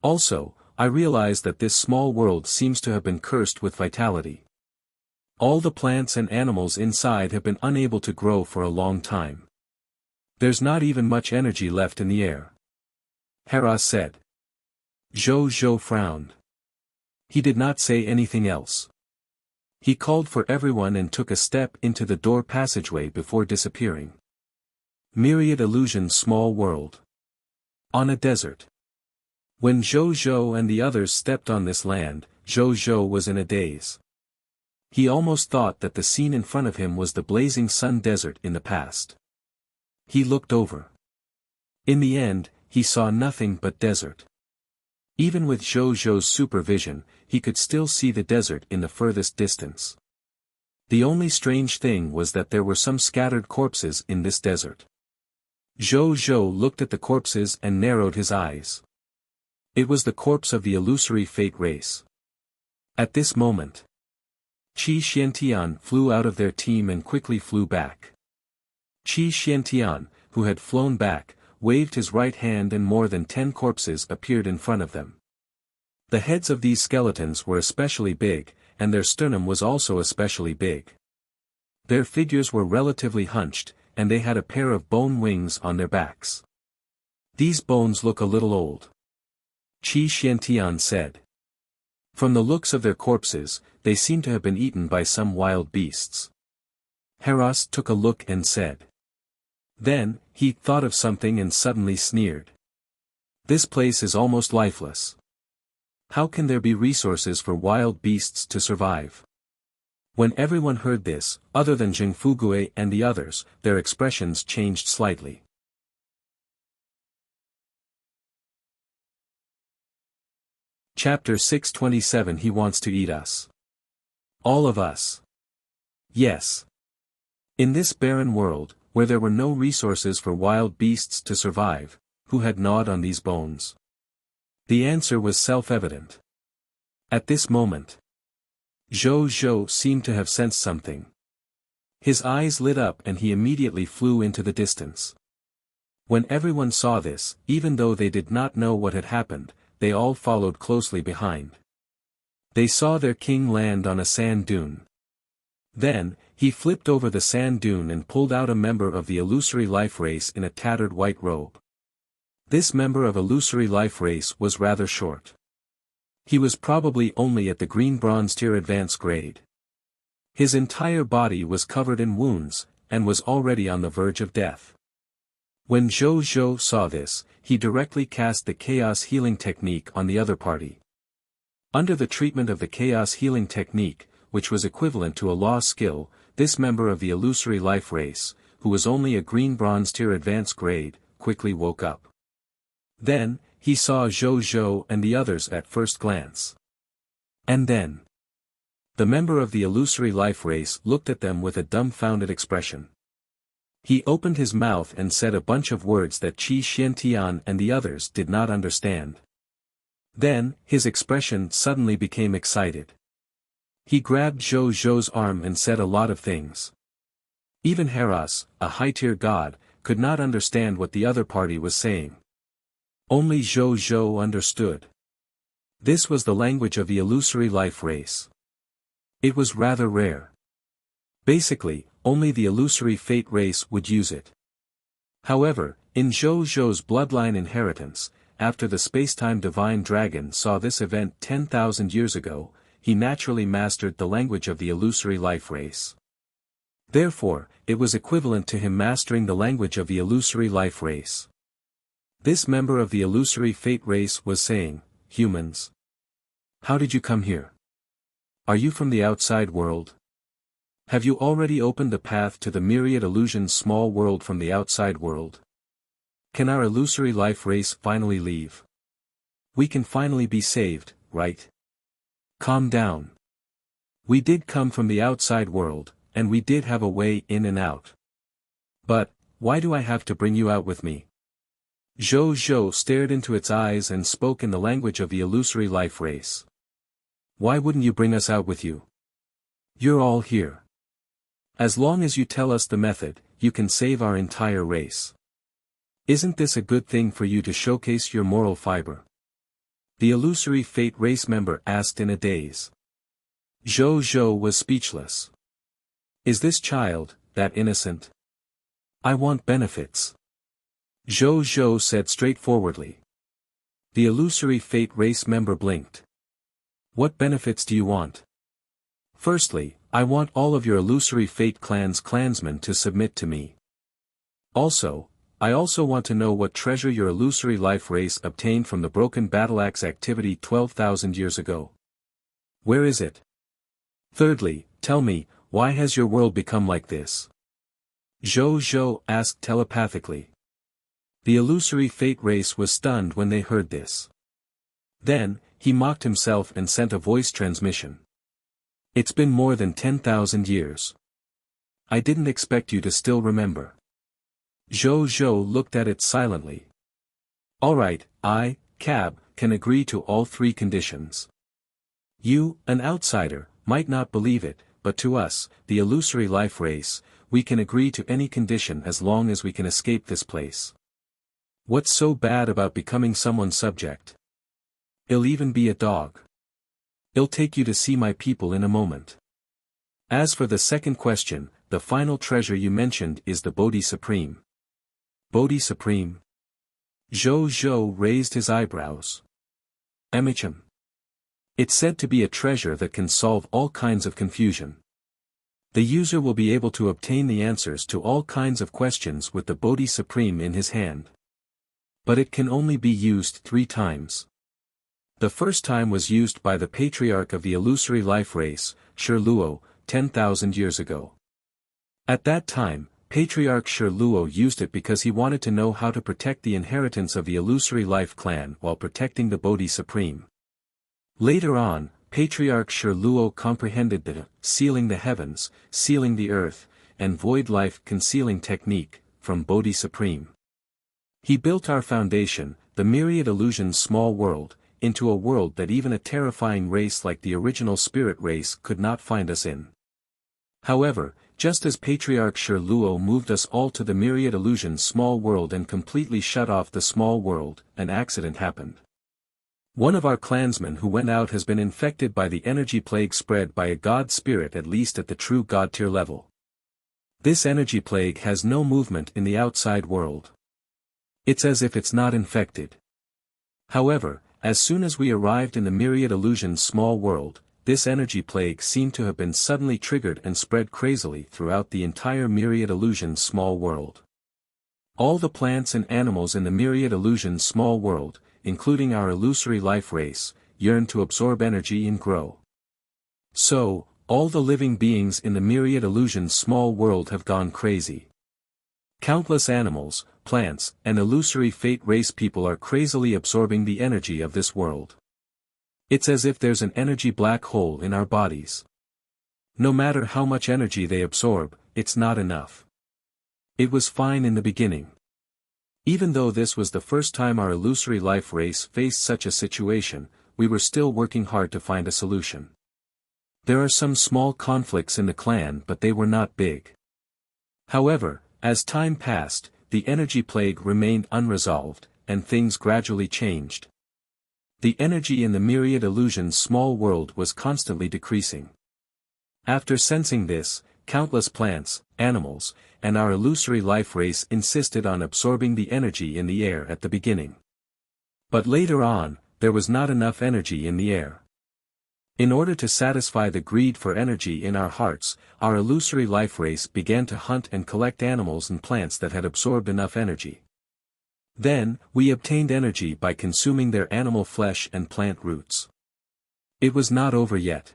Speaker 1: Also, I realize that this small world seems to have been cursed with vitality. All the plants and animals inside have been unable to grow for a long time. There's not even much energy left in the air." Hera said. Zhou frowned. He did not say anything else. He called for everyone and took a step into the door passageway before disappearing. Myriad illusion small world. On a desert. When Zhou and the others stepped on this land, Zhou was in a daze. He almost thought that the scene in front of him was the blazing sun desert in the past. He looked over. In the end, he saw nothing but desert. Even with Zhou's supervision, he could still see the desert in the furthest distance. The only strange thing was that there were some scattered corpses in this desert. Zhou looked at the corpses and narrowed his eyes. It was the corpse of the illusory fate race. At this moment, Qi Xiantian flew out of their team and quickly flew back. Qi Xiantian, who had flown back, waved his right hand and more than 10 corpses appeared in front of them. The heads of these skeletons were especially big, and their sternum was also especially big. Their figures were relatively hunched, and they had a pair of bone wings on their backs. "These bones look a little old," Qi Xiantian said. "From the looks of their corpses, they seem to have been eaten by some wild beasts." Heras took a look and said. Then, he thought of something and suddenly sneered. "This place is almost lifeless. How can there be resources for wild beasts to survive?" When everyone heard this, other than Zheng Fugue and the others, their expressions changed slightly. Chapter 627 He wants to eat us. All of us. Yes. In this barren world, where there were no resources for wild beasts to survive, who had gnawed on these bones? The answer was self-evident. At this moment, Zhou seemed to have sensed something. His eyes lit up and he immediately flew into the distance. When everyone saw this, even though they did not know what had happened, they all followed closely behind. They saw their king land on a sand dune. Then, he flipped over the sand dune and pulled out a member of the illusory life race in a tattered white robe. This member of illusory life race was rather short. He was probably only at the green bronze tier advanced grade. His entire body was covered in wounds, and was already on the verge of death. When Zhou saw this, he directly cast the chaos healing technique on the other party. Under the treatment of the chaos healing technique, which was equivalent to a law skill, this member of the illusory life race, who was only a green bronze tier advanced grade, quickly woke up. Then, he saw Zhou Zhou and the others at first glance. And then, the member of the illusory life race looked at them with a dumbfounded expression. He opened his mouth and said a bunch of words that Qi Xiantian and the others did not understand. Then, his expression suddenly became excited. He grabbed Zhou Zhou's arm and said a lot of things. Even Heras, a high-tier god, could not understand what the other party was saying. Only Zhou Zhou understood. This was the language of the illusory life race. It was rather rare. Basically, only the illusory fate race would use it. However, in Zhou Zhou's bloodline inheritance, after the spacetime divine dragon saw this event 10,000 years ago, he naturally mastered the language of the illusory life race. Therefore, it was equivalent to him mastering the language of the illusory life race. This member of the illusory fate race was saying, "Humans, how did you come here? Are you from the outside world? Have you already opened the path to the myriad illusions small world from the outside world? Can our illusory life race finally leave? We can finally be saved, right? Calm down. We did come from the outside world, and we did have a way in and out. But, why do I have to bring you out with me?" Zhou Zhou stared into its eyes and spoke in the language of the illusory life race. "Why wouldn't you bring us out with you? You're all here. As long as you tell us the method, you can save our entire race. Isn't this a good thing for you to showcase your moral fiber?" The illusory fate race member asked in a daze. Zhou Zhou was speechless. Is this child, that innocent? I want benefits. Zhou Zhou said straightforwardly. The illusory fate race member blinked. What benefits do you want? Firstly, I want all of your illusory fate clan's clansmen to submit to me. Also, I also want to know what treasure your illusory life race obtained from the broken battleaxe activity 12,000 years ago. Where is it? Thirdly, tell me, why has your world become like this? Zhou Zhou asked telepathically. The illusory fate race was stunned when they heard this. Then, he mocked himself and sent a voice transmission. It's been more than 10,000 years. I didn't expect you to still remember. Zhou Zhou looked at it silently. Alright, I, Cab, can agree to all three conditions. You, an outsider, might not believe it, but to us, the illusory life race, we can agree to any condition as long as we can escape this place. What's so bad about becoming someone's subject? It'll even be a dog. I'll take you to see my people in a moment. As for the second question, the final treasure you mentioned is the Bodhi Supreme. Bodhi Supreme? Zhou Zhou raised his eyebrows. Emicham. It's said to be a treasure that can solve all kinds of confusion. The user will be able to obtain the answers to all kinds of questions with the Bodhi Supreme in his hand. But it can only be used 3 times. The first time was used by the patriarch of the illusory life race, Shi Luo, 10,000 years ago. At that time, Patriarch Shi Luo used it because he wanted to know how to protect the inheritance of the illusory life clan while protecting the Bodhi Supreme. Later on, Patriarch Shi Luo comprehended the sealing the heavens, sealing the earth, and void life concealing technique from Bodhi Supreme. He built our foundation, the myriad illusions small world, into a world that even a terrifying race like the original spirit race could not find us in. However, just as Patriarch Shi Luo moved us all to the myriad illusions small world and completely shut off the small world, an accident happened. One of our clansmen who went out has been infected by the energy plague spread by a god spirit at least at the true god tier level. This energy plague has no movement in the outside world. It's as if it's not infected. However, as soon as we arrived in the myriad illusions small world, this energy plague seemed to have been suddenly triggered and spread crazily throughout the entire myriad illusions small world. All the plants and animals in the myriad illusions small world, including our illusory life race, yearned to absorb energy and grow. So, all the living beings in the myriad illusions small world have gone crazy. Countless animals, plants, and illusory fate race people are crazily absorbing the energy of this world. It's as if there's an energy black hole in our bodies. No matter how much energy they absorb, it's not enough. It was fine in the beginning. Even though this was the first time our illusory life race faced such a situation, we were still working hard to find a solution. There are some small conflicts in the clan, but they were not big. However, as time passed, the energy plague remained unresolved, and things gradually changed. The energy in the myriad illusions small world was constantly decreasing. After sensing this, countless plants, animals, and our illusory life race insisted on absorbing the energy in the air at the beginning. But later on, there was not enough energy in the air. In order to satisfy the greed for energy in our hearts, our illusory life race began to hunt and collect animals and plants that had absorbed enough energy. Then, we obtained energy by consuming their animal flesh and plant roots. It was not over yet.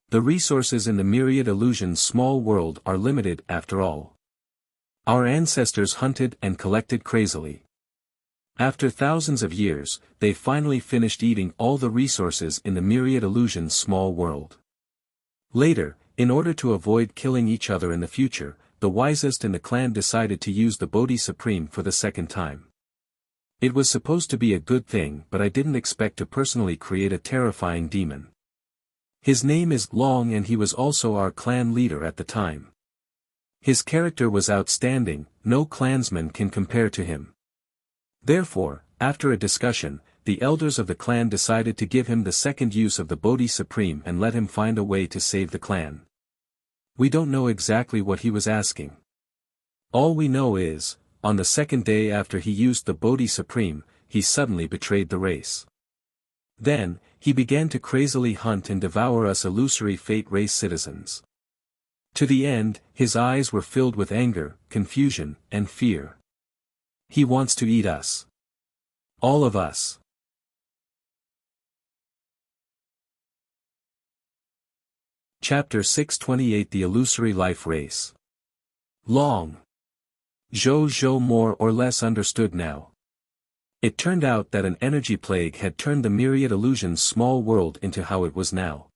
Speaker 1: The resources in the myriad illusions small world are limited after all. Our ancestors hunted and collected crazily. After thousands of years, they finally finished eating all the resources in the myriad illusions small world. Later, in order to avoid killing each other in the future, the wisest in the clan decided to use the Bodhi Supreme for the second time. It was supposed to be a good thing, but I didn't expect to personally create a terrifying demon. His name is Long and he was also our clan leader at the time. His character was outstanding, no clansman can compare to him. Therefore, after a discussion, the elders of the clan decided to give him the second use of the Bodhi Supreme and let him find a way to save the clan. We don't know exactly what he was asking. All we know is, on the second day after he used the Bodhi Supreme, he suddenly betrayed the race. Then, he began to crazily hunt and devour us illusory fate race citizens. To the end, his eyes were filled with anger, confusion, and fear. He wants to eat us. All of us. Chapter 628 The Illusory Life Race. Long. Zhou more or less understood now. It turned out that an energy plague had turned the myriad illusions small world into how it was now.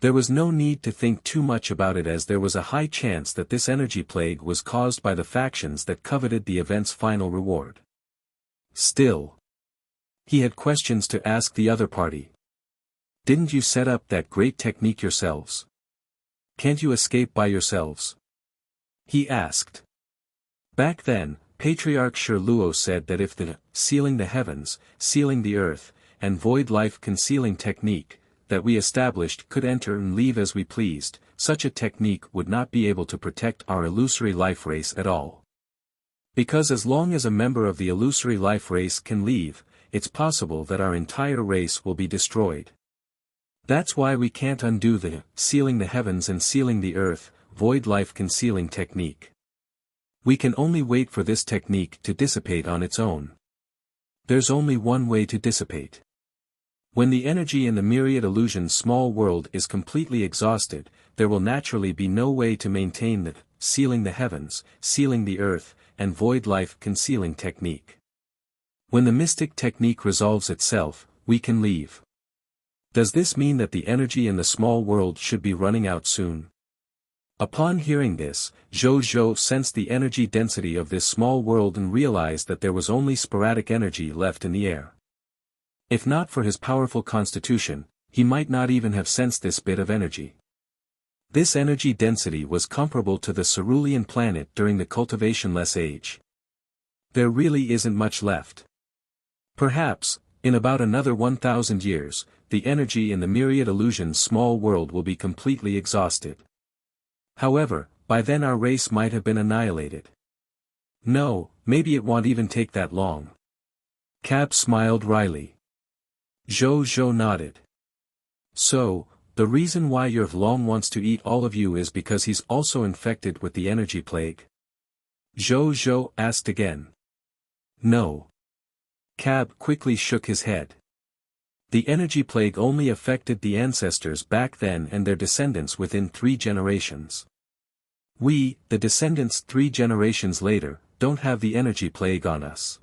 Speaker 1: There was no need to think too much about it as there was a high chance that this energy plague was caused by the factions that coveted the event's final reward. Still, he had questions to ask the other party. Didn't you set up that great technique yourselves? Can't you escape by yourselves? He asked. Back then, Patriarch Shirluo said that if the sealing the heavens, sealing the earth, and void life concealing technique that we established could enter and leave as we pleased, such a technique would not be able to protect our illusory life race at all. Because as long as a member of the illusory life race can leave, it's possible that our entire race will be destroyed. That's why we can't undo the sealing the heavens and sealing the earth, void life concealing technique. We can only wait for this technique to dissipate on its own. There's only one way to dissipate. When the energy in the myriad illusions small world is completely exhausted, there will naturally be no way to maintain the sealing the heavens, sealing the earth, and void life concealing technique. When the mystic technique resolves itself, we can leave. Does this mean that the energy in the small world should be running out soon? Upon hearing this, Zhou sensed the energy density of this small world and realized that there was only sporadic energy left in the air. If not for his powerful constitution, he might not even have sensed this bit of energy. This energy density was comparable to the cerulean planet during the cultivation-less age. There really isn't much left. Perhaps, in about another 1,000 years, the energy in the myriad illusions small world will be completely exhausted. However, by then our race might have been annihilated. No, maybe it won't even take that long. Cab smiled wryly. Zhou nodded. So, the reason why your Long wants to eat all of you is because he's also infected with the energy plague? Zhou asked again. No. Cab quickly shook his head. The energy plague only affected the ancestors back then and their descendants within 3 generations. We, the descendants 3 generations later, don't have the energy plague on us.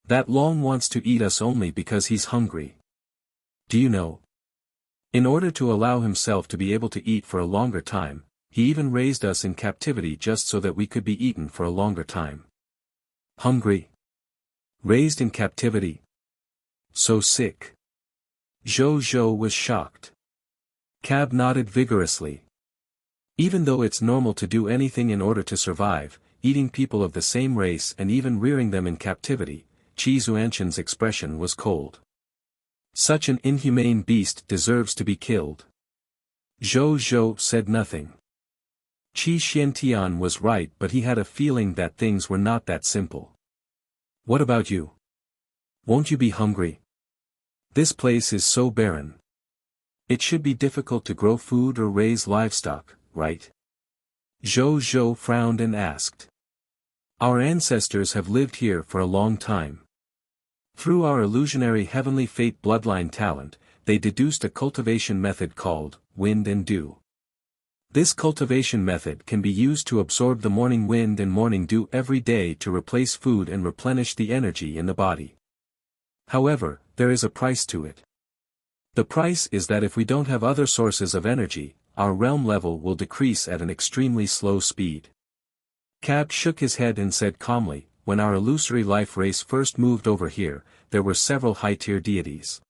Speaker 1: That Long wants to eat us only because he's hungry. Do you know? In order to allow himself to be able to eat for a longer time, he even raised us in captivity just so that we could be eaten for a longer time. Hungry. Raised in captivity. So sick. Zhou was shocked. Cab nodded vigorously. Even though it's normal to do anything in order to survive, eating people of the same race and even rearing them in captivity, Qi Xuanqian's expression was cold. Such an inhumane beast deserves to be killed. Zhou said nothing. Qi Xiantian was right, but he had a feeling that things were not that simple. What about you? Won't you be hungry? This place is so barren. It should be difficult to grow food or raise livestock, right? Zhou frowned and asked. Our ancestors have lived here for a long time. Through our illusionary heavenly fate bloodline talent, they deduced a cultivation method called wind and dew. This cultivation method can be used to absorb the morning wind and morning dew every day to replace food and replenish the energy in the body. However, there is a price to it. The price is that if we don't have other sources of energy, our realm level will decrease at an extremely slow speed. Cab shook his head and said calmly, when our illusory life race first moved over here, there were several high-tier deities.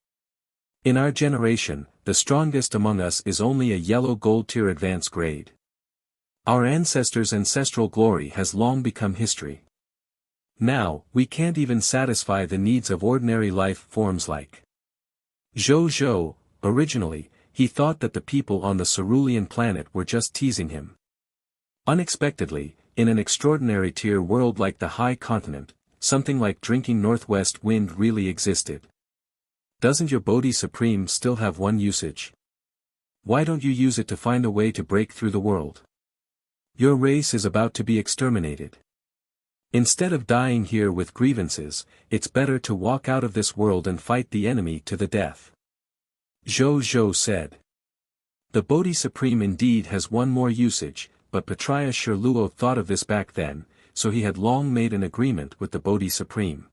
Speaker 1: In our generation, the strongest among us is only a yellow gold tier advanced grade. Our ancestors' ancestral glory has long become history. Now, we can't even satisfy the needs of ordinary life forms like Zhou. Originally, he thought that the people on the cerulean planet were just teasing him. Unexpectedly, in an extraordinary tier world like the High Continent, something like drinking northwest wind really existed. Doesn't your Bodhi Supreme still have one usage? Why don't you use it to find a way to break through the world? Your race is about to be exterminated. Instead of dying here with grievances, it's better to walk out of this world and fight the enemy to the death. Zhou said. The Bodhi Supreme indeed has one more usage, but Patriarch Luo thought of this back then, so he had long made an agreement with the Bodhi Supreme.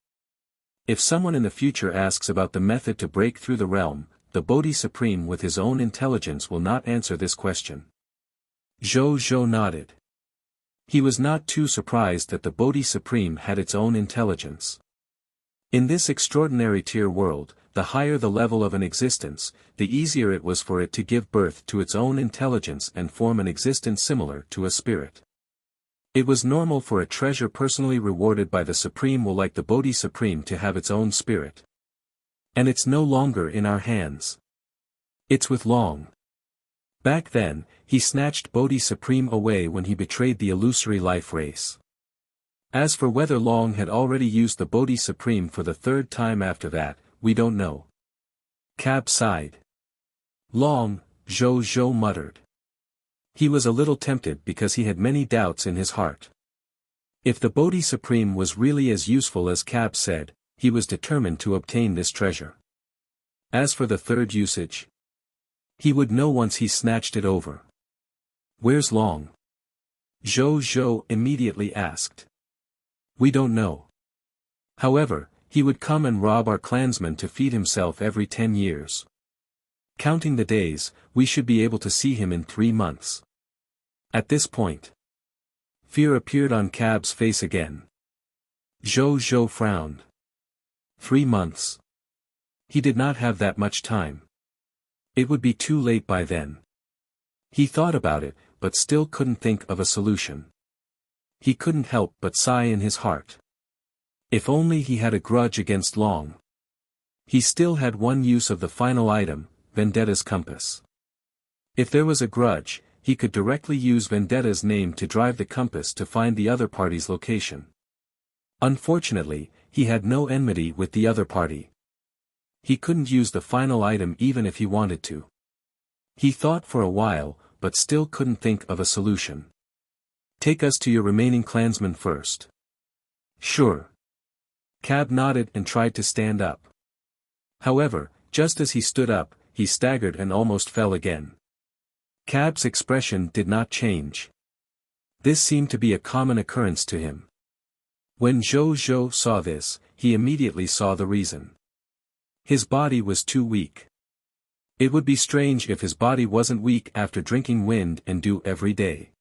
Speaker 1: If someone in the future asks about the method to break through the realm, the Bodhi Supreme with his own intelligence will not answer this question. Zhou nodded. He was not too surprised that the Bodhi Supreme had its own intelligence. In this extraordinary tier world, the higher the level of an existence, the easier it was for it to give birth to its own intelligence and form an existence similar to a spirit. It was normal for a treasure personally rewarded by the Supreme will like the Bodhi Supreme to have its own spirit. And it's no longer in our hands. It's with Long. Back then, he snatched Bodhi Supreme away when he betrayed the illusory life race. As for whether Long had already used the Bodhi Supreme for the third time after that, we don't know. Cab sighed. Long, Zhou muttered. He was a little tempted because he had many doubts in his heart. If the Bodhi Supreme was really as useful as Cab said, he was determined to obtain this treasure. As for the third usage, he would know once he snatched it over. Where's Long? Zhou immediately asked. We don't know. However, he would come and rob our clansmen to feed himself every 10 years. Counting the days, we should be able to see him in 3 months. At this point, fear appeared on Cab's face again. Zhou frowned. 3 months. He did not have that much time. It would be too late by then. He thought about it, but still couldn't think of a solution. He couldn't help but sigh in his heart. If only he had a grudge against Long. He still had one use of the final item, Vendetta's compass. If there was a grudge, he could directly use Vendetta's name to drive the compass to find the other party's location. Unfortunately, he had no enmity with the other party. He couldn't use the final item even if he wanted to. He thought for a while, but still couldn't think of a solution. Take us to your remaining clansmen first. Sure. Cab nodded and tried to stand up. However, just as he stood up, he staggered and almost fell again. Cab's expression did not change. This seemed to be a common occurrence to him. When Zhou Zhou saw this, he immediately saw the reason. His body was too weak. It would be strange if his body wasn't weak after drinking wind and dew every day.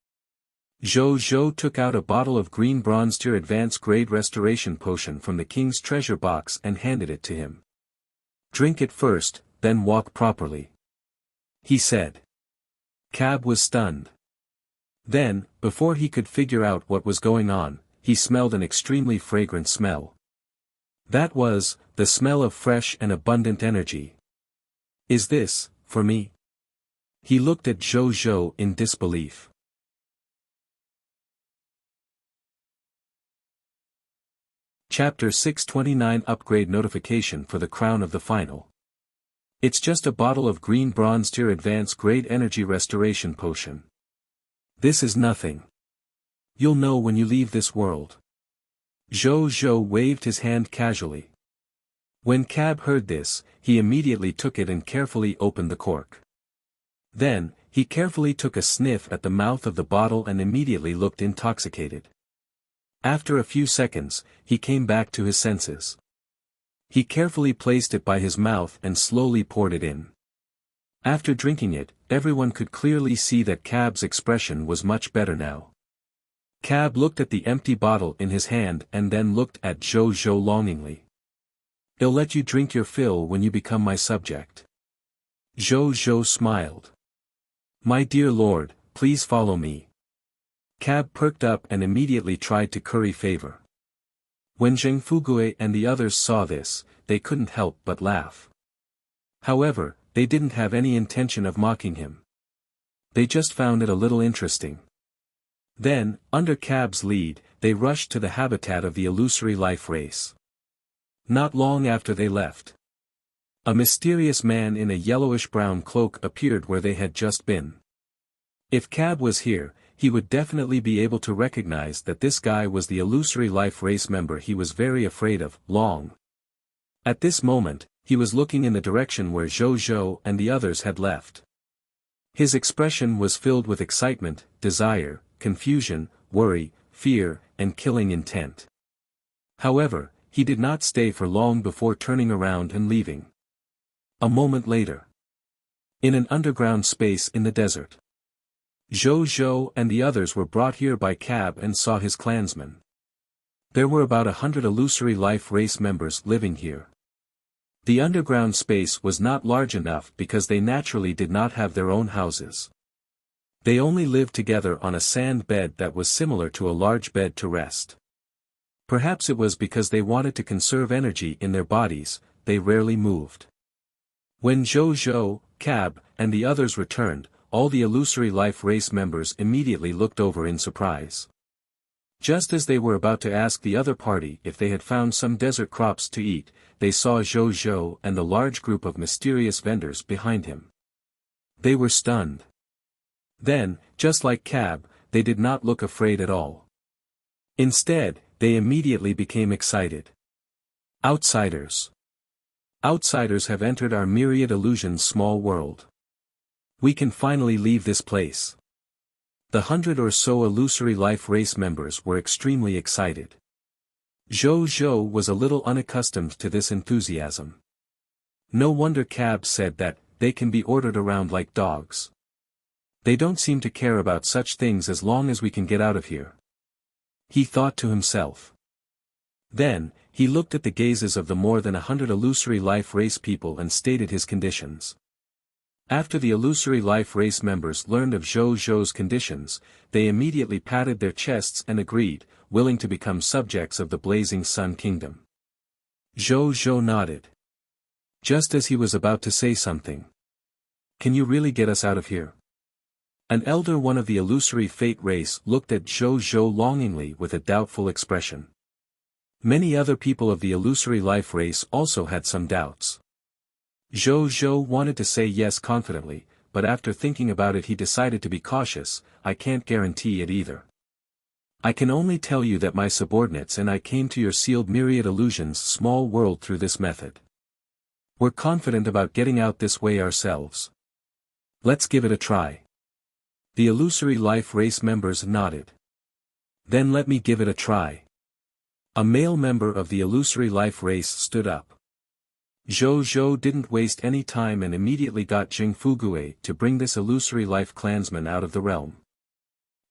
Speaker 1: Zhou Zhou took out a bottle of green bronze tier advanced grade restoration potion from the king's treasure box and handed it to him. "Drink it first, then walk properly," he said. Cab was stunned. Then, before he could figure out what was going on, he smelled an extremely fragrant smell. That was, the smell of fresh and abundant energy. "Is this, for me?" He looked at Zhou Zhou in disbelief. Chapter 629 Upgrade Notification for the Crown of the Final. It's just a bottle of green bronze tier advanced grade energy restoration potion. This is nothing. You'll know when you leave this world. Zhou Zhou waved his hand casually. When Cab heard this, he immediately took it and carefully opened the cork. Then, he carefully took a sniff at the mouth of the bottle and immediately looked intoxicated. After a few seconds, he came back to his senses. He carefully placed it by his mouth and slowly poured it in. After drinking it, everyone could clearly see that Cab's expression was much better now. Cab looked at the empty bottle in his hand and then looked at Zhou Zhou longingly. "I'll let you drink your fill when you become my subject." Zhou Zhou smiled. "My dear lord, please follow me." Cab perked up and immediately tried to curry favor. When Zheng Fugue and the others saw this, they couldn't help but laugh. However, they didn't have any intention of mocking him. They just found it a little interesting. Then, under Cab's lead, they rushed to the habitat of the illusory life race. Not long after they left, a mysterious man in a yellowish-brown cloak appeared where they had just been. If Cab was here, he would definitely be able to recognize that this guy was the illusory life race member he was very afraid of, Long. At this moment, he was looking in the direction where Zhou Zhou and the others had left. His expression was filled with excitement, desire, confusion, worry, fear, and killing intent. However, he did not stay for long before turning around and leaving. A moment later, in an underground space in the desert, Zhou Zhou and the others were brought here by Cab and saw his clansmen. There were about 100 illusory life race members living here. The underground space was not large enough because they naturally did not have their own houses. They only lived together on a sand bed that was similar to a large bed to rest. Perhaps it was because they wanted to conserve energy in their bodies, they rarely moved. When Zhou Zhou, Cab, and the others returned, all the illusory life race members immediately looked over in surprise. Just as they were about to ask the other party if they had found some desert crops to eat, they saw Zhou Zhou and the large group of mysterious vendors behind him. They were stunned. Then, just like Cab, they did not look afraid at all. Instead, they immediately became excited. Outsiders. Outsiders have entered our myriad illusions small world. We can finally leave this place. The 100 or so illusory life race members were extremely excited. Zhou Zhou was a little unaccustomed to this enthusiasm. No wonder Cab said that, they can be ordered around like dogs. They don't seem to care about such things as long as we can get out of here. He thought to himself. Then, he looked at the gazes of the more than 100 illusory life race people and stated his conditions. After the illusory life race members learned of Zhou Zhou's conditions, they immediately patted their chests and agreed, willing to become subjects of the Blazing Sun Kingdom. Zhou Zhou nodded. Just as he was about to say something. Can you really get us out of here? An elder one of the illusory fate race looked at Zhou Zhou longingly with a doubtful expression. Many other people of the illusory life race also had some doubts. Zhou Zhou wanted to say yes confidently, but after thinking about it he decided to be cautious. I can't guarantee it either. I can only tell you that my subordinates and I came to your sealed myriad illusions small world through this method. We're confident about getting out this way ourselves. Let's give it a try. The illusory life race members nodded. Then let me give it a try. A male member of the illusory life race stood up. Zhou Zhou didn't waste any time and immediately got Jing Fugui to bring this illusory life clansman out of the realm.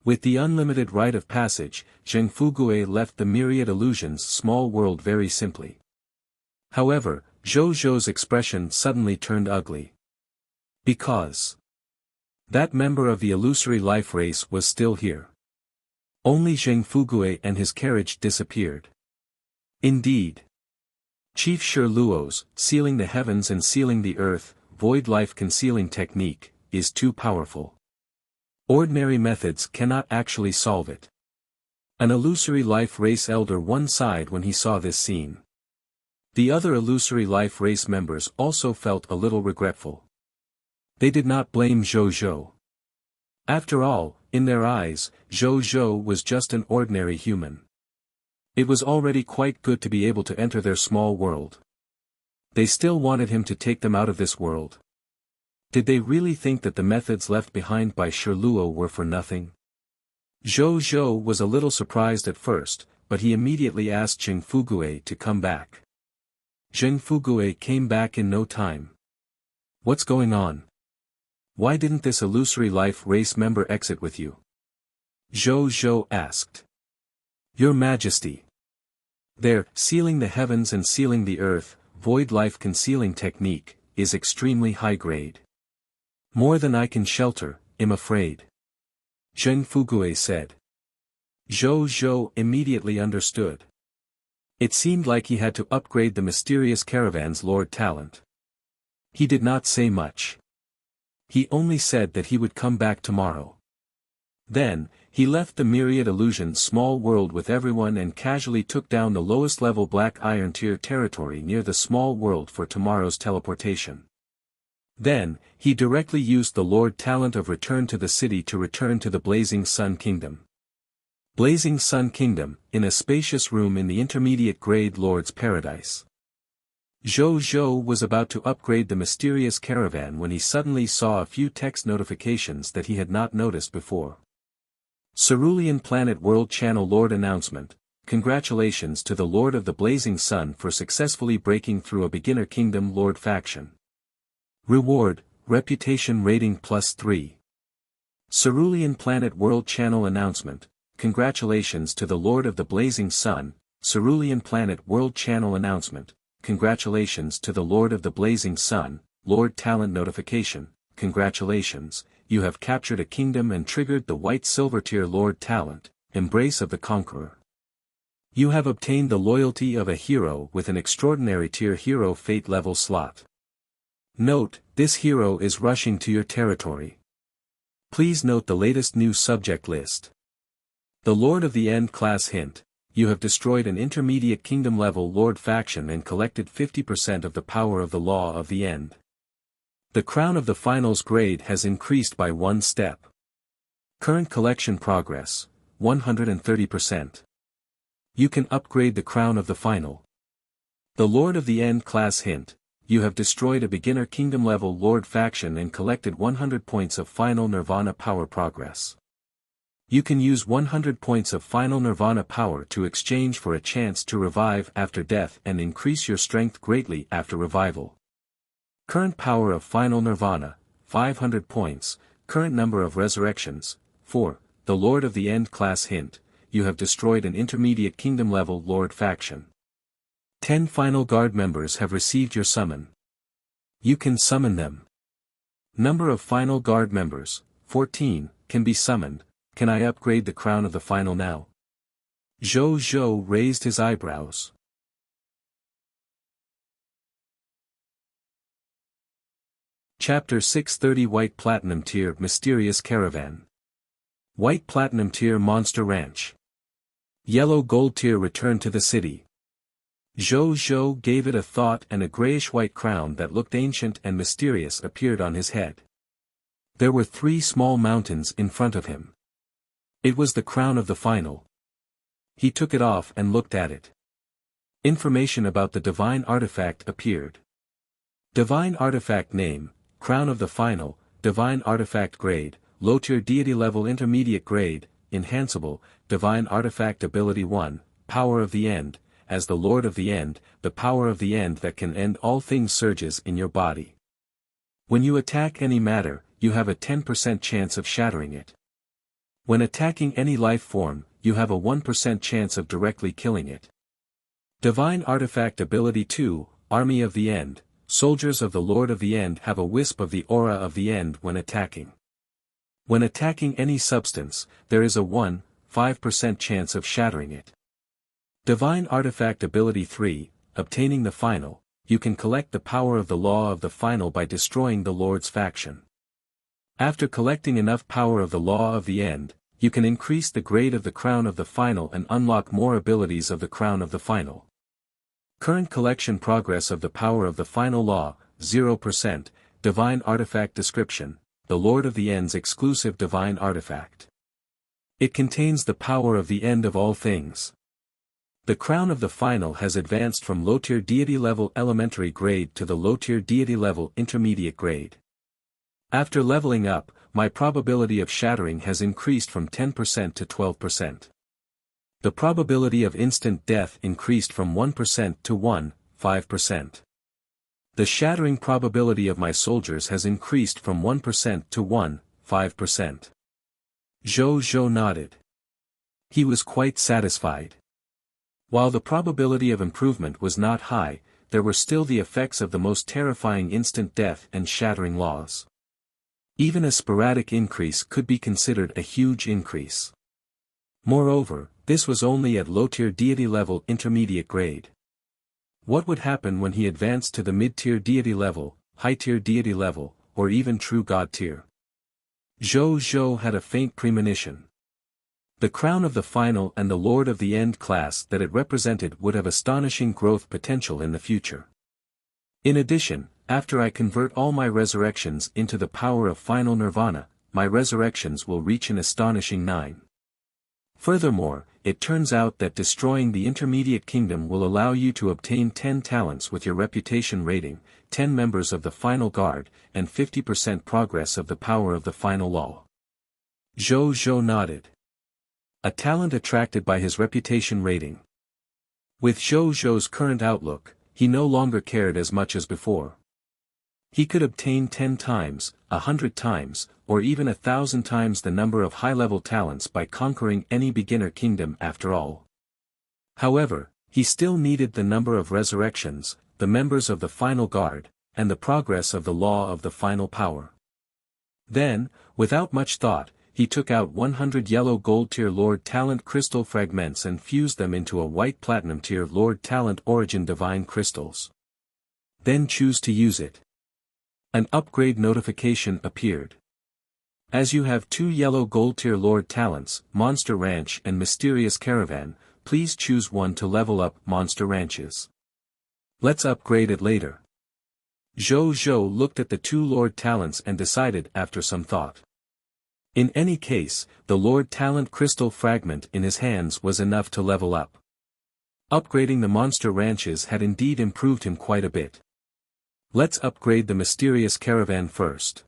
Speaker 1: With the unlimited rite of passage, Zheng Fugui left the myriad illusions small world very simply. However, Zhou Zhou's expression suddenly turned ugly. Because that member of the illusory life race was still here. Only Zheng Fugui and his carriage disappeared. Indeed. Chief Shi Luo's, sealing the heavens and sealing the earth, void life concealing technique, is too powerful. Ordinary methods cannot actually solve it. An illusory life race elder one sighed when he saw this scene. The other illusory life race members also felt a little regretful. They did not blame Zhou Zhou. After all, in their eyes, Zhou Zhou was just an ordinary human. It was already quite good to be able to enter their small world. They still wanted him to take them out of this world. Did they really think that the methods left behind by Shi Luo were for nothing? Zhou Zhou was a little surprised at first, but he immediately asked Zheng Fugui to come back. Zheng Fugui came back in no time. What's going on? Why didn't this illusory life race member exit with you? Zhou Zhou asked. Your Majesty. Their sealing the heavens and sealing the earth, void life concealing technique, is extremely high grade. More than I can shelter, I'm afraid. Zheng Fugui said. Zhou Zhou immediately understood. It seemed like he had to upgrade the mysterious caravan's Lord Talent. He did not say much. He only said that he would come back tomorrow. Then, he left the myriad illusions small world with everyone and casually took down the lowest level Black Iron tier territory near the small world for tomorrow's teleportation. Then, he directly used the Lord Talent of Return to the city to return to the Blazing Sun Kingdom. Blazing Sun Kingdom, in a spacious room in the intermediate grade Lord's Paradise. Zhou Zhou was about to upgrade the mysterious caravan when he suddenly saw a few text notifications that he had not noticed before. Cerulean Planet World Channel Lord Announcement, congratulations to the Lord of the Blazing Sun for successfully breaking through a beginner kingdom Lord faction. Reward, Reputation Rating +3. Cerulean Planet World Channel Announcement, congratulations to the Lord of the Blazing Sun. Cerulean Planet World Channel Announcement, congratulations to the Lord of the Blazing Sun. Lord Talent Notification, congratulations, you have captured a kingdom and triggered the White Silver Tier Lord Talent, Embrace of the Conqueror. You have obtained the loyalty of a hero with an extraordinary tier hero fate level slot. Note, this hero is rushing to your territory. Please note the latest new subject list. The Lord of the End class hint, you have destroyed an intermediate kingdom level Lord faction and collected 50% of the power of the Law of the End. The crown of the finals grade has increased by 1 step. Current collection progress, 130%. You can upgrade the crown of the final. The Lord of the End class hint, you have destroyed a beginner kingdom level Lord faction and collected 100 points of final Nirvana power progress. You can use 100 points of final Nirvana power to exchange for a chance to revive after death and increase your strength greatly after revival. Current power of final Nirvana, 500 points, current number of resurrections, 4, the Lord of the End class hint, you have destroyed an intermediate kingdom level Lord faction. 10 final guard members have received your summon. You can summon them. Number of final guard members, 14, can be summoned. Can I upgrade the crown of the final now? Zhou Zhou raised his eyebrows. Chapter 630 White Platinum Tier Mysterious Caravan. White Platinum Tier Monster Ranch. Yellow Gold Tier Return to the City. Zhou Zhou gave it a thought and a grayish-white crown that looked ancient and mysterious appeared on his head. There were 3 small mountains in front of him. It was the crown of the final. He took it off and looked at it. Information about the divine artifact appeared. Divine artifact name, crown of the final, divine artifact grade, low tier deity level intermediate grade, enhanceable, divine artifact ability 1, power of the end, as the Lord of the end, the power of the end that can end all things surges in your body. When you attack any matter, you have a 10% chance of shattering it. When attacking any life form, you have a 1% chance of directly killing it. Divine Artifact Ability 2, Army of the End. Soldiers of the Lord of the End have a wisp of the aura of the end when attacking. When attacking any substance, there is a 1.5% chance of shattering it. Divine Artifact Ability 3, Obtaining the Final. You can collect the power of the law of the final by destroying the Lord's faction. After collecting enough power of the law of the end, you can increase the grade of the crown of the final and unlock more abilities of the crown of the final. Current collection progress of the power of the final law, 0%, Divine Artifact Description, the Lord of the End's exclusive divine artifact. It contains the power of the end of all things. The crown of the final has advanced from low-tier deity level elementary grade to the low-tier deity level intermediate grade. After leveling up, my probability of shattering has increased from 10% to 12%. The probability of instant death increased from 1% to 1.5%. The shattering probability of my soldiers has increased from 1% to 1.5%. Zhou nodded. He was quite satisfied. While the probability of improvement was not high, there were still the effects of the most terrifying instant death and shattering laws. Even a sporadic increase could be considered a huge increase. Moreover, this was only at low-tier deity level intermediate grade. What would happen when he advanced to the mid-tier deity level, high-tier deity level, or even true god tier? Zhou had a faint premonition. The crown of the final and the Lord of the End class that it represented would have astonishing growth potential in the future. In addition, after I convert all my resurrections into the power of final nirvana, my resurrections will reach an astonishing 9. Furthermore, it turns out that destroying the intermediate kingdom will allow you to obtain 10 talents with your reputation rating, 10 members of the final guard, and 50% progress of the power of the final law. Zhou nodded. A talent attracted by his reputation rating. With Zhou's current outlook, he no longer cared as much as before. He could obtain 10 times, 100 times, or even 1,000 times the number of high-level talents by conquering any beginner kingdom after all. However, he still needed the number of resurrections, the members of the final guard, and the progress of the law of the final power. Then, without much thought, he took out 100 yellow gold tier Lord Talent crystal fragments and fused them into a white platinum tier Lord Talent origin divine crystals. Then choose to use it. An upgrade notification appeared. As you have 2 yellow gold tier Lord Talents, Monster Ranch and Mysterious Caravan, please choose one to level up Monster Ranches. Let's upgrade it later. Zhou looked at the 2 Lord Talents and decided after some thought. In any case, the Lord Talent crystal fragment in his hands was enough to level up. Upgrading the Monster Ranches had indeed improved him quite a bit. Let's upgrade the Mysterious Caravan first.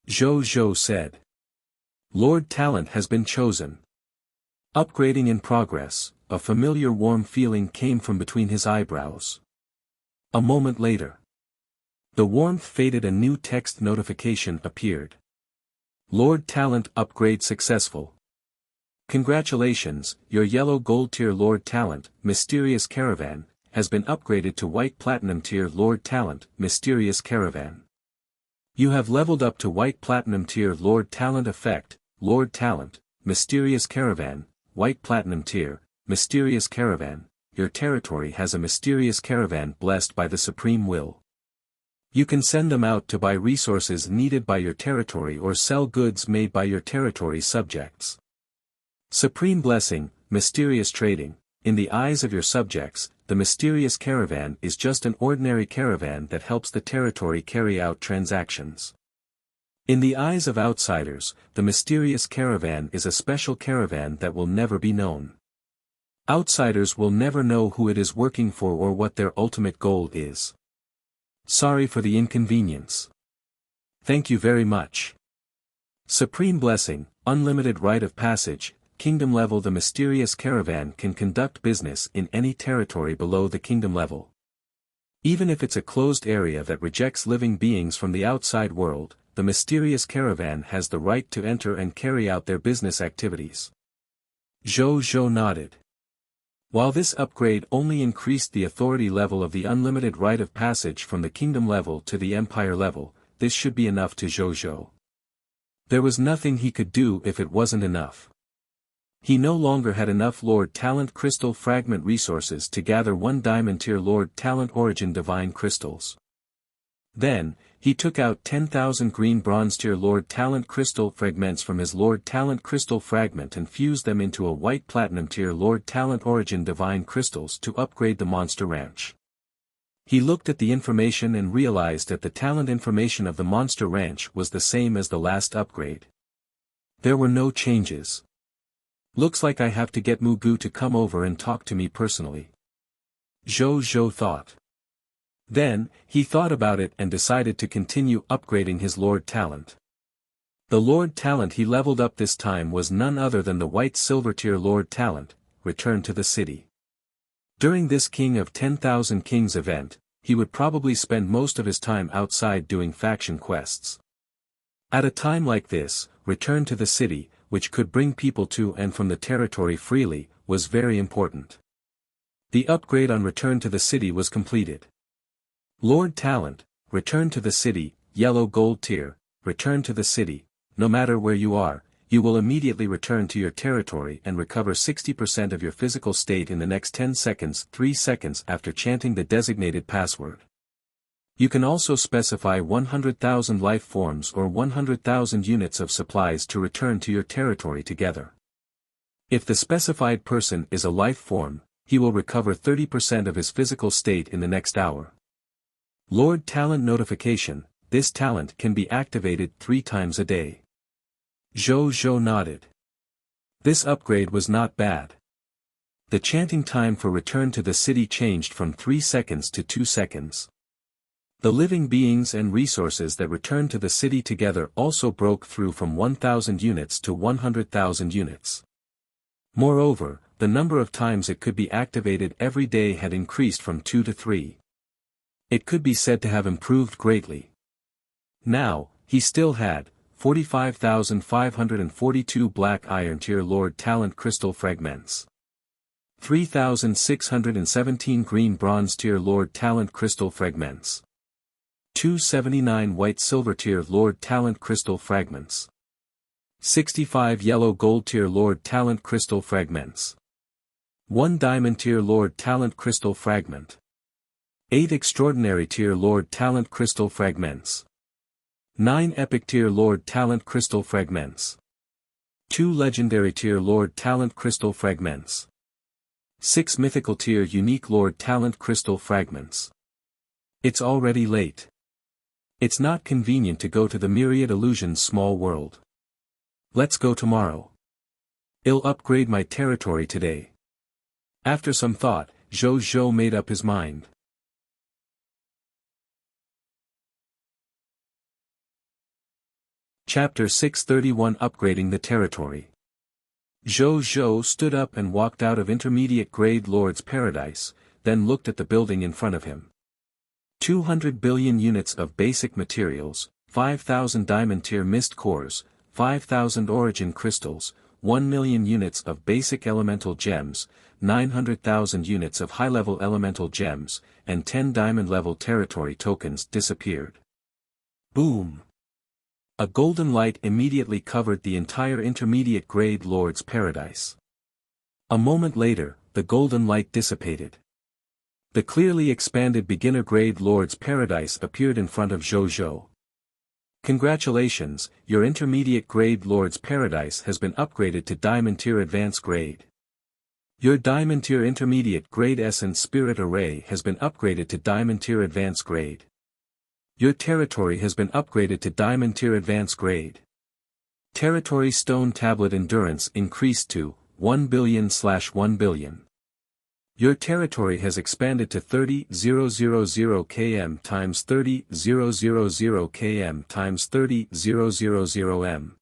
Speaker 1: Zhou said. Lord Talent has been chosen. Upgrading in progress, a familiar warm feeling came from between his eyebrows. A moment later. The warmth faded and new text notification appeared. Lord Talent upgrade successful. Congratulations, your yellow gold tier Lord Talent, Mysterious Caravan, has been upgraded to white platinum tier Lord Talent, Mysterious Caravan. You have leveled up to white platinum tier Lord Talent effect, Lord Talent, Mysterious Caravan, white platinum tier, Mysterious Caravan. Your territory has a Mysterious Caravan blessed by the Supreme Will. You can send them out to buy resources needed by your territory or sell goods made by your territory subjects. Supreme Blessing, Mysterious Trading. In the eyes of your subjects, the Mysterious Caravan is just an ordinary caravan that helps the territory carry out transactions. In the eyes of outsiders, the Mysterious Caravan is a special caravan that will never be known. Outsiders will never know who it is working for or what their ultimate goal is. Sorry for the inconvenience. Thank you very much. Supreme Blessing, Unlimited Rite of Passage. kingdom level. The mysterious caravan can conduct business in any territory below the kingdom level. Even if it's a closed area that rejects living beings from the outside world, the mysterious caravan has the right to enter and carry out their business activities. Zhou Zhou nodded. While this upgrade only increased the authority level of the unlimited right of passage from the kingdom level to the empire level, this should be enough to Zhou Zhou. There was nothing he could do if it wasn't enough. He no longer had enough Lord Talent Crystal Fragment resources to gather 1 Diamond Tier Lord Talent Origin Divine Crystals. Then, he took out 10,000 Green Bronze Tier Lord Talent Crystal Fragments from his Lord Talent Crystal Fragment and fused them into a White Platinum Tier Lord Talent Origin Divine Crystals to upgrade the Monster Ranch. He looked at the information and realized that the talent information of the Monster Ranch was the same as the last upgrade. There were no changes. Looks like I have to get Mugu to come over and talk to me personally. Zhou Zhou thought. Then, he thought about it and decided to continue upgrading his Lord Talent. The Lord Talent he leveled up this time was none other than the White Silver Tier Lord Talent, Return to the City. During this King of 10,000 Kings event, he would probably spend most of his time outside doing faction quests. At a time like this, Return to the City, which could bring people to and from the territory freely, was very important. The upgrade on Return to the City was completed. Lord Talent, Return to the City, Yellow Gold Tier, Return to the City. No matter where you are, you will immediately return to your territory and recover 60% of your physical state in the next 10 seconds, 3 seconds after chanting the designated password. You can also specify 100,000 life forms or 100,000 units of supplies to return to your territory together. If the specified person is a life form, he will recover 30% of his physical state in the next hour. Lord Talent Notification, this talent can be activated 3 times a day. Zhou Zhou nodded. This upgrade was not bad. The chanting time for Return to the City changed from 3 seconds to 2 seconds. The living beings and resources that returned to the city together also broke through from 1,000 units to 100,000 units. Moreover, the number of times it could be activated every day had increased from 2 to 3. It could be said to have improved greatly. Now, he still had 45,542 Black Iron Tier Lord Talent Crystal Fragments, 3,617 Green Bronze Tier Lord Talent Crystal Fragments, 279 White Silver Tier Lord Talent Crystal Fragments, 65 Yellow Gold Tier Lord Talent Crystal Fragments, 1 Diamond Tier Lord Talent Crystal Fragment, 8 Extraordinary Tier Lord Talent Crystal Fragments, 9 Epic Tier Lord Talent Crystal Fragments, 2 Legendary Tier Lord Talent Crystal Fragments, 6 Mythical Tier Unique Lord Talent Crystal Fragments. It's already late. It's not convenient to go to the Myriad Illusions small world. Let's go tomorrow. I'll upgrade my territory today. After some thought, Zhou Zhou made up his mind. Chapter 631 Upgrading the Territory. Zhou Zhou stood up and walked out of Intermediate Grade Lord's Paradise, then looked at the building in front of him. 200 billion units of basic materials, 5,000 diamond tier mist cores, 5,000 origin crystals, 1 million units of basic elemental gems, 900,000 units of high-level elemental gems, and 10 diamond-level territory tokens disappeared. Boom! A golden light immediately covered the entire Intermediate Grade Lord's Paradise. A moment later, the golden light dissipated. The clearly expanded Beginner Grade Lord's Paradise appeared in front of Zhou Zhou. Congratulations, your Intermediate Grade Lord's Paradise has been upgraded to Diamond Tier Advanced Grade. Your Diamond Tier Intermediate Grade Essence Spirit Array has been upgraded to Diamond Tier Advanced Grade. Your territory has been upgraded to Diamond Tier Advanced Grade. Territory Stone Tablet Endurance increased to 1 billion/1 billion. Your territory has expanded to 30,000 km times 30,000 km times 30,000 m.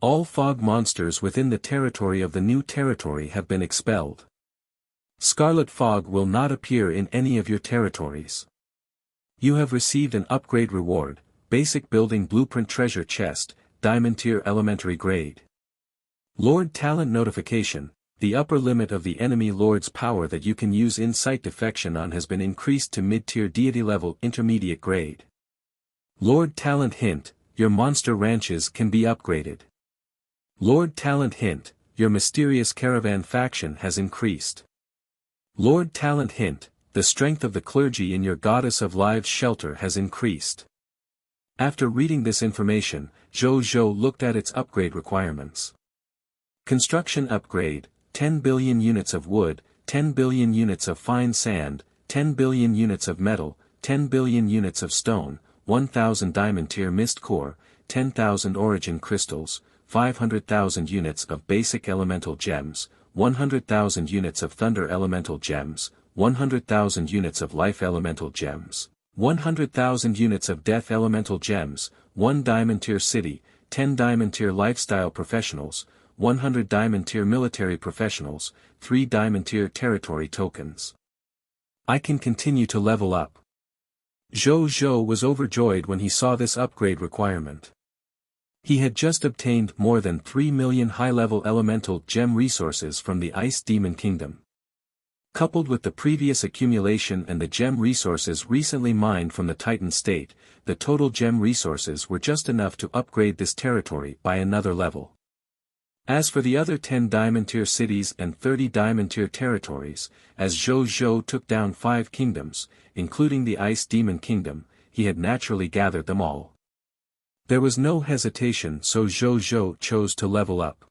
Speaker 1: All fog monsters within the territory of the new territory have been expelled. Scarlet fog will not appear in any of your territories. You have received an upgrade reward, basic building blueprint treasure chest, diamond tier elementary grade. Lord talent notification, the upper limit of the enemy lord's power that you can use insight defection on has been increased to mid-tier deity level intermediate grade. Lord talent hint, your monster ranches can be upgraded. Lord talent hint, your mysterious caravan faction has increased. Lord talent hint, the strength of the clergy in your Goddess of Lives shelter has increased. After reading this information, Zhou looked at its upgrade requirements. Construction upgrade, 10 billion units of wood, 10 billion units of fine sand, 10 billion units of metal, 10 billion units of stone, 1,000 diamond tier mist core, 10,000 origin crystals, 500,000 units of basic elemental gems, 100,000 units of thunder elemental gems, 100,000 units of life elemental gems, 100,000 units of death elemental gems, 1 diamond tier city, 10 diamond tier lifestyle professionals, 100 diamond tier military professionals, 3 diamond tier territory tokens. I can continue to level up. Zhou was overjoyed when he saw this upgrade requirement. He had just obtained more than 3 million high-level elemental gem resources from the Ice Demon Kingdom. Coupled with the previous accumulation and the gem resources recently mined from the Titan state, the total gem resources were just enough to upgrade this territory by another level. As for the other 10 diamond tier cities and 30 diamond tier territories, as Zhou took down 5 kingdoms, including the Ice Demon Kingdom, he had naturally gathered them all. There was no hesitation, so Zhou chose to level up.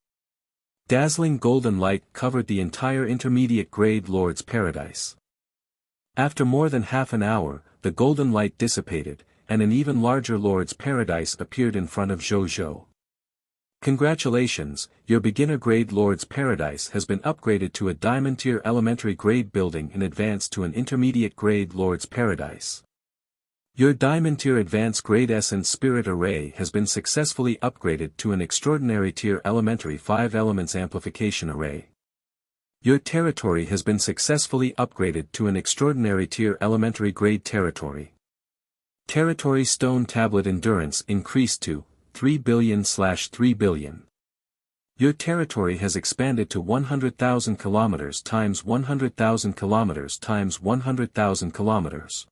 Speaker 1: Dazzling golden light covered the entire intermediate grade Lord's Paradise. After more than half an hour, the golden light dissipated, and an even larger Lord's Paradise appeared in front of Zhou. Congratulations, your beginner grade Lord's Paradise has been upgraded to a diamond tier elementary grade building and advanced to an intermediate grade Lord's Paradise. Your diamond tier advanced grade essence spirit array has been successfully upgraded to an extraordinary tier elementary 5 elements amplification array. Your territory has been successfully upgraded to an extraordinary tier elementary grade territory. Territory stone tablet endurance increased to 3 billion/3 billion. Your territory has expanded to 100,000 kilometers times 100,000 kilometers times 100,000 kilometers.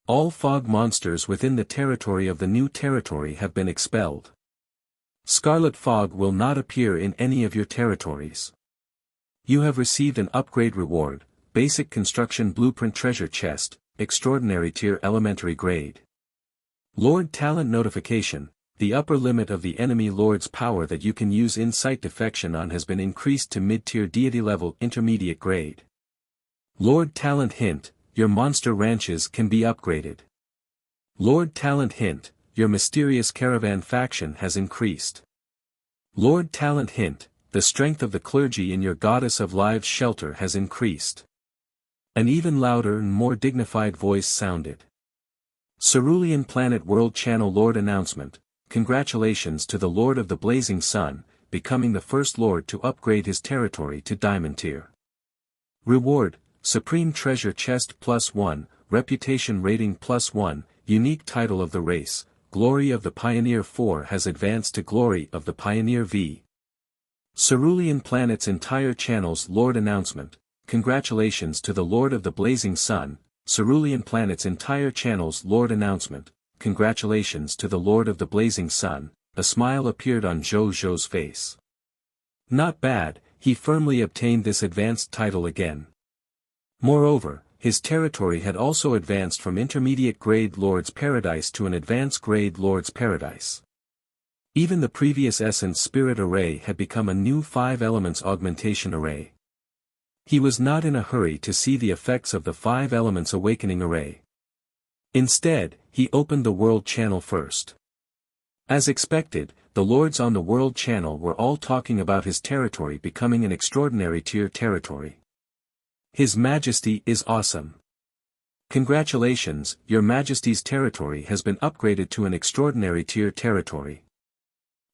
Speaker 1: All fog monsters within the territory of the new territory have been expelled. Scarlet fog will not appear in any of your territories. You have received an upgrade reward, basic construction blueprint treasure chest, extraordinary tier elementary grade. Lord talent notification, the upper limit of the enemy lord's power that you can use insight defection on has been increased to mid-tier deity level intermediate grade. Lord talent hint, your monster ranches can be upgraded. Lord talent hint, your mysterious caravan faction has increased. Lord talent hint, the strength of the clergy in your Goddess of Lives shelter has increased. An even louder and more dignified voice sounded. Cerulean Planet World Channel Lord announcement, congratulations to the Lord of the Blazing Sun, becoming the first Lord to upgrade his territory to Diamond tier. Reward, Supreme Treasure Chest +1, Reputation Rating +1, Unique Title of the Race, Glory of the Pioneer 4 has advanced to Glory of the Pioneer V. Cerulean Planet's entire channel's Lord announcement, congratulations to the Lord of the Blazing Sun, Cerulean Planet's entire channel's Lord announcement, congratulations to the Lord of the Blazing Sun, a smile appeared on Zhou's face. Not bad, he firmly obtained this advanced title again. Moreover, his territory had also advanced from intermediate grade Lord's Paradise to an advanced grade Lord's Paradise. Even the previous Essence Spirit Array had become a new 5 Elements Augmentation Array. He was not in a hurry to see the effects of the 5 Elements Awakening Array. Instead, he opened the World Channel first. As expected, the Lords on the World Channel were all talking about his territory becoming an extraordinary tier territory. His Majesty is awesome. Congratulations, Your Majesty's territory has been upgraded to an extraordinary tier territory.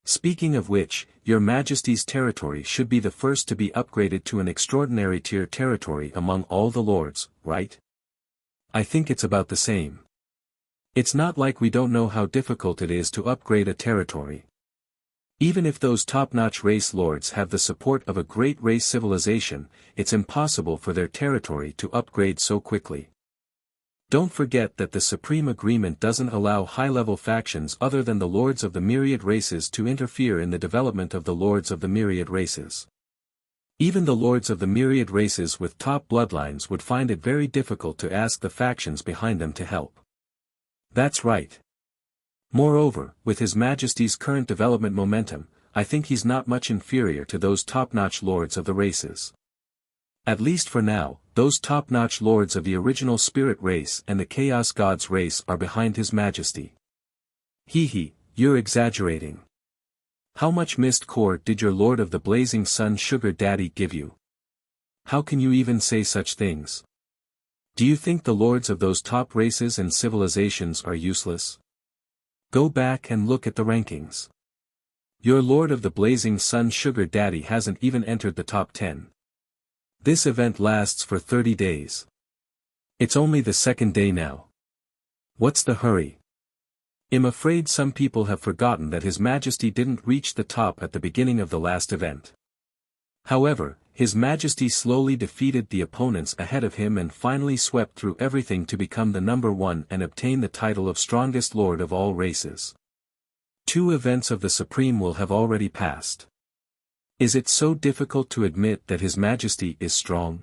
Speaker 1: Speaking of which, your Majesty's territory should be the first to be upgraded to an extraordinary tier territory among all the lords, right? I think it's about the same. It's not like we don't know how difficult it is to upgrade a territory. Even if those top-notch race lords have the support of a great race civilization, it's impossible for their territory to upgrade so quickly. Don't forget that the Supreme Agreement doesn't allow high-level factions other than the Lords of the Myriad Races to interfere in the development of the Lords of the Myriad Races. Even the Lords of the Myriad Races with top bloodlines would find it very difficult to ask the factions behind them to help. That's right. Moreover, with His Majesty's current development momentum, I think he's not much inferior to those top-notch Lords of the Races. At least for now, those top-notch lords of the original spirit race and the Chaos Gods race are behind His Majesty. Hee, you're exaggerating. How much mist core did your Lord of the Blazing Sun Sugar Daddy give you? How can you even say such things? Do you think the lords of those top races and civilizations are useless? Go back and look at the rankings. Your Lord of the Blazing Sun Sugar Daddy hasn't even entered the top 10. This event lasts for 30 days. It's only the second day now. What's the hurry? I'm afraid some people have forgotten that His Majesty didn't reach the top at the beginning of the last event. However, His Majesty slowly defeated the opponents ahead of him and finally swept through everything to become the number one and obtain the title of strongest lord of all races. 2 events of the Supreme will have already passed. Is it so difficult to admit that His Majesty is strong?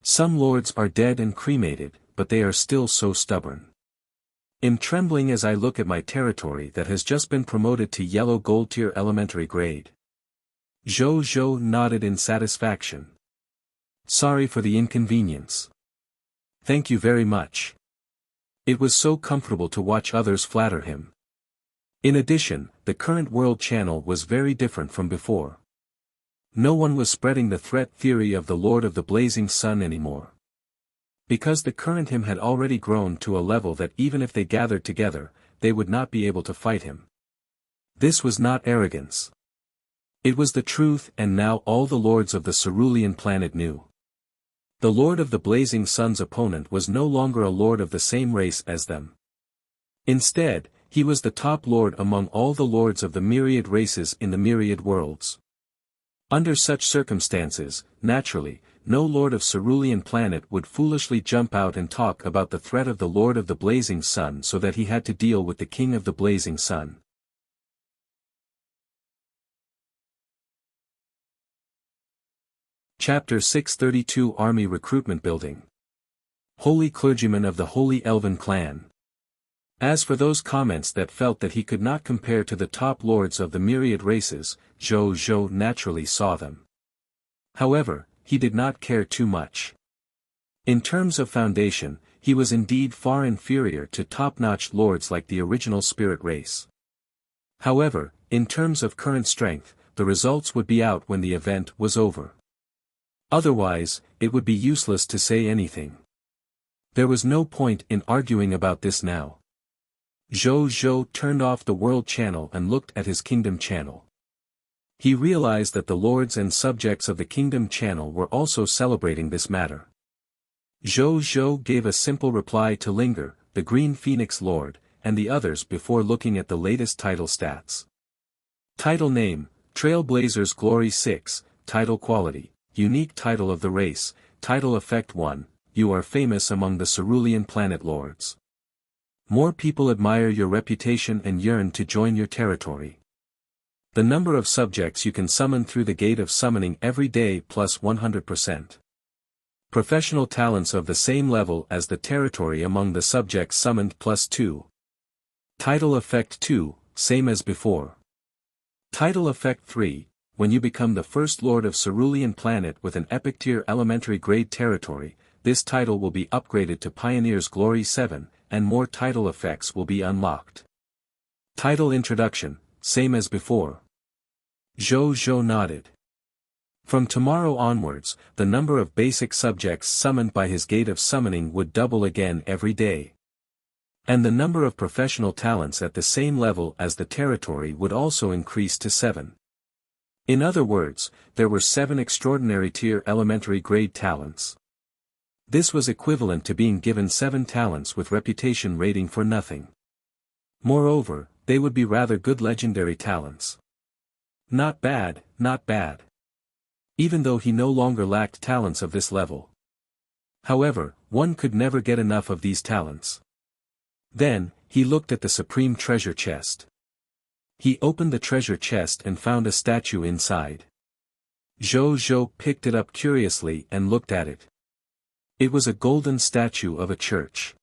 Speaker 1: Some lords are dead and cremated, but they are still so stubborn. I'm trembling as I look at my territory that has just been promoted to yellow gold tier elementary grade. Zhou nodded in satisfaction. Sorry for the inconvenience. Thank you very much. It was so comfortable to watch others flatter him. In addition, the current world channel was very different from before. No one was spreading the threat theory of the Lord of the Blazing Sun anymore. Because the current him had already grown to a level that even if they gathered together, they would not be able to fight him. This was not arrogance. It was the truth, and now all the lords of the cerulean planet knew. The Lord of the Blazing Sun's opponent was no longer a lord of the same race as them. Instead, he was the top lord among all the lords of the myriad races in the myriad worlds. Under such circumstances, naturally, no lord of cerulean planet would foolishly jump out and talk about the threat of the Lord of the Blazing Sun so that he had to deal with the King of the Blazing Sun. Chapter 632 Army Recruitment Building. Holy Clergyman of the Holy Elven Clan. As for those comments that felt that he could not compare to the top lords of the myriad races, Zhou naturally saw them. However, he did not care too much. In terms of foundation, he was indeed far inferior to top-notch lords like the original spirit race. However, in terms of current strength, the results would be out when the event was over. Otherwise, it would be useless to say anything. There was no point in arguing about this now. Zhou turned off the world channel and looked at his kingdom channel. He realized that the lords and subjects of the kingdom channel were also celebrating this matter. Zhou gave a simple reply to Linger, the Green Phoenix Lord, and the others before looking at the latest title stats. Title name, Trailblazers Glory 6, Title quality, Unique title of the race, Title effect 1, You are famous among the cerulean planet lords. More people admire your reputation and yearn to join your territory. The number of subjects you can summon through the gate of summoning every day plus 100%. Professional talents of the same level as the territory among the subjects summoned plus 2. Title effect 2, same as before. Title effect 3, when you become the first lord of cerulean planet with an epic tier elementary grade territory, this title will be upgraded to Pioneer's Glory 7, and more title effects will be unlocked. Title introduction, same as before. Zhou nodded. From tomorrow onwards, the number of basic subjects summoned by his gate of summoning would double again every day. And the number of professional talents at the same level as the territory would also increase to 7. In other words, there were 7 extraordinary tier elementary grade talents. This was equivalent to being given 7 talents with reputation rating for nothing. Moreover, they would be rather good legendary talents. Not bad, not bad. Even though he no longer lacked talents of this level. However, one could never get enough of these talents. Then, he looked at the supreme treasure chest. He opened the treasure chest and found a statue inside. Zhou picked it up curiously and looked at it. It was a golden statue of a church.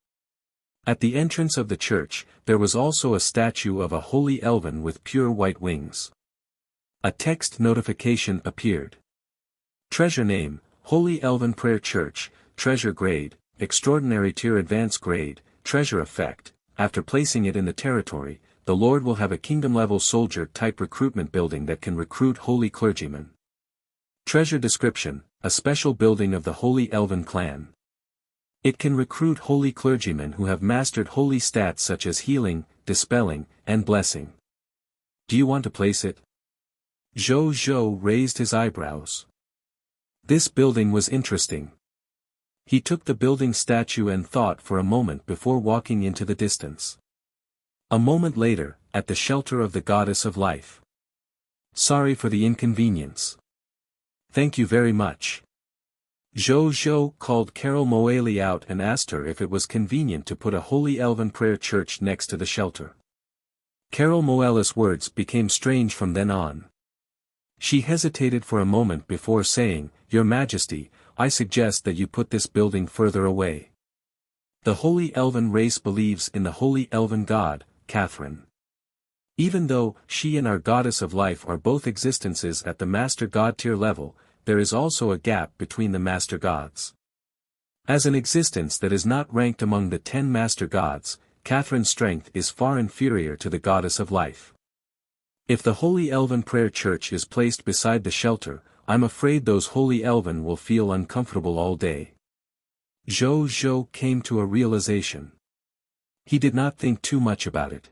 Speaker 1: At the entrance of the church, there was also a statue of a holy elven with pure white wings. A text notification appeared. Treasure name, Holy Elven Prayer Church, Treasure Grade, Extraordinary Tier Advanced Grade, Treasure Effect. After placing it in the territory, the Lord will have a kingdom-level soldier-type recruitment building that can recruit holy clergymen. Treasure description, a special building of the Holy Elven Clan. It can recruit holy clergymen who have mastered holy stats such as healing, dispelling, and blessing. Do you want to place it? Zhou raised his eyebrows. This building was interesting. He took the building statue and thought for a moment before walking into the distance. A moment later, at the shelter of the Goddess of Life. Sorry for the inconvenience. Thank you very much. Zhou called Carol Moali out and asked her if it was convenient to put a Holy Elven Prayer Church next to the shelter. Carol Moali's words became strange from then on. She hesitated for a moment before saying, Your Majesty, I suggest that you put this building further away. The Holy Elven race believes in the Holy Elven God, Catherine. Even though she and our Goddess of Life are both existences at the Master God tier level, there is also a gap between the Master Gods. As an existence that is not ranked among the 10 Master Gods, Catherine's strength is far inferior to the Goddess of Life. If the Holy Elven Prayer Church is placed beside the shelter, I'm afraid those Holy Elven will feel uncomfortable all day. Zhou came to a realization. He did not think too much about it.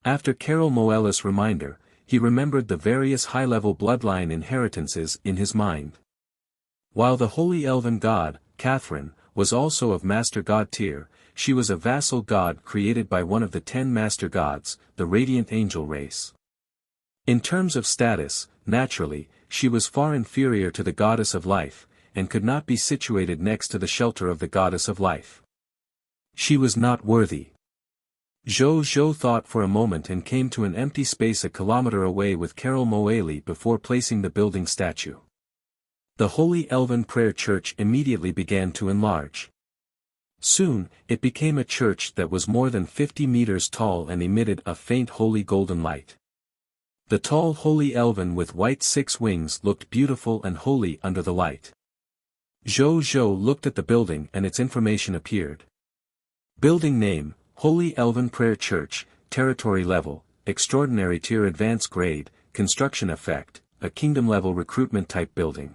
Speaker 1: After Carol Moali's reminder, he remembered the various high-level bloodline inheritances in his mind. While the Holy Elven God, Catherine, was also of Master God tier, she was a vassal god created by one of the 10 Master Gods, the Radiant Angel race. In terms of status, naturally, she was far inferior to the Goddess of Life, and could not be situated next to the shelter of the Goddess of Life. She was not worthy. Zhou thought for a moment and came to an empty space a kilometer away with Carol Moali before placing the building statue. The Holy Elven Prayer Church immediately began to enlarge. Soon, it became a church that was more than 50 meters tall and emitted a faint holy golden light. The tall Holy Elven with white 6 wings looked beautiful and holy under the light. Zhou looked at the building and its information appeared. Building name, Holy Elven Prayer Church, Territory Level, Extraordinary Tier Advanced Grade, Construction Effect, a Kingdom-Level Recruitment Type Building.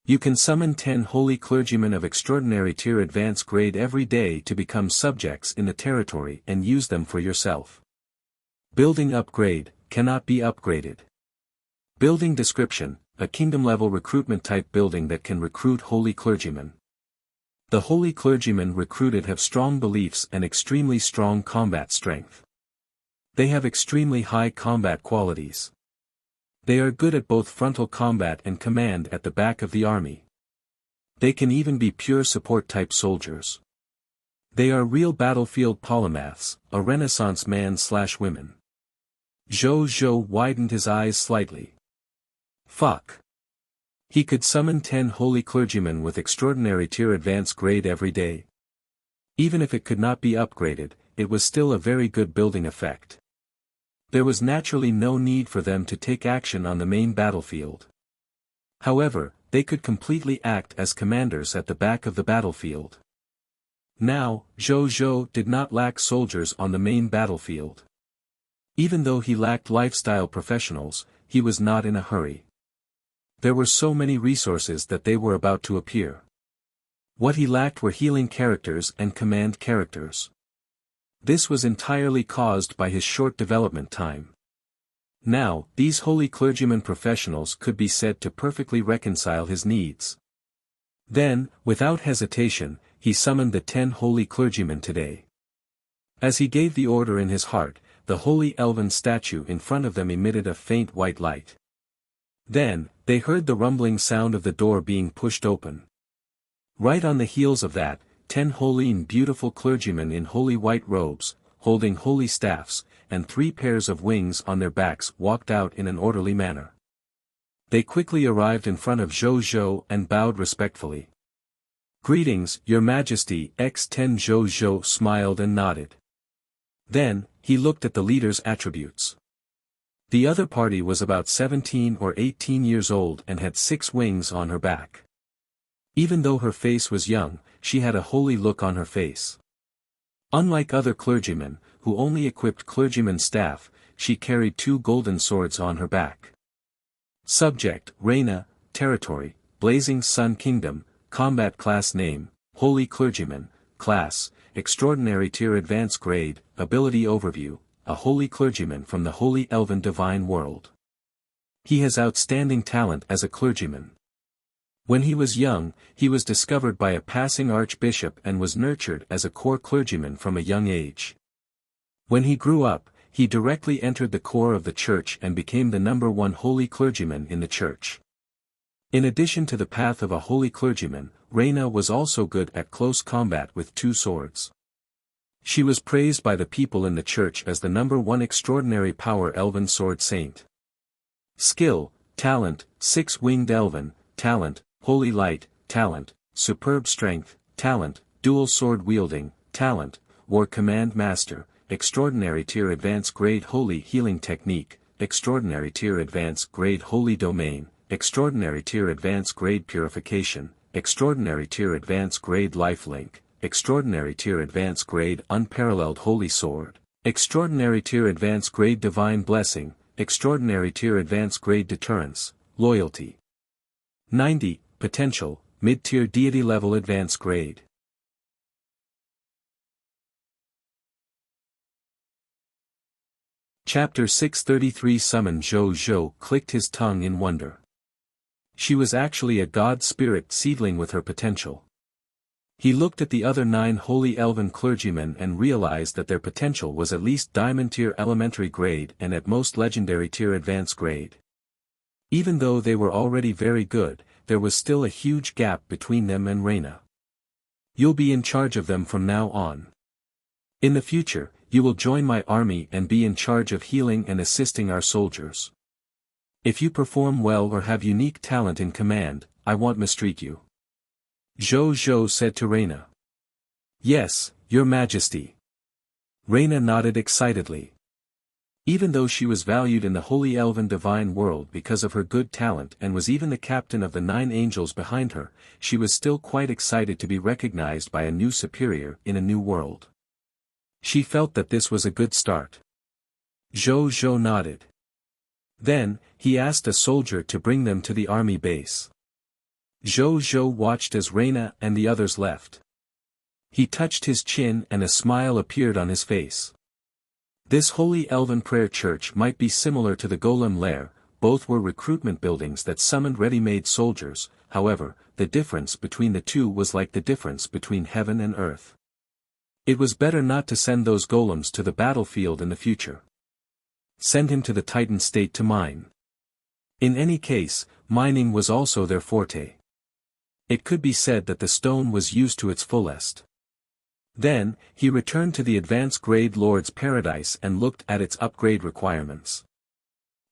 Speaker 1: You can summon 10 holy clergymen of Extraordinary Tier Advanced Grade every day to become subjects in the territory and use them for yourself. Building Upgrade, cannot be upgraded. Building description, a kingdom-level recruitment type building that can recruit holy clergymen. The holy clergymen recruited have strong beliefs and extremely strong combat strength. They have extremely high combat qualities. They are good at both frontal combat and command at the back of the army. They can even be pure support-type soldiers. They are real battlefield polymaths, a Renaissance man/women. Zhou widened his eyes slightly. Fuck. He could summon 10 holy clergymen with extraordinary tier advanced grade every day. Even if it could not be upgraded, it was still a very good building effect. There was naturally no need for them to take action on the main battlefield. However, they could completely act as commanders at the back of the battlefield. Now, Zhou did not lack soldiers on the main battlefield. Even though he lacked lifestyle professionals, he was not in a hurry. There were so many resources that they were about to appear. What he lacked were healing characters and command characters. This was entirely caused by his short development time. Now, these holy clergyman professionals could be said to perfectly reconcile his needs. Then, without hesitation, he summoned the 10 holy clergymen today. As he gave the order in his heart, the holy elven statue in front of them emitted a faint white light. Then, they heard the rumbling sound of the door being pushed open. Right on the heels of that, 10 holy and beautiful clergymen in holy white robes, holding holy staffs, and 3 pairs of wings on their backs walked out in an orderly manner. They quickly arrived in front of Zhou Zhou and bowed respectfully. "Greetings, Your Majesty." X10 Zhou Zhou smiled and nodded. Then, he looked at the leader's attributes. The other party was about 17 or 18 years old and had 6 wings on her back. Even though her face was young, she had a holy look on her face. Unlike other clergymen, who only equipped clergyman's staff, she carried 2 golden swords on her back. Subject: Reina. Territory: Blazing Sun Kingdom. Combat class: Name: Holy Clergyman. Class: Extraordinary Tier Advanced Grade. Ability Overview: A holy clergyman from the Holy Elven Divine World. He has outstanding talent as a clergyman. When he was young, he was discovered by a passing archbishop and was nurtured as a core clergyman from a young age. When he grew up, he directly entered the core of the church and became the #1 holy clergyman in the church. In addition to the path of a holy clergyman, Reina was also good at close combat with 2 swords. She was praised by the people in the church as the #1 extraordinary power elven sword saint. Skill: Talent: 6-winged elven. Talent: Holy Light. Talent: Superb Strength. Talent: Dual Sword Wielding. Talent: War Command Master. Extraordinary Tier Advanced Grade Holy Healing Technique. Extraordinary Tier Advanced Grade Holy Domain. Extraordinary Tier Advanced Grade Purification. Extraordinary Tier Advanced Grade Lifelink. Extraordinary Tier Advanced Grade Unparalleled Holy Sword. Extraordinary Tier Advanced Grade Divine Blessing. Extraordinary Tier Advanced Grade Deterrence. Loyalty. 90. Potential: Mid-tier Deity Level Advanced Grade. Chapter 633 Summon. Zhou Zhou clicked his tongue in wonder. She was actually a god spirit seedling with her potential. He looked at the other 9 holy elven clergymen and realized that their potential was at least diamond tier elementary grade and at most legendary tier advanced grade. Even though they were already very good, there was still a huge gap between them and Reina. "You'll be in charge of them from now on. In the future, you will join my army and be in charge of healing and assisting our soldiers. If you perform well or have unique talent in command, I won't mistreat you." Zhou Zhou said to Reina. "Yes, Your Majesty." Reina nodded excitedly. Even though she was valued in the Holy Elven Divine World because of her good talent and was even the captain of the 9 angels behind her, she was still quite excited to be recognized by a new superior in a new world. She felt that this was a good start. Zhou Zhou nodded. Then, he asked a soldier to bring them to the army base. Zhou Zhou watched as Reina and the others left. He touched his chin and a smile appeared on his face. This holy elven prayer church might be similar to the Golem Lair, both were recruitment buildings that summoned ready-made soldiers, however, the difference between the two was like the difference between heaven and earth. It was better not to send those golems to the battlefield in the future. Send him to the Titan state to mine. In any case, mining was also their forte. It could be said that the stone was used to its fullest. Then, he returned to the advanced grade Lord's Paradise and looked at its upgrade requirements.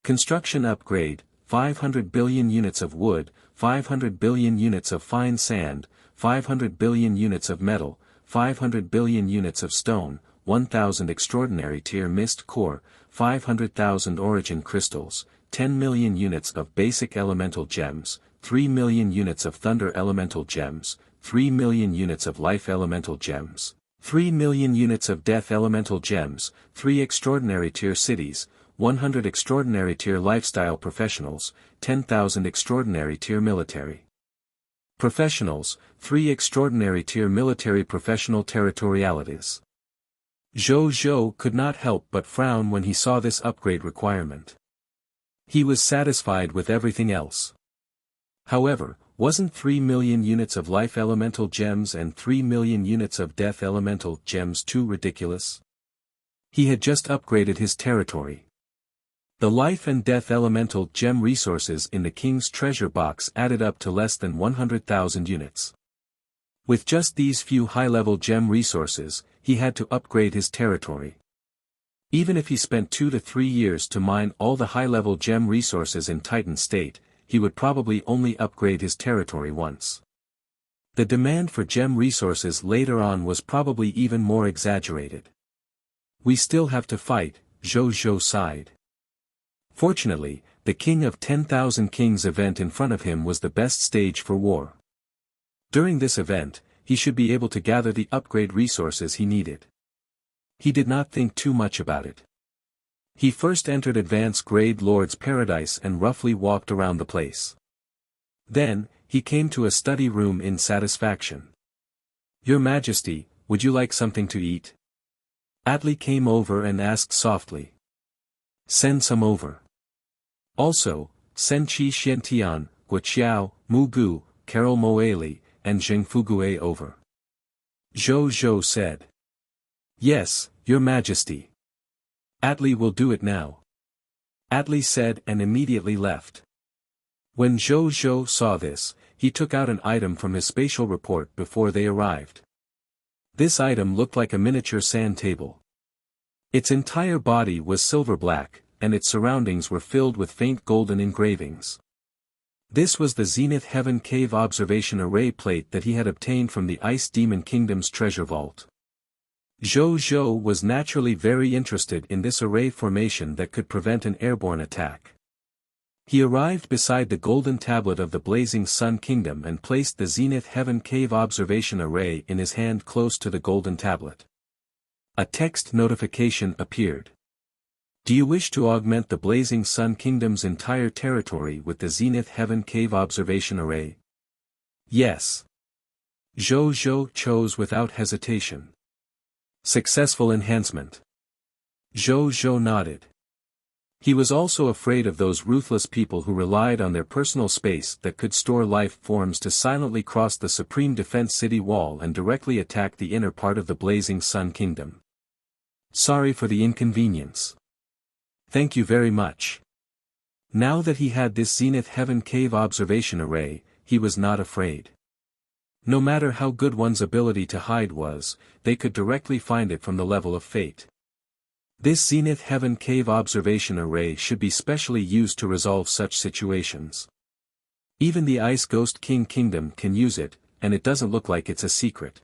Speaker 1: Construction upgrade: 500 billion units of wood, 500 billion units of fine sand, 500 billion units of metal, 500 billion units of stone, 1,000 extraordinary tier mist core, 500,000 origin crystals, 10 million units of basic elemental gems, 3 million units of thunder elemental gems, 3 million units of life elemental gems, 3 million units of death elemental gems, 3 extraordinary tier cities, 100 extraordinary tier lifestyle professionals, 10,000 extraordinary tier military professionals, 3 extraordinary tier military professional territorialities. Zhou Zhou could not help but frown when he saw this upgrade requirement. He was satisfied with everything else. However, wasn't 3 million units of life elemental gems and 3 million units of death elemental gems too ridiculous? He had just upgraded his territory. The life and death elemental gem resources in the king's treasure box added up to less than 100,000 units. With just these few high-level gem resources, he had to upgrade his territory. Even if he spent 2 to 3 years to mine all the high-level gem resources in Titan State, he would probably only upgrade his territory once. The demand for gem resources later on was probably even more exaggerated. We still have to fight, Zhou Zhou sighed. Fortunately, the King of 10,000 Kings event in front of him was the best stage for war. During this event, he should be able to gather the upgrade resources he needed. He did not think too much about it. He first entered Advanced Grade Lord's Paradise and roughly walked around the place. Then, he came to a study room in satisfaction. "Your Majesty, would you like something to eat?" Atli came over and asked softly. "Send some over. Also, send Qi Xiantian, Guoqiao, Mu Gu, Carol Moeli, and Zheng Fugue over." Zhou Zhou said. "Yes, Your Majesty. Atli will do it now." Atli said and immediately left. When Zhou Zhou saw this, he took out an item from his spatial report before they arrived. This item looked like a miniature sand table. Its entire body was silver black, and its surroundings were filled with faint golden engravings. This was the Zenith Heaven Cave observation array plate that he had obtained from the Ice Demon Kingdom's treasure vault. Zhou Zhou was naturally very interested in this array formation that could prevent an airborne attack. He arrived beside the golden tablet of the Blazing Sun Kingdom and placed the Zenith Heaven Cave observation array in his hand close to the golden tablet. A text notification appeared. "Do you wish to augment the Blazing Sun Kingdom's entire territory with the Zenith Heaven Cave observation array?" "Yes." Zhou Zhou chose without hesitation. "Successful enhancement." Zhou Zhou nodded. He was also afraid of those ruthless people who relied on their personal space that could store life forms to silently cross the Supreme Defense City wall and directly attack the inner part of the Blazing Sun Kingdom. "Sorry for the inconvenience." "Thank you very much." Now that he had this Zenith Heaven Cave observation array, he was not afraid. No matter how good one's ability to hide was, they could directly find it from the level of fate. This Zenith Heaven Cave observation array should be specially used to resolve such situations. Even the Ice Ghost King Kingdom can use it, and it doesn't look like it's a secret.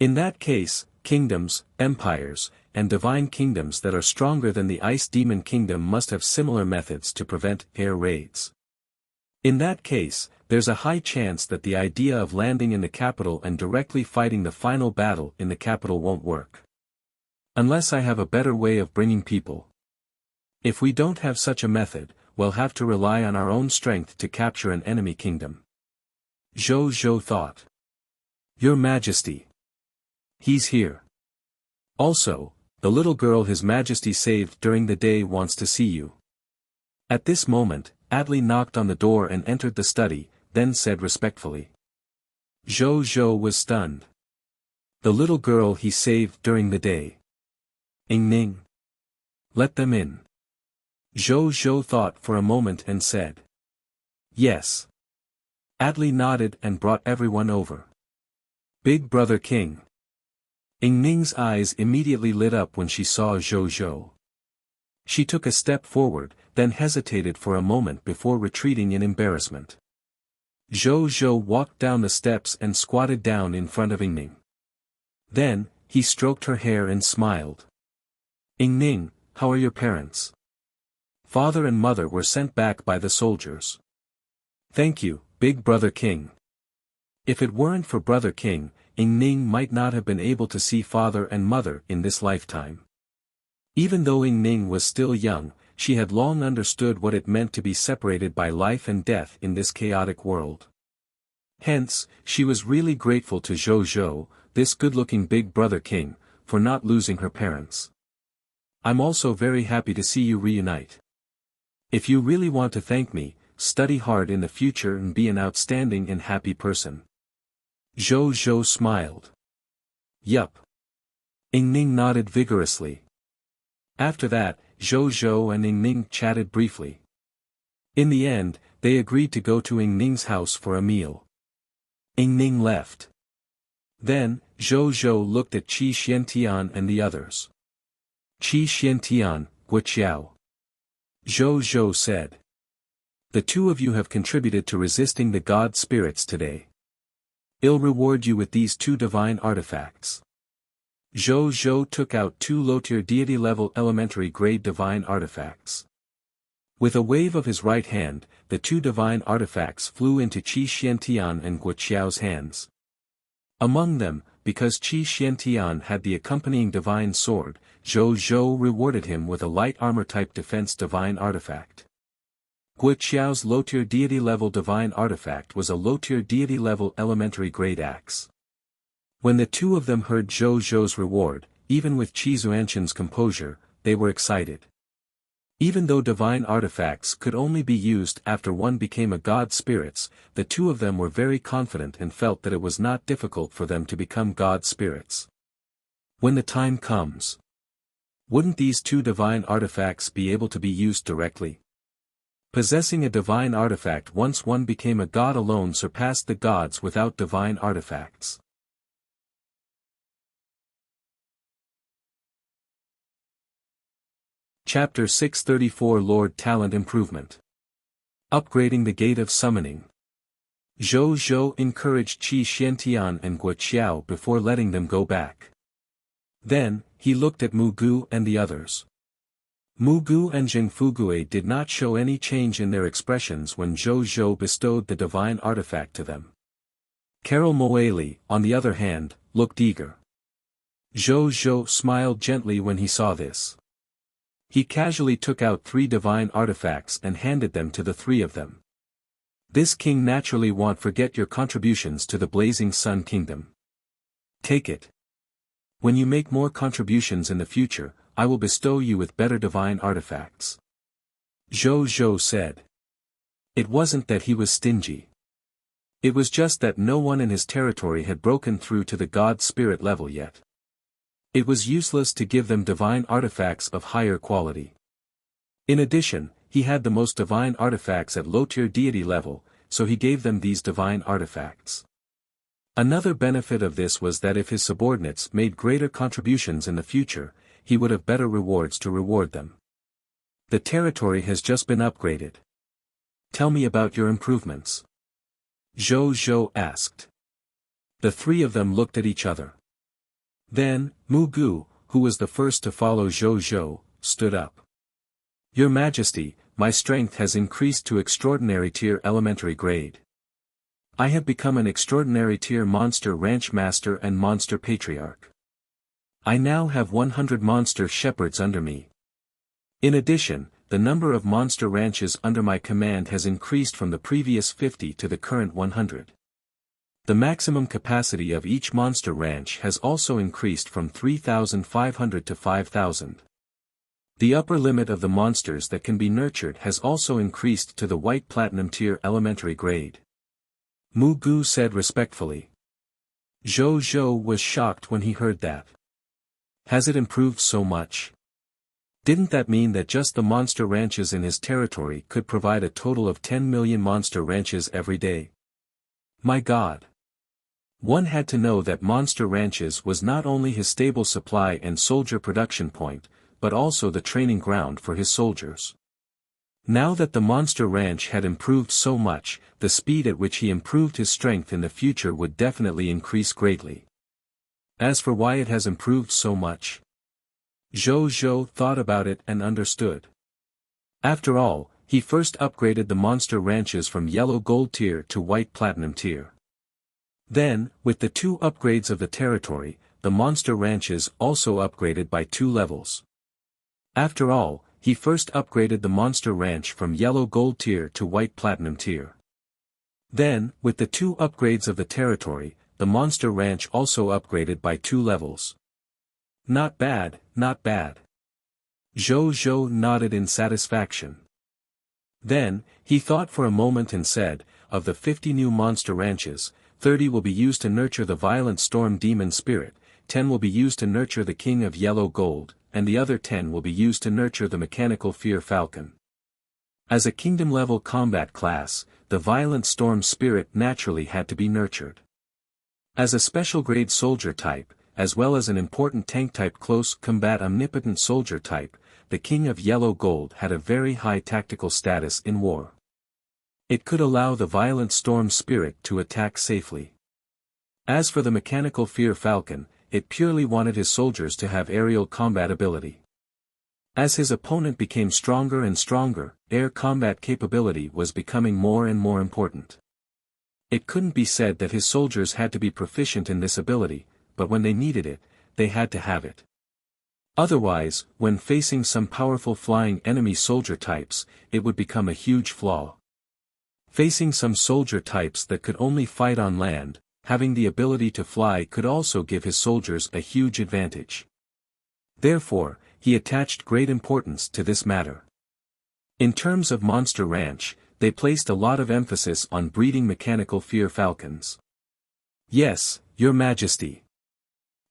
Speaker 1: In that case, kingdoms, empires, and divine kingdoms that are stronger than the Ice Demon Kingdom must have similar methods to prevent air raids. In that case, there's a high chance that the idea of landing in the capital and directly fighting the final battle in the capital won't work. Unless I have a better way of bringing people. If we don't have such a method, we'll have to rely on our own strength to capture an enemy kingdom. Zhou Zhou thought. "Your Majesty. He's here. Also, the little girl His Majesty saved during the day wants to see you." At this moment, Atli knocked on the door and entered the study, then said respectfully. Zhou Zhou was stunned. The little girl he saved during the day. Ning. Let them in. Zhou Zhou thought for a moment and said. Yes. Atli nodded and brought everyone over. Big Brother King. Ning's eyes immediately lit up when she saw Zhou Zhou. She took a step forward, then hesitated for a moment before retreating in embarrassment. Zhou Zhou walked down the steps and squatted down in front of Ning. Then, he stroked her hair and smiled. Ning, how are your parents? Father and mother were sent back by the soldiers. Thank you, Big Brother King. If it weren't for Brother King, Ning might not have been able to see father and mother in this lifetime. Even though Ning was still young, she had long understood what it meant to be separated by life and death in this chaotic world. Hence, she was really grateful to Zhou Zhou, this good-looking Big Brother King, for not losing her parents. I'm also very happy to see you reunite. If you really want to thank me, study hard in the future and be an outstanding and happy person. Zhou Zhou smiled. Yup. Ying Ning nodded vigorously. After that, Zhou Zhou and Ying Ning chatted briefly. In the end, they agreed to go to Ying Ning's house for a meal. Ying Ning left. Then, Zhou Zhou looked at Qi Xiantian and the others. Qi Xiantian, Wuxia. Zhou Zhou said. The two of you have contributed to resisting the god spirits today. I'll reward you with these two divine artifacts. Zhou Zhou took out two low-tier deity-level elementary-grade divine artifacts. With a wave of his right hand, the two divine artifacts flew into Qi Xiantian and Guoqiao's hands. Among them, because Qi Xiantian had the accompanying divine sword, Zhou Zhou rewarded him with a light armor-type defense divine artifact. Guoqiao's low-tier deity-level divine artifact was a low-tier deity-level elementary-grade axe. When the two of them heard Zhou Zhou's reward, even with Qi Xuanqian's composure, they were excited. Even though divine artifacts could only be used after one became a god spirits, the two of them were very confident and felt that it was not difficult for them to become god spirits. When the time comes, wouldn't these two divine artifacts be able to be used directly? Possessing a divine artifact once one became a god alone surpassed the gods without divine artifacts. Chapter 634 Lord Talent Improvement. Upgrading the Gate of Summoning. Zhou Zhou encouraged Qi Xiantian and Guoqiao before letting them go back. Then, he looked at Mu Gu and the others. Mu Gu and Jing Fugue did not show any change in their expressions when Zhou Zhou bestowed the divine artifact to them. Carol Moeli, on the other hand, looked eager. Zhou Zhou smiled gently when he saw this. He casually took out 3 divine artifacts and handed them to the 3 of them. This king naturally won't forget your contributions to the Blazing Sun Kingdom. Take it. When you make more contributions in the future, I will bestow you with better divine artifacts. Zhou Zhou said. It wasn't that he was stingy. It was just that no one in his territory had broken through to the god spirit level yet. It was useless to give them divine artifacts of higher quality. In addition, he had the most divine artifacts at low-tier deity level, so he gave them these divine artifacts. Another benefit of this was that if his subordinates made greater contributions in the future, he would have better rewards to reward them. The territory has just been upgraded. Tell me about your improvements. Zhou Zhou asked. The 3 of them looked at each other. Then, Mu Gu, who was the first to follow Zhou Zhou, stood up. Your Majesty, my strength has increased to extraordinary tier elementary grade. I have become an extraordinary tier monster ranch master and monster patriarch. I now have 100 monster shepherds under me. In addition, the number of monster ranches under my command has increased from the previous 50 to the current 100. The maximum capacity of each monster ranch has also increased from 3,500 to 5,000. The upper limit of the monsters that can be nurtured has also increased to the white platinum tier elementary grade. Mu Gu said respectfully. Zhou Zhou was shocked when he heard that. Has it improved so much? Didn't that mean that just the monster ranches in his territory could provide a total of 10 million monster ranches every day? My God! One had to know that monster ranches was not only his stable supply and soldier production point, but also the training ground for his soldiers. Now that the monster ranch had improved so much, the speed at which he improved his strength in the future would definitely increase greatly. As for why it has improved so much, Zhou Zhou thought about it and understood. After all, he first upgraded the monster ranches from yellow gold tier to white platinum tier. Then, with the 2 upgrades of the territory, the monster ranches also upgraded by 2 levels. After all, he first upgraded the monster ranch from yellow gold tier to white platinum tier. Then, with the 2 upgrades of the territory, the monster ranch also upgraded by 2 levels. Not bad, not bad. Zhou Zhou nodded in satisfaction. Then, he thought for a moment and said, of the 50 new monster ranches, 30 will be used to nurture the violent storm demon spirit, 10 will be used to nurture the king of yellow gold, and the other 10 will be used to nurture the mechanical fear falcon. As a kingdom-level combat class, the violent storm spirit naturally had to be nurtured. As a special grade soldier type, as well as an important tank type close combat omnipotent soldier type, the king of yellow gold had a very high tactical status in war. It could allow the violent storm spirit to attack safely. As for the mechanical fear falcon, it purely wanted his soldiers to have aerial combat ability. As his opponent became stronger and stronger, air combat capability was becoming more and more important. It couldn't be said that his soldiers had to be proficient in this ability, but when they needed it, they had to have it. Otherwise, when facing some powerful flying enemy soldier types, it would become a huge flaw. Facing some soldier types that could only fight on land, having the ability to fly could also give his soldiers a huge advantage. Therefore, he attached great importance to this matter. In terms of Monster Ranch, they placed a lot of emphasis on breeding mechanical fear falcons. Yes, Your Majesty.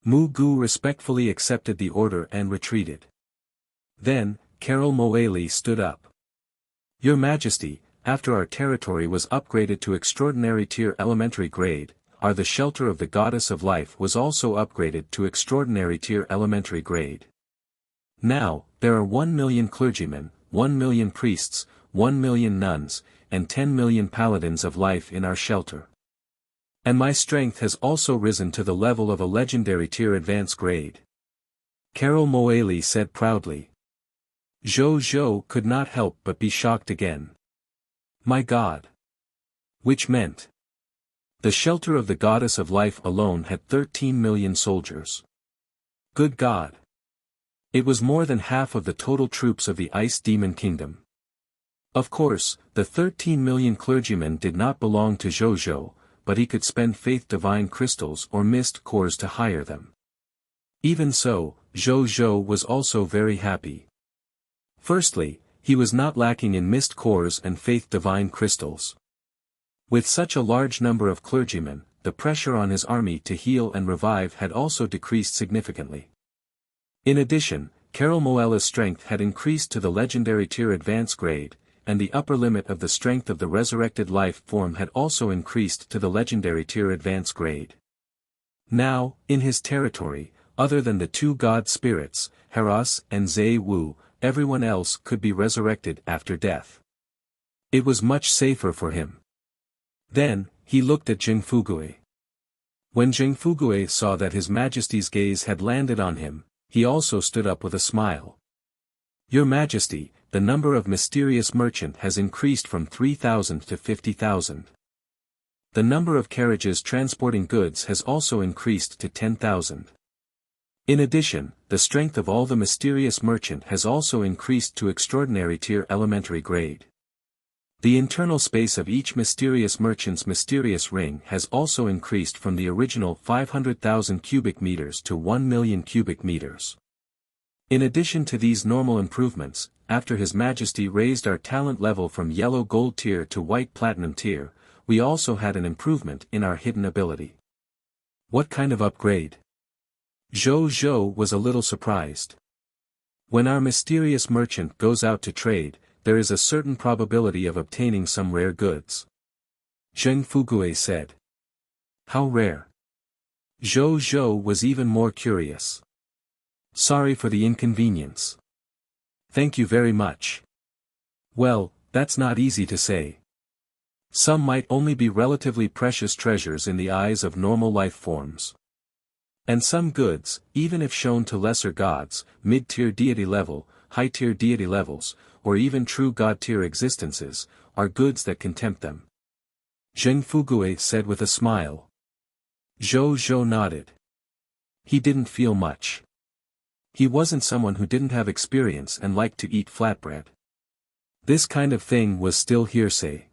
Speaker 1: Mu Gu respectfully accepted the order and retreated. Then, Carol Moeli stood up. Your Majesty, after our territory was upgraded to extraordinary tier elementary grade, the shelter of the Goddess of Life was also upgraded to extraordinary tier elementary grade. Now, there are 1 million clergymen, 1 million priests, 1 million nuns, and 10 million paladins of life in our shelter. And my strength has also risen to the level of a legendary tier advanced grade. Carol Moeli said proudly. Zhou Zhou could not help but be shocked again. My God! Which meant the shelter of the Goddess of Life alone had 13 million soldiers. Good God! It was more than half of the total troops of the Ice Demon Kingdom. Of course, the 13 million clergymen did not belong to Zhou Zhou, but he could spend faith divine crystals or mist cores to hire them. Even so, Zhou Zhou was also very happy. Firstly, he was not lacking in mist cores and faith divine crystals. With such a large number of clergymen, the pressure on his army to heal and revive had also decreased significantly. In addition, Carol Moela's strength had increased to the legendary tier advanced grade, and the upper limit of the strength of the resurrected life form had also increased to the legendary tier advanced grade. Now, in his territory, other than the two god spirits, Haras and Zai Wu, everyone else could be resurrected after death. It was much safer for him. Then, he looked at Jing Fugui. When Jing Fugui saw that His Majesty's gaze had landed on him, he also stood up with a smile. Your Majesty, the number of mysterious merchant has increased from 3,000 to 50,000. The number of carriages transporting goods has also increased to 10,000. In addition, the strength of all the mysterious merchant has also increased to extraordinary tier elementary grade. The internal space of each mysterious merchant's mysterious ring has also increased from the original 500,000 cubic meters to 1 million cubic meters. In addition to these normal improvements, after His Majesty raised our talent level from yellow gold tier to white platinum tier, we also had an improvement in our hidden ability. What kind of upgrade? Zhou Zhou was a little surprised. When our mysterious merchant goes out to trade, there is a certain probability of obtaining some rare goods. Zheng Fugui said. How rare? Zhou Zhou was even more curious. Sorry for the inconvenience. Thank you very much. Well, that's not easy to say. Some might only be relatively precious treasures in the eyes of normal life forms. And some goods, even if shown to lesser gods, mid-tier deity level, high-tier deity levels, or even true god-tier existences, are goods that can tempt them. Zheng Fugui said with a smile. Zhou Zhou nodded. He didn't feel much. He wasn't someone who didn't have experience and liked to eat flatbread. This kind of thing was still hearsay.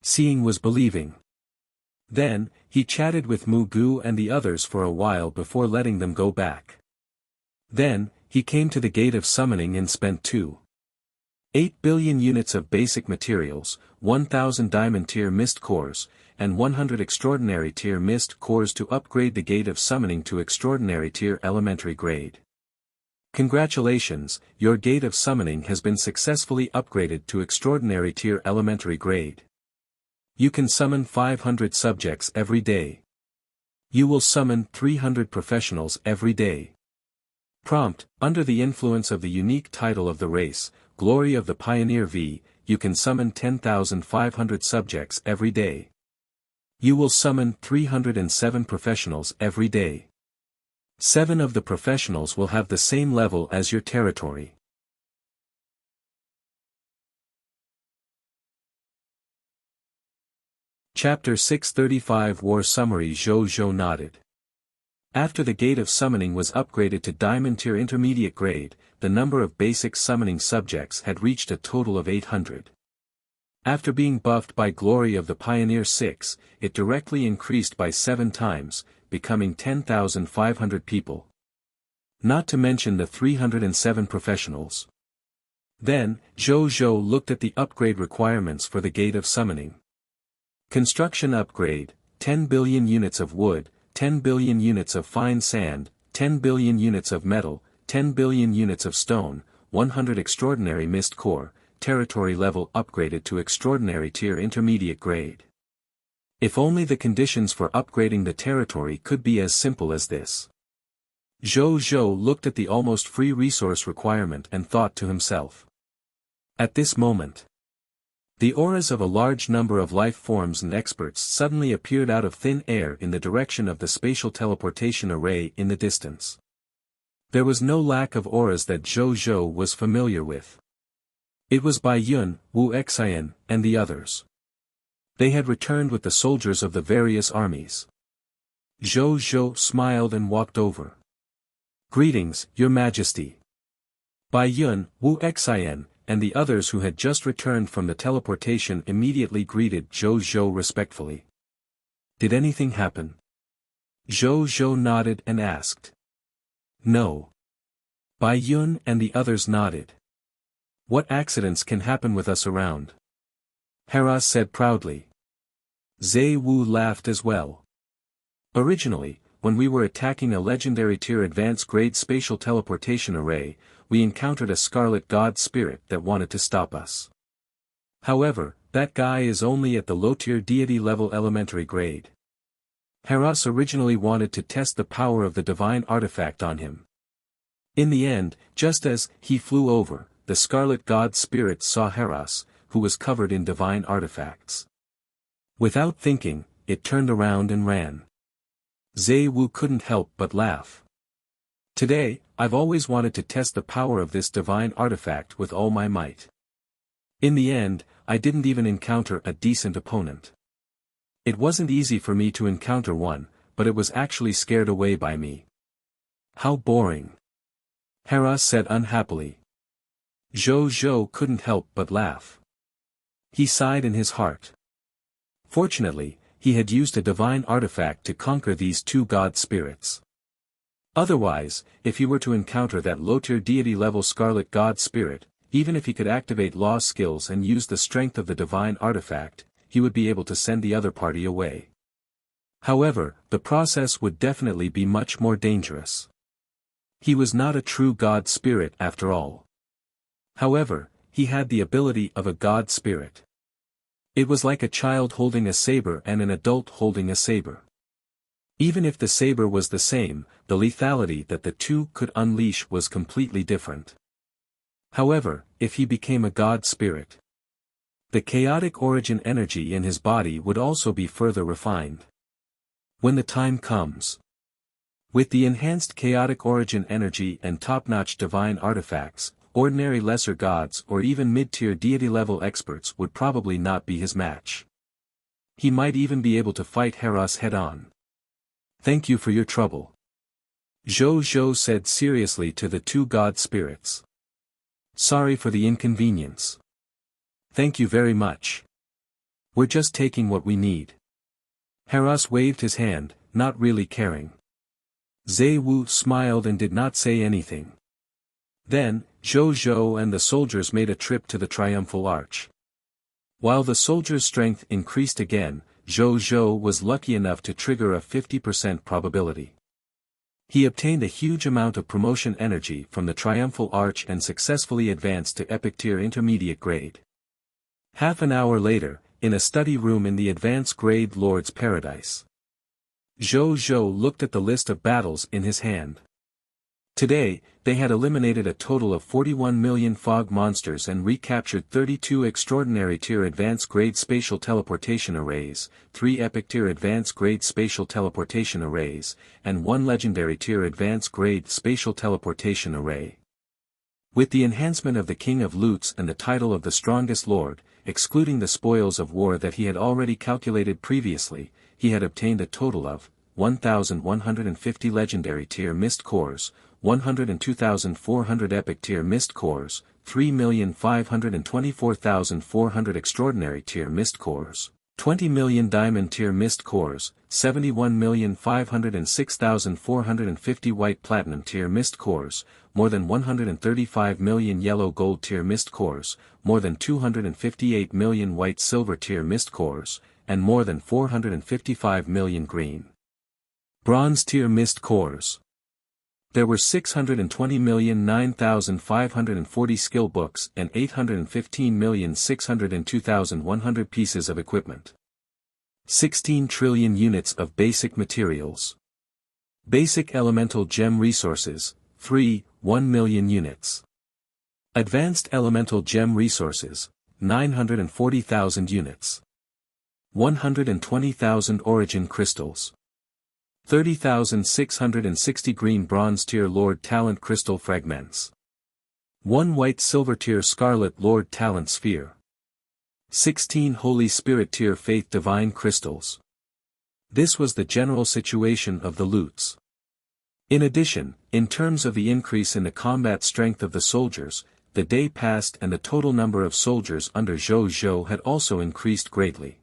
Speaker 1: Seeing was believing. Then, he chatted with Mu Gu and the others for a while before letting them go back. Then, he came to the gate of summoning and spent 2.8 billion units of basic materials, 1,000 diamond tier mist cores, and 100 extraordinary tier mist cores to upgrade the gate of summoning to extraordinary tier elementary grade. Congratulations, your gate of summoning has been successfully upgraded to extraordinary tier elementary grade. You can summon 500 subjects every day. You will summon 300 professionals every day. Prompt: under the influence of the unique title of the race, Glory of the Pioneer V, you can summon 10,500 subjects every day. You will summon 307 professionals every day. 7 of the professionals will have the same level as your territory. Chapter 635 War Summary. Zhou nodded. After the gate of summoning was upgraded to Diamond Tier Intermediate Grade, the number of basic summoning subjects had reached a total of 800. After being buffed by Glory of the Pioneer 6, it directly increased by 7 times, becoming 10,500 people. Not to mention the 307 professionals. Then, Zhou looked at the upgrade requirements for the gate of summoning. Construction upgrade: 10 billion units of wood, 10 billion units of fine sand, 10 billion units of metal, 10 billion units of stone, 100 extraordinary mist core, territory level upgraded to extraordinary tier intermediate grade. If only the conditions for upgrading the territory could be as simple as this. Zhou looked at the almost free resource requirement and thought to himself. At this moment, the auras of a large number of life forms and experts suddenly appeared out of thin air in the direction of the spatial teleportation array in the distance. There was no lack of auras that Zhou was familiar with. It was Bai Yun, Wuxia, and the others. They had returned with the soldiers of the various armies. Zhou smiled and walked over. "Greetings, Your Majesty." Bai Yun, Wuxia, and the others who had just returned from the teleportation immediately greeted Zhou respectfully. "Did anything happen?" Zhou nodded and asked. "No." Bai Yun and the others nodded. "What accidents can happen with us around?" Hera said proudly. Zhe Wu laughed as well. "Originally, when we were attacking a legendary tier advanced grade spatial teleportation array, we encountered a scarlet god spirit that wanted to stop us. However, that guy is only at the low-tier deity level elementary grade. Heras originally wanted to test the power of the divine artifact on him. In the end, just as he flew over, the scarlet god spirit saw Heras, who was covered in divine artifacts. Without thinking, it turned around and ran." Zhe Wu couldn't help but laugh. "Today, I've always wanted to test the power of this divine artifact with all my might. In the end, I didn't even encounter a decent opponent. It wasn't easy for me to encounter one, but it was actually scared away by me." "How boring," Hera said unhappily. Zhou couldn't help but laugh. He sighed in his heart. Fortunately, he had used a divine artifact to conquer these 2 god spirits. Otherwise, if he were to encounter that low-tier deity-level scarlet god spirit, even if he could activate law skills and use the strength of the divine artifact, he would be able to send the other party away. However, the process would definitely be much more dangerous. He was not a true god spirit after all. However, he had the ability of a god spirit. It was like a child holding a saber and an adult holding a saber. Even if the saber was the same, the lethality that the two could unleash was completely different. However, if he became a god spirit, the chaotic origin energy in his body would also be further refined. When the time comes, with the enhanced chaotic origin energy and top-notch divine artifacts, ordinary lesser gods or even mid-tier deity-level experts would probably not be his match. He might even be able to fight Heras head-on. "Thank you for your trouble," Zhou said seriously to the 2 god spirits. "Sorry for the inconvenience." "Thank you very much. We're just taking what we need." Heras waved his hand, not really caring. Zhe Wu smiled and did not say anything. Then, Zhou Zhou and the soldiers made a trip to the triumphal arch. While the soldiers' strength increased again, Zhou Zhou was lucky enough to trigger a 50% probability. He obtained a huge amount of promotion energy from the triumphal arch and successfully advanced to epic tier intermediate grade. Half an hour later, in a study room in the advanced grade Lord's Paradise, Zhou Zhou looked at the list of battles in his hand. Today, they had eliminated a total of 41 million fog monsters and recaptured 32 extraordinary tier advanced grade spatial teleportation arrays, 3 epic tier advanced grade spatial teleportation arrays, and 1 legendary tier advanced grade spatial teleportation array. With the enhancement of the King of Loots and the title of the strongest lord, excluding the spoils of war that he had already calculated previously, he had obtained a total of 1,150 legendary tier mist cores, 102,400 epic tier mist cores, 3,524,400 extraordinary tier mist cores, 20 million diamond tier mist cores, 71,506,450 white platinum tier mist cores, more than 135 million yellow gold tier mist cores, more than 258 million white silver tier mist cores, and more than 455 million green bronze tier mist cores. There were 620,009,540 skill books and 815,602,100 pieces of equipment. 16 trillion units of basic materials. Basic elemental gem resources, 1 million units. Advanced elemental gem resources, 940,000 units. 120,000 origin crystals. 30,660 green bronze tier Lord Talent crystal fragments. 1 white silver tier scarlet Lord Talent sphere. 16 holy spirit tier faith divine crystals. This was the general situation of the loots. In addition, in terms of the increase in the combat strength of the soldiers, the day passed and the total number of soldiers under Zhou Zhou had also increased greatly.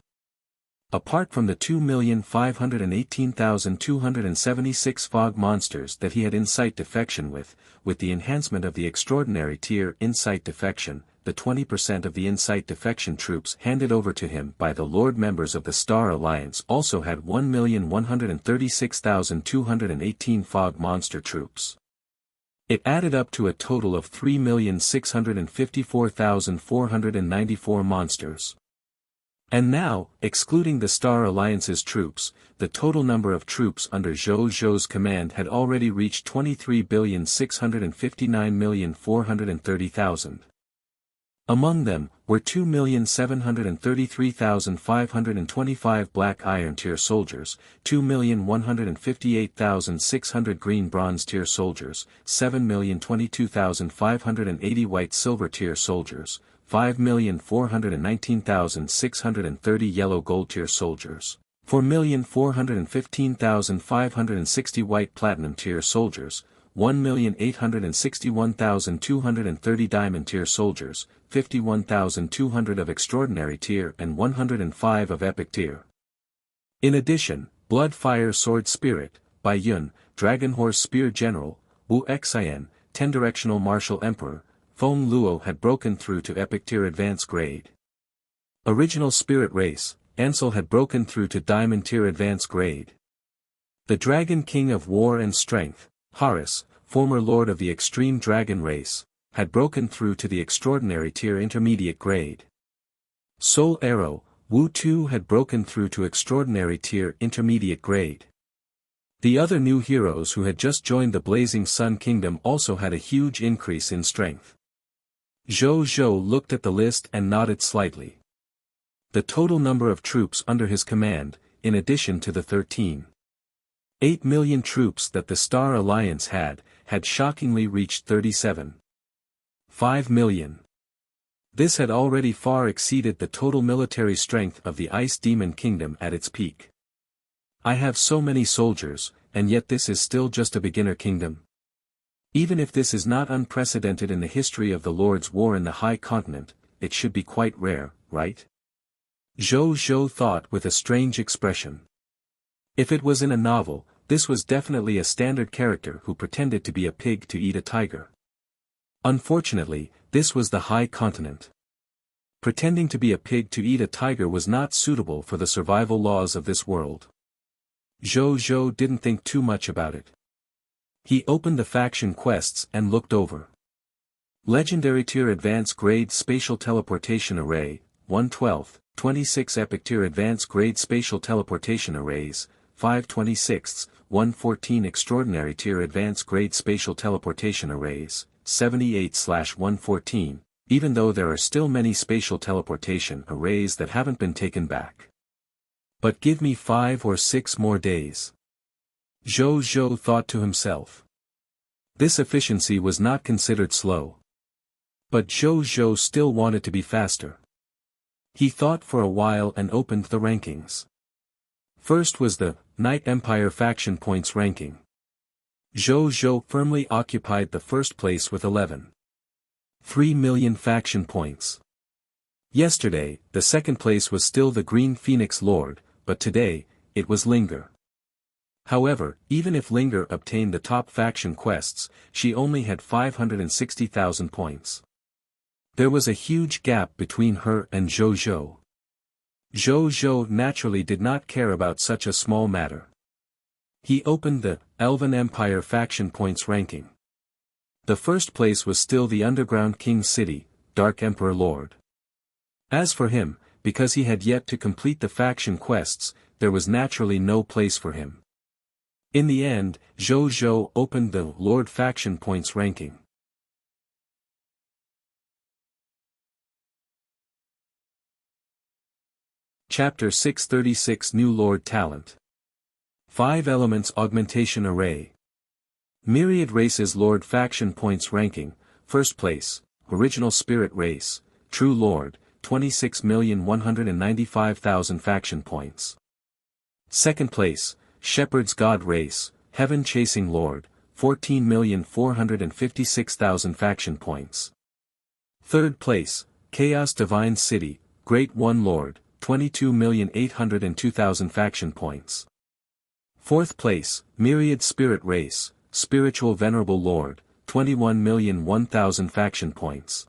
Speaker 1: Apart from the 2,518,276 fog monsters that he had insight defection with the enhancement of the extraordinary tier insight defection, the 20% of the insight defection troops handed over to him by the Lord members of the Star Alliance also had 1,136,218 fog monster troops. It added up to a total of 3,654,494 monsters. And now, excluding the Star Alliance's troops, the total number of troops under Zhou Zhou's command had already reached 23,659,430,000. Among them, were 2,733,525 black iron tier soldiers, 2,158,600 green bronze tier soldiers, 7,022,580 white silver tier soldiers, 5,419,630 yellow gold tier soldiers, 4,415,560 white platinum tier soldiers, 1,861,230 diamond tier soldiers, 51,200 of extraordinary tier and 105 of epic tier. In addition, Blood Fire Sword Spirit, Bai Yun, Dragon Horse Spear General, Wu Xian, 10-directional Martial Emperor, Feng Luo had broken through to epic tier advanced grade. Original Spirit Race, Ansel had broken through to diamond tier advanced grade. The Dragon King of War and Strength, Horus, former lord of the extreme dragon race, had broken through to the extraordinary tier intermediate grade. Soul Arrow, Wu Tu had broken through to extraordinary tier intermediate grade. The other new heroes who had just joined the Blazing Sun Kingdom also had a huge increase in strength. Zhou Zhou looked at the list and nodded slightly. The total number of troops under his command, in addition to the 13.8 million troops that the Star Alliance had shockingly reached 37.5 million. This had already far exceeded the total military strength of the Ice Demon Kingdom at its peak. I have so many soldiers, and yet this is still just a beginner kingdom. Even if this is not unprecedented in the history of the Lord's War in the High Continent, it should be quite rare, right? Zhou Zhou thought with a strange expression. If it was in a novel, this was definitely a standard character who pretended to be a pig to eat a tiger. Unfortunately, this was the high continent. Pretending to be a pig to eat a tiger was not suitable for the survival laws of this world. Zhou didn't think too much about it. He opened the faction quests and looked over. Legendary Tier Advanced Grade Spatial Teleportation Array, 1/12, 26 Epic Tier Advanced Grade Spatial Teleportation Arrays, 5/26, 114 Extraordinary Tier Advanced Grade Spatial Teleportation Arrays, 78/114, even though there are still many spatial teleportation arrays that haven't been taken back. But give me 5 or 6 more days. Zhou thought to himself. This efficiency was not considered slow. But Zhou still wanted to be faster. He thought for a while and opened the rankings. First was the Night Empire Faction Points ranking. Zhou firmly occupied the first place with 11.3 million faction points. Yesterday, the second place was still the Green Phoenix Lord, but today, it was Linger. However, even if Linger obtained the top faction quests, she only had 560,000 points. There was a huge gap between her and Zhou. Zhou naturally did not care about such a small matter. He opened the Elven Empire Faction Points ranking. The first place was still the Underground King City, Dark Emperor Lord. As for him, because he had yet to complete the faction quests, there was naturally no place for him. In the end, Zhou opened the Lord Faction Points ranking. Chapter 636 New Lord Talent. 5 Elements Augmentation Array. Myriad Races Lord Faction Points ranking, first place, Original Spirit Race, True Lord, 26,195,000 faction points. Second place, Shepherd's God Race, Heaven Chasing Lord, 14,456,000 faction points. Third place, Chaos Divine City, Great One Lord, 22,802,000 faction points. Fourth place, Myriad Spirit Race, Spiritual Venerable Lord, 21,001,000 faction points.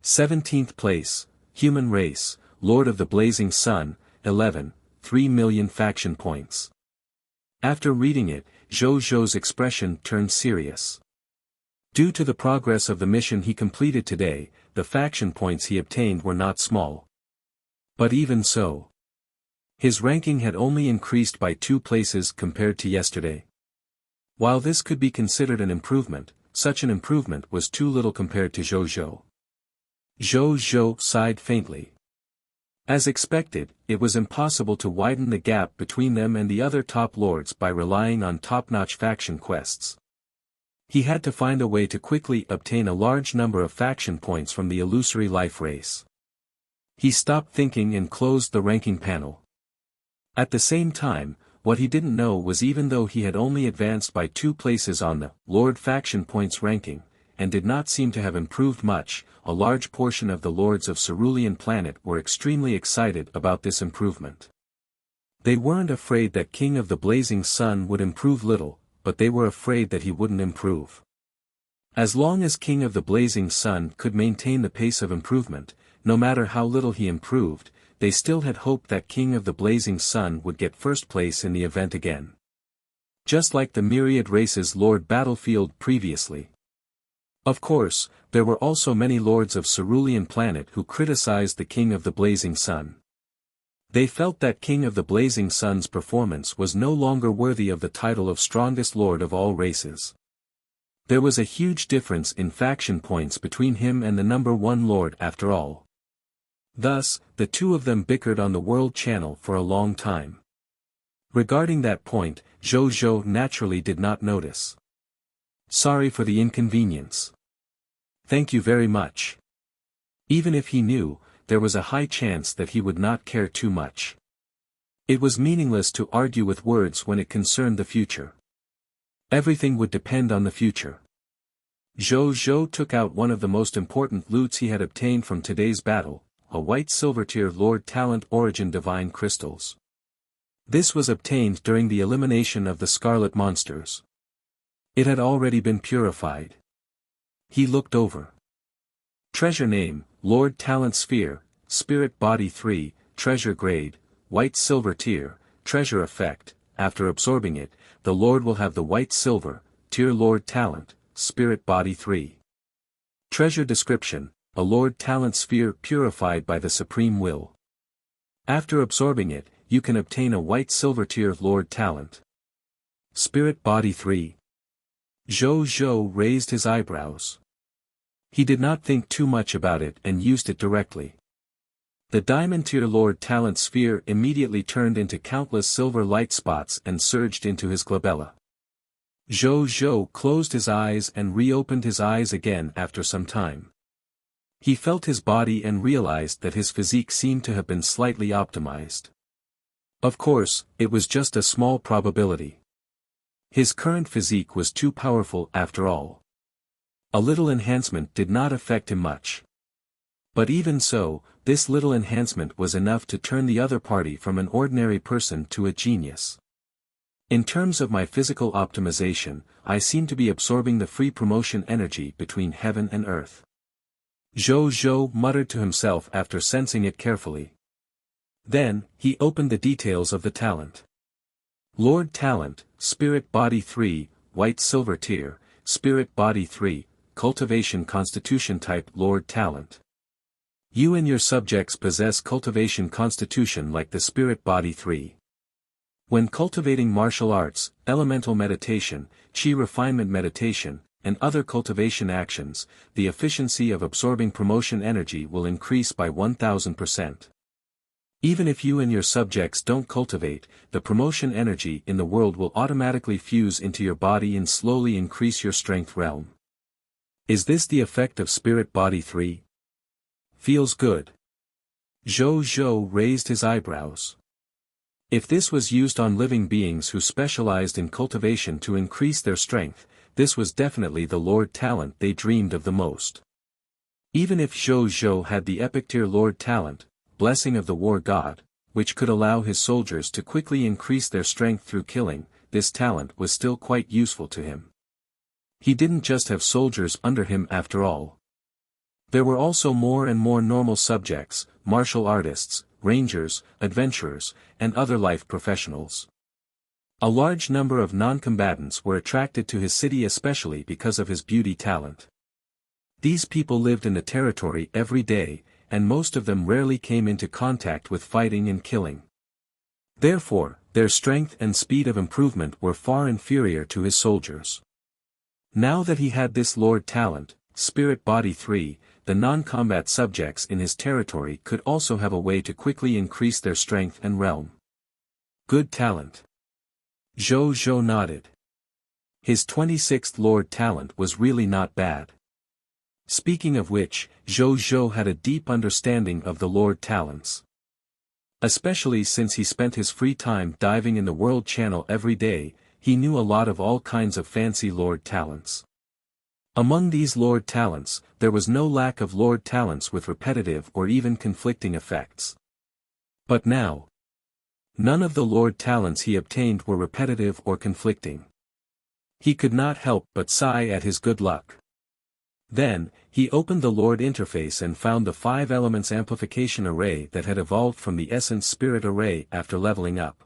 Speaker 1: 17th place, Human Race, Lord of the Blazing Sun, 3 million faction points. After reading it, Zhou's expression turned serious. Due to the progress of the mission he completed today, the faction points he obtained were not small. But even so, his ranking had only increased by 2 places compared to yesterday. While this could be considered an improvement, such an improvement was too little compared to Zhou. Zhou sighed faintly. As expected, it was impossible to widen the gap between them and the other top lords by relying on top-notch faction quests. He had to find a way to quickly obtain a large number of faction points from the illusory life race. He stopped thinking and closed the ranking panel. At the same time, what he didn't know was even though he had only advanced by 2 places on the Lord Faction Points ranking, and did not seem to have improved much, a large portion of the lords of Cerulean Planet were extremely excited about this improvement. They weren't afraid that King of the Blazing Sun would improve little, but they were afraid that he wouldn't improve. As long as King of the Blazing Sun could maintain the pace of improvement, no matter how little he improved, they still had hoped that King of the Blazing Sun would get first place in the event again. Just like the Myriad Races Lord battlefield previously. Of course, there were also many lords of Cerulean Planet who criticized the King of the Blazing Sun. They felt that King of the Blazing Sun's performance was no longer worthy of the title of strongest lord of all races. There was a huge difference in faction points between him and the number 1 lord after all. Thus, the two of them bickered on the World Channel for a long time. Regarding that point, Zhou naturally did not notice. Sorry for the inconvenience. Thank you very much. Even if he knew, there was a high chance that he would not care too much. It was meaningless to argue with words when it concerned the future. Everything would depend on the future. Zhou took out one of the most important loots he had obtained from today's battle, a white silver tier Lord Talent Origin Divine Crystals. This was obtained during the elimination of the scarlet monsters. It had already been purified. He looked over. Treasure name, Lord Talent Sphere, Spirit Body 3, Treasure Grade, White Silver Tier, Treasure Effect. After absorbing it, the Lord will have the White Silver Tier Lord Talent, Spirit Body 3. Treasure Description, a Lord Talent Sphere purified by the Supreme Will. After absorbing it, you can obtain a White Silver Tier Lord Talent. Spirit Body 3. Zhou raised his eyebrows. He did not think too much about it and used it directly. The Diamond Tier Lord Talent Sphere immediately turned into countless silver light spots and surged into his glabella. Zhou closed his eyes and reopened his eyes again after some time. He felt his body and realized that his physique seemed to have been slightly optimized. Of course, it was just a small probability. His current physique was too powerful after all. A little enhancement did not affect him much. But even so, this little enhancement was enough to turn the other party from an ordinary person to a genius. In terms of my physical optimization, I seem to be absorbing the free promotion energy between heaven and earth. Zhou muttered to himself after sensing it carefully. Then, he opened the details of the talent. Lord Talent, Spirit Body 3, White Silver Tier, Spirit Body 3, Cultivation Constitution Type Lord Talent. You and your subjects possess cultivation constitution like the Spirit Body 3. When cultivating martial arts, elemental meditation, chi refinement meditation, and other cultivation actions, the efficiency of absorbing promotion energy will increase by 1000%. Even if you and your subjects don't cultivate, the promotion energy in the world will automatically fuse into your body and slowly increase your strength realm. Is this the effect of Spirit Body 3? Feels good. Zhou raised his eyebrows. If this was used on living beings who specialized in cultivation to increase their strength, this was definitely the Lord Talent they dreamed of the most. Even if Zhou had the epic tier Lord Talent, Blessing of the War God, which could allow his soldiers to quickly increase their strength through killing, this talent was still quite useful to him. He didn't just have soldiers under him after all. There were also more and more normal subjects, martial artists, rangers, adventurers, and other life professionals. A large number of non-combatants were attracted to his city especially because of his beauty talent. These people lived in the territory every day, and most of them rarely came into contact with fighting and killing. Therefore, their strength and speed of improvement were far inferior to his soldiers. Now that he had this Lord Talent, Spirit Body 3, the non-combat subjects in his territory could also have a way to quickly increase their strength and realm. Good talent. Zhou nodded. His 26th Lord Talent was really not bad. Speaking of which, Zhou had a deep understanding of the Lord Talents. Especially since he spent his free time diving in the World Channel every day, he knew a lot of all kinds of fancy Lord Talents. Among these Lord Talents, there was no lack of Lord Talents with repetitive or even conflicting effects. But now, none of the Lord Talents he obtained were repetitive or conflicting. He could not help but sigh at his good luck. Then, he opened the Lord interface and found the 5 elements amplification array that had evolved from the Essence Spirit array after leveling up.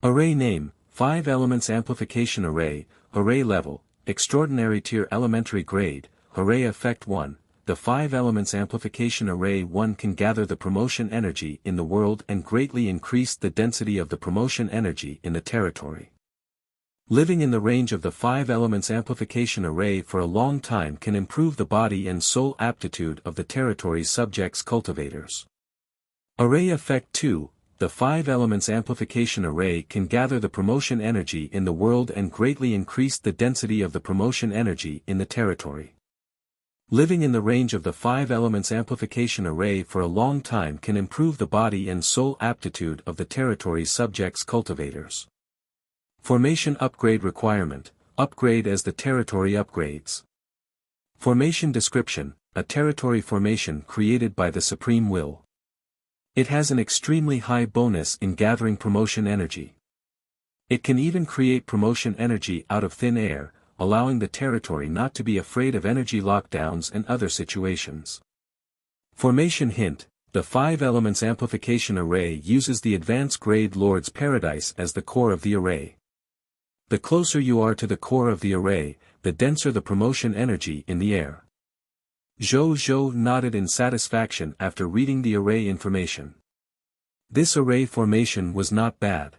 Speaker 1: Array name, 5 elements amplification array, array level, extraordinary tier elementary grade, array effect 1, the 5 elements amplification array 1 can gather the promotion energy in the world and greatly increase the density of the promotion energy in the territory. Living in the range of the 5 elements amplification array for a long time can improve the body and soul aptitude of the territory's subjects cultivators. Array effect 2, the 5 elements amplification array can gather the promotion energy in the world and greatly increase the density of the promotion energy in the territory. Living in the range of the 5 elements amplification array for a long time can improve the body and soul aptitude of the territory's subjects cultivators. Formation upgrade requirement, upgrade as the territory upgrades. Formation description, a territory formation created by the Supreme Will. It has an extremely high bonus in gathering promotion energy. It can even create promotion energy out of thin air, allowing the territory not to be afraid of energy lockdowns and other situations. Formation hint: the 5 elements amplification array uses the advanced grade Lord's Paradise as the core of the array. The closer you are to the core of the array, the denser the promotion energy in the air. Zhou nodded in satisfaction after reading the array information. This array formation was not bad.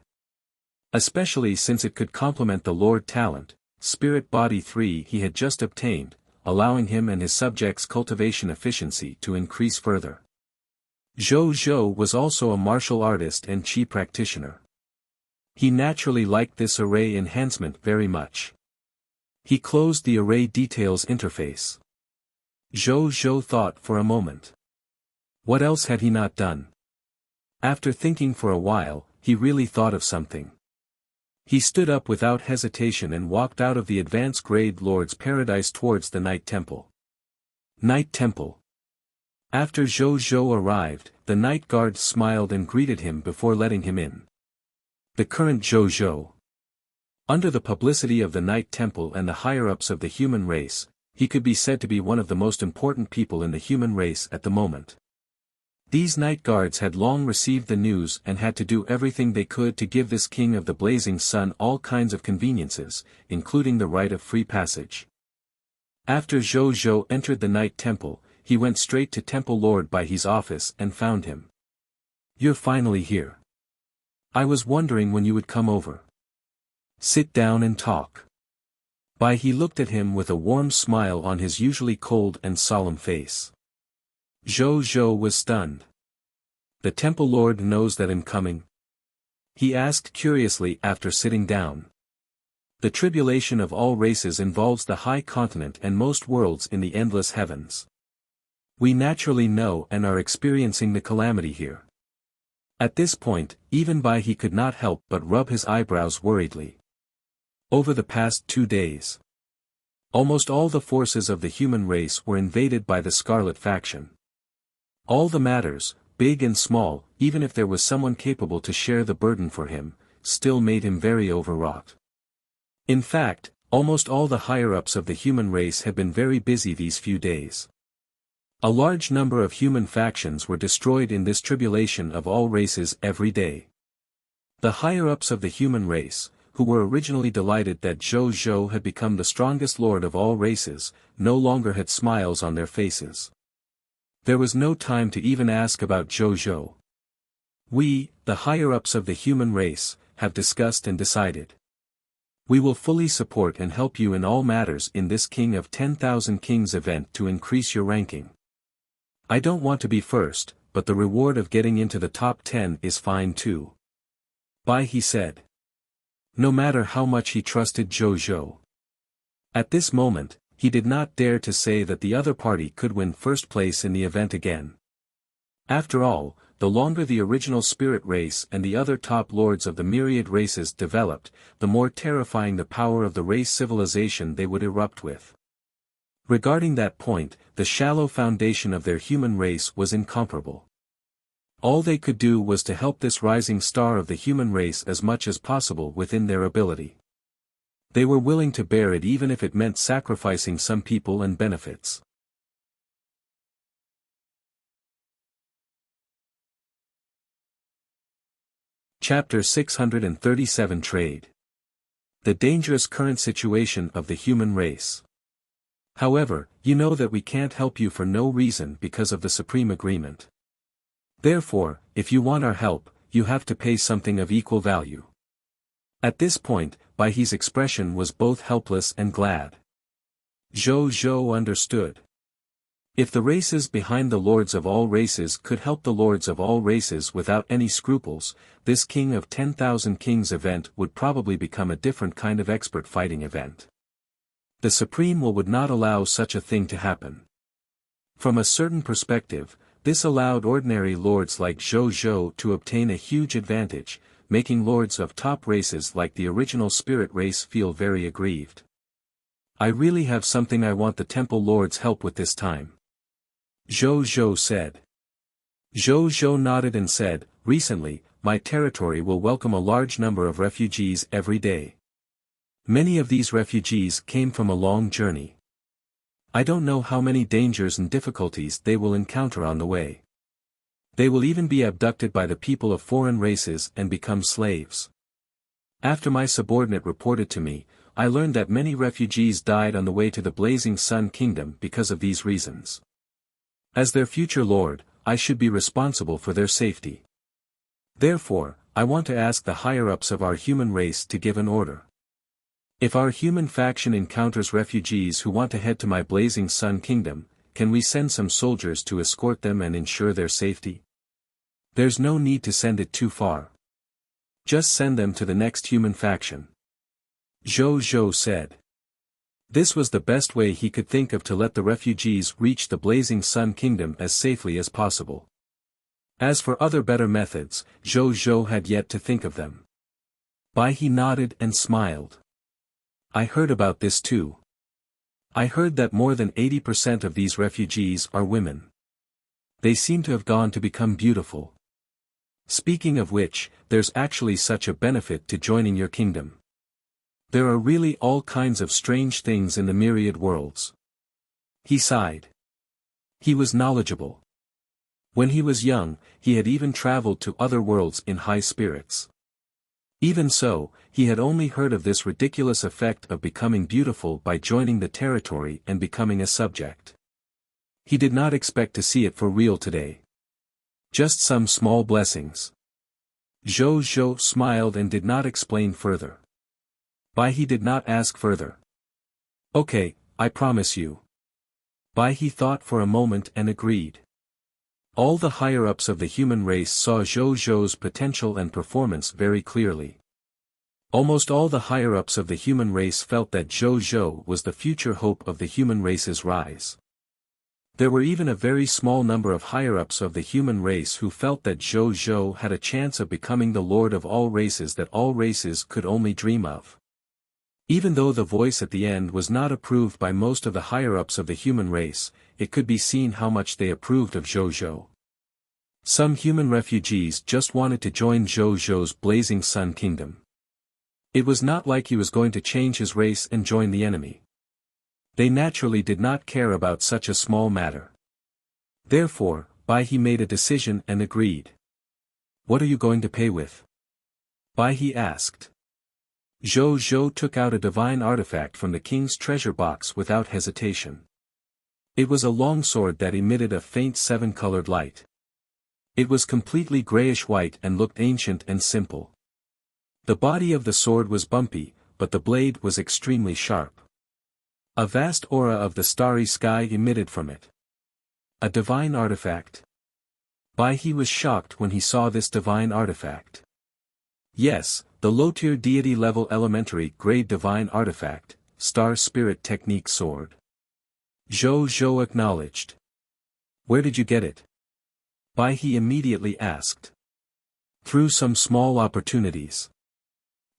Speaker 1: Especially since it could complement the Lord talent, Spirit Body 3 he had just obtained, allowing him and his subjects' cultivation efficiency to increase further. Zhou was also a martial artist and Qi practitioner. He naturally liked this array enhancement very much. He closed the array details interface. Zhou thought for a moment. What else had he not done? After thinking for a while, he really thought of something. He stood up without hesitation and walked out of the advanced grade Lord's Paradise towards the Night Temple. Night Temple. After Zhou arrived, the night guard smiled and greeted him before letting him in. The current Zhou. Under the publicity of the Night Temple and the higher-ups of the human race, he could be said to be one of the most important people in the human race at the moment. These night guards had long received the news and had to do everything they could to give this king of the blazing sun all kinds of conveniences, including the right of free passage. After Zhou entered the Night Temple, he went straight to Temple Lord Baihe's office and found him. "You're finally here. I was wondering when you would come over. Sit down and talk." Baihe looked at him with a warm smile on his usually cold and solemn face. Zhou was stunned. "The Temple Lord knows that I'm coming?" he asked curiously after sitting down. The tribulation of all races involves the high continent and most worlds in the endless heavens. We naturally know and are experiencing the calamity here. At this point, even Baihe could not help but rub his eyebrows worriedly. Over the past 2 days, almost all the forces of the human race were invaded by the Scarlet faction. All the matters, big and small, even if there was someone capable to share the burden for him, still made him very overwrought. In fact, almost all the higher-ups of the human race had been very busy these few days. A large number of human factions were destroyed in this tribulation of all races every day. The higher-ups of the human race, who were originally delighted that Zhou had become the strongest lord of all races, no longer had smiles on their faces. There was no time to even ask about Zhou. "We, the higher-ups of the human race, have discussed and decided. We will fully support and help you in all matters in this King of 10,000 Kings event to increase your ranking. I don't want to be first, but the reward of getting into the top 10 is fine too," Baihe said. No matter how much he trusted Zhou. At this moment, he did not dare to say that the other party could win first place in the event again. After all, the longer the original spirit race and the other top lords of the myriad races developed, the more terrifying the power of the race civilization they would erupt with. Regarding that point, the shallow foundation of their human race was incomparable. All they could do was to help this rising star of the human race as much as possible within their ability. They were willing to bear it even if it meant sacrificing some people and benefits. Chapter 637 Trade. The dangerous current situation of the human race. However, you know that we can't help you for no reason because of the Supreme Agreement. Therefore, if you want our help, you have to pay something of equal value. At this point, Baihe's expression was both helpless and glad. Zhou understood. If the races behind the lords of all races could help the lords of all races without any scruples, this King of 10,000 Kings event would probably become a different kind of expert fighting event. The Supreme Will would not allow such a thing to happen. From a certain perspective, this allowed ordinary lords like Zhou to obtain a huge advantage, making lords of top races like the original spirit race feel very aggrieved. "I really have something I want the Temple Lord's help with this time," Zhou said. Zhou Zhou nodded and said, "Recently, my territory will welcome a large number of refugees every day. Many of these refugees came from a long journey. I don't know how many dangers and difficulties they will encounter on the way. They will even be abducted by the people of foreign races and become slaves. After my subordinate reported to me, I learned that many refugees died on the way to the Blazing Sun Kingdom because of these reasons. As their future lord, I should be responsible for their safety. Therefore, I want to ask the higher-ups of our human race to give an order. If our human faction encounters refugees who want to head to my Blazing Sun Kingdom, can we send some soldiers to escort them and ensure their safety? There's no need to send it too far. Just send them to the next human faction." Zhou Zhou said. This was the best way he could think of to let the refugees reach the Blazing Sun Kingdom as safely as possible. As for other better methods, Zhou Zhou had yet to think of them. Bai He nodded and smiled. "I heard about this too. I heard that more than 80% of these refugees are women. They seem to have gone to become beautiful. Speaking of which, there's actually such a benefit to joining your kingdom. There are really all kinds of strange things in the myriad worlds." He sighed. He was knowledgeable. When he was young, he had even traveled to other worlds in high spirits. Even so, he had only heard of this ridiculous effect of becoming beautiful by joining the territory and becoming a subject. He did not expect to see it for real today. Just some small blessings. Zhou Zhou smiled and did not explain further. Bai He did not ask further. "Okay, I promise you." Bai He thought for a moment and agreed. All the higher-ups of the human race saw Zhou Zhou's potential and performance very clearly. Almost all the higher-ups of the human race felt that Zhou Zhou was the future hope of the human race's rise. There were even a very small number of higher-ups of the human race who felt that Zhou Zhou had a chance of becoming the lord of all races that all races could only dream of. Even though the voice at the end was not approved by most of the higher-ups of the human race, it could be seen how much they approved of Zhou Zhou. Some human refugees just wanted to join Zhou Zhou's Blazing Sun Kingdom. It was not like he was going to change his race and join the enemy. They naturally did not care about such a small matter. Therefore, Bai He made a decision and agreed. "What are you going to pay with?" Bai He asked. Zhou Zhou took out a divine artifact from the king's treasure box without hesitation. It was a long sword that emitted a faint seven-colored light. It was completely grayish-white and looked ancient and simple. The body of the sword was bumpy, but the blade was extremely sharp. A vast aura of the starry sky emitted from it. A divine artifact? Bai He was shocked when he saw this divine artifact. Yes, the low-tier deity-level elementary-grade divine artifact, Star Spirit Technique Sword. Zhou Zhou acknowledged. "Where did you get it?" Bai He immediately asked. "Through some small opportunities,"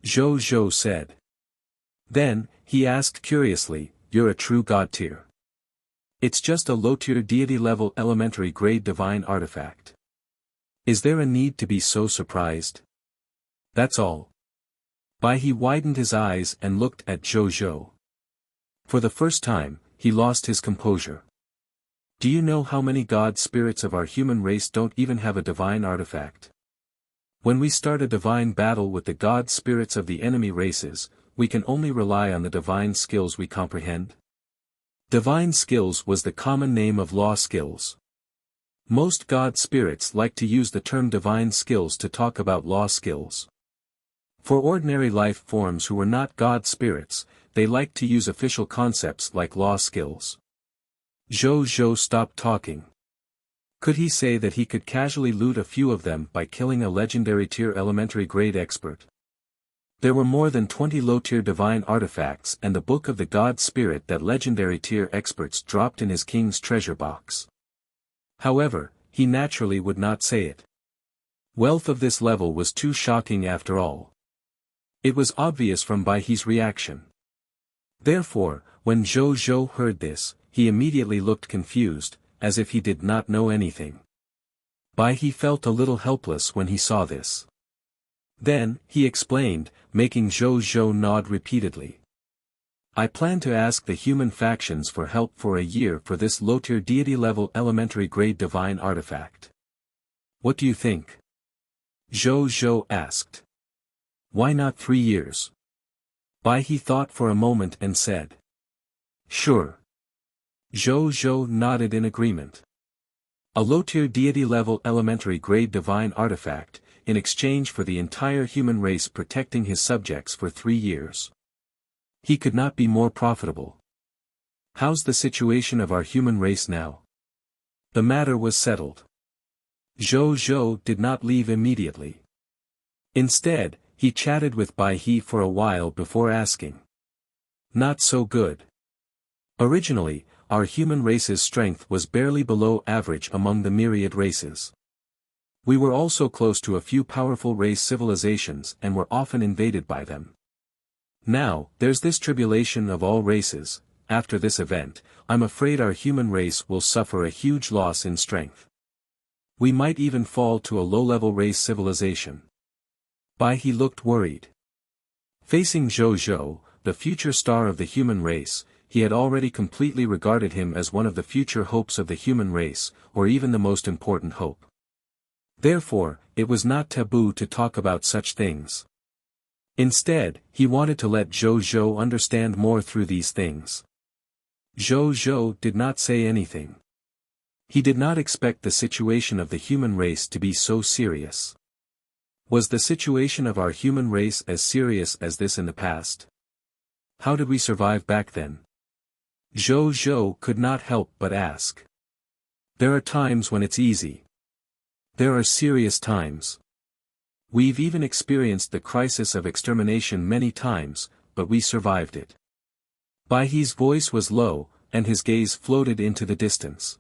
Speaker 1: Zhou Zhou said. Then, he asked curiously, "You're a true god tier?" "It's just a low-tier deity-level elementary-grade divine artifact. Is there a need to be so surprised?" "That's all." Bai He widened his eyes and looked at Zhou Zhou. For the first time, he lost his composure. "Do you know how many god spirits of our human race don't even have a divine artifact? When we start a divine battle with the god spirits of the enemy races, we can only rely on the divine skills we comprehend." Divine skills was the common name of law skills. Most god spirits like to use the term divine skills to talk about law skills. For ordinary life forms who were not god spirits, they liked to use official concepts like law skills. Zhou Zhou stopped talking. Could he say that he could casually loot a few of them by killing a legendary tier elementary grade expert? There were more than 20 low-tier divine artifacts and the book of the god spirit that legendary tier experts dropped in his king's treasure box. However, he naturally would not say it. Wealth of this level was too shocking after all. It was obvious from Bai He's reaction. Therefore, when Zhou Zhou heard this, he immediately looked confused, as if he did not know anything. Bai He felt a little helpless when he saw this. Then, he explained, making Zhou Zhou nod repeatedly. I plan to ask the human factions for help for a year for this low-tier deity-level elementary grade divine artifact. What do you think? Zhou Zhou asked. Why not 3 years? Bai He thought for a moment and said. Sure. Zhou Zhou nodded in agreement. A low-tier deity-level elementary grade divine artifact, in exchange for the entire human race protecting his subjects for 3 years. He could not be more profitable. How's the situation of our human race now? The matter was settled. Zhou Zhou did not leave immediately. Instead, he chatted with Bai He for a while before asking. Not so good. Originally, our human race's strength was barely below average among the myriad races. We were also close to a few powerful race civilizations and were often invaded by them. Now, there's this tribulation of all races. After this event, I'm afraid our human race will suffer a huge loss in strength. We might even fall to a low-level race civilization. Bai He looked worried. Facing Zhou Zhou, the future star of the human race, he had already completely regarded him as one of the future hopes of the human race, or even the most important hope. Therefore, it was not taboo to talk about such things. Instead, he wanted to let Zhou Zhou understand more through these things. Zhou Zhou did not say anything. He did not expect the situation of the human race to be so serious. Was the situation of our human race as serious as this in the past? How did we survive back then? Zhou Zhou could not help but ask. There are times when it's easy. There are serious times. We've even experienced the crisis of extermination many times, but we survived it. Bai He's voice was low, and his gaze floated into the distance.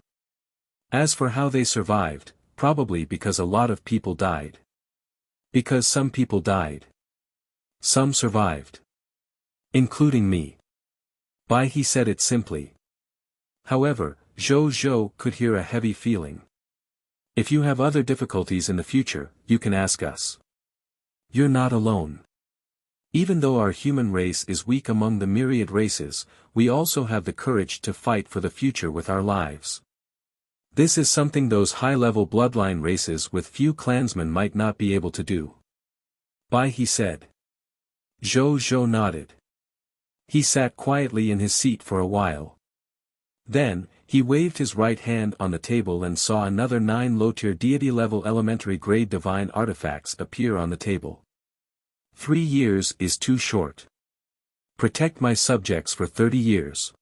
Speaker 1: As for how they survived, probably because a lot of people died. Because some people died. Some survived. Including me. Bai He said it simply. However, Zhou Zhou could hear a heavy feeling. If you have other difficulties in the future, you can ask us. You're not alone. Even though our human race is weak among the myriad races, we also have the courage to fight for the future with our lives. This is something those high-level bloodline races with few clansmen might not be able to do. Bai He said. Zhou Zhou nodded. He sat quietly in his seat for a while. Then, he waved his right hand on the table and saw another 9 low-tier deity-level elementary grade divine artifacts appear on the table. 3 years is too short. Protect my subjects for 30 years.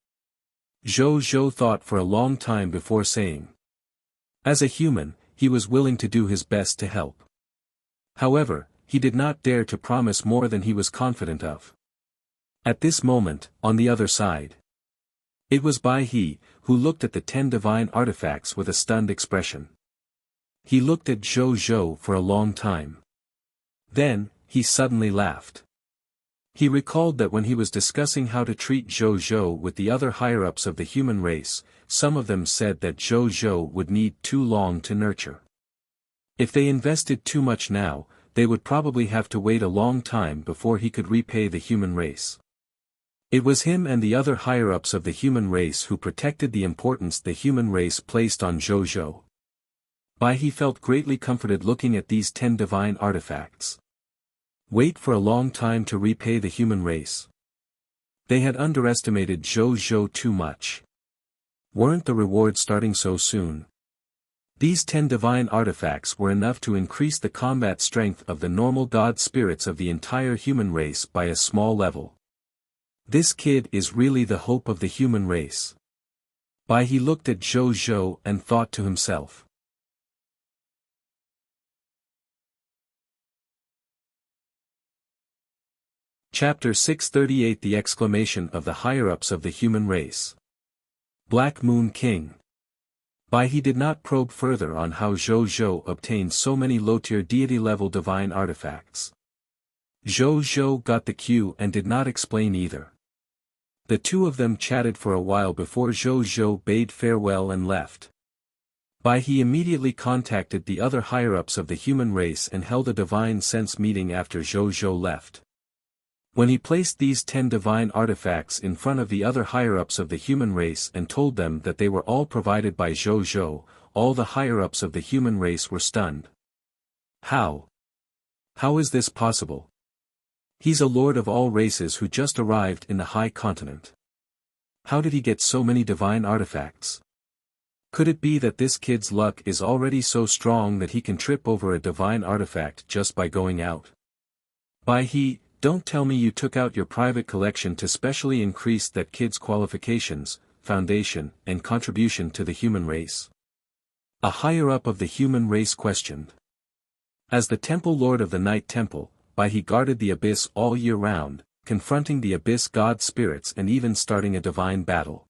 Speaker 1: Zhou Zhou thought for a long time before saying. As a human, he was willing to do his best to help. However, he did not dare to promise more than he was confident of. At this moment, on the other side. It was Bai He, who looked at the 10 divine artifacts with a stunned expression. He looked at Zhou Zhou for a long time. Then, he suddenly laughed. He recalled that when he was discussing how to treat Zhou Zhou with the other higher-ups of the human race, some of them said that Zhou Zhou would need too long to nurture. If they invested too much now, they would probably have to wait a long time before he could repay the human race. It was him and the other higher-ups of the human race who protected the importance the human race placed on Zhou Zhou. Bai He felt greatly comforted looking at these 10 divine artifacts. Wait for a long time to repay the human race. They had underestimated Zhou Zhou too much. Weren't the rewards starting so soon? These 10 divine artifacts were enough to increase the combat strength of the normal god spirits of the entire human race by a small level. This kid is really the hope of the human race. Bai He looked at Zhou Zhou and thought to himself. Chapter 638 The Exclamation of the Higher-Ups of the Human Race. Black Moon King. Bai He did not probe further on how Zhou Zhou obtained so many low-tier deity-level divine artifacts. Zhou Zhou got the cue and did not explain either. The two of them chatted for a while before Zhou Zhou bade farewell and left. He immediately contacted the other higher-ups of the human race and held a divine sense meeting after Zhou Zhou left. When he placed these 10 divine artifacts in front of the other higher-ups of the human race and told them that they were all provided by Zhou Zhou, all the higher-ups of the human race were stunned. How? How is this possible? He's a lord of all races who just arrived in the high continent. How did he get so many divine artifacts? Could it be that this kid's luck is already so strong that he can trip over a divine artifact just by going out? Don't tell me you took out your private collection to specially increase that kid's qualifications, foundation, and contribution to the human race? A higher-up of the human race questioned. As the Temple Lord of the Night Temple, he guarded the abyss all year round, confronting the abyss god spirits and even starting a divine battle.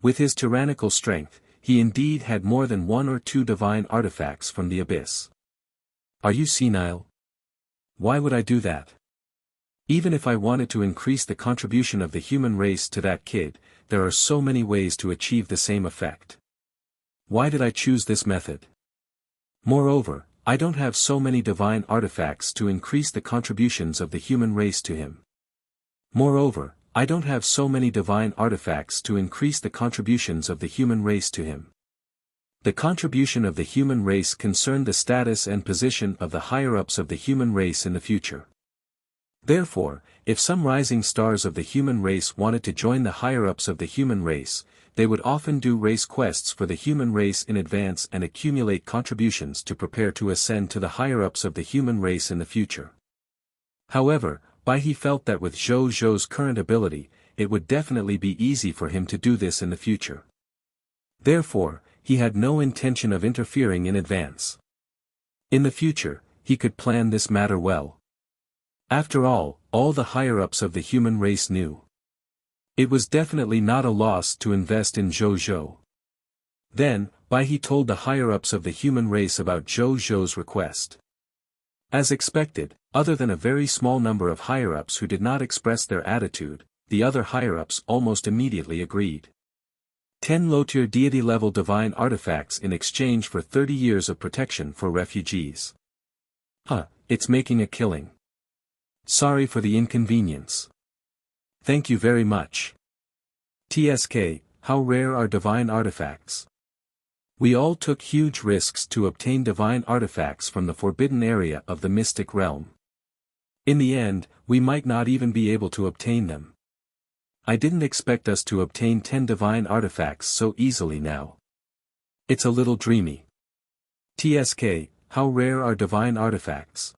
Speaker 1: With his tyrannical strength, he indeed had more than 1 or 2 divine artifacts from the abyss. Are you senile? Why would I do that? Even if I wanted to increase the contribution of the human race to that kid, there are so many ways to achieve the same effect. Why did I choose this method? Moreover, I don't have so many divine artifacts to increase the contributions of the human race to him. Moreover, I don't have so many divine artifacts to increase the contributions of the human race to him. The contribution of the human race concerned the status and position of the higher-ups of the human race in the future. Therefore, if some rising stars of the human race wanted to join the higher-ups of the human race, they would often do race quests for the human race in advance and accumulate contributions to prepare to ascend to the higher-ups of the human race in the future. However, he felt that with Zhou Zhou's current ability, it would definitely be easy for him to do this in the future. Therefore, he had no intention of interfering in advance. In the future, he could plan this matter well. After all the higher-ups of the human race knew. It was definitely not a loss to invest in Zhou Zhou. Then, he told the higher-ups of the human race about Zhou Zhou's request. As expected, other than a very small number of higher-ups who did not express their attitude, the other higher-ups almost immediately agreed. 10 low-tier deity-level divine artifacts in exchange for 30 years of protection for refugees. It's making a killing. Sorry for the inconvenience. Thank you very much. TSK, how rare are divine artifacts? We all took huge risks to obtain divine artifacts from the forbidden area of the mystic realm. In the end, we might not even be able to obtain them. I didn't expect us to obtain 10 divine artifacts so easily now. It's a little dreamy. TSK, how rare are divine artifacts?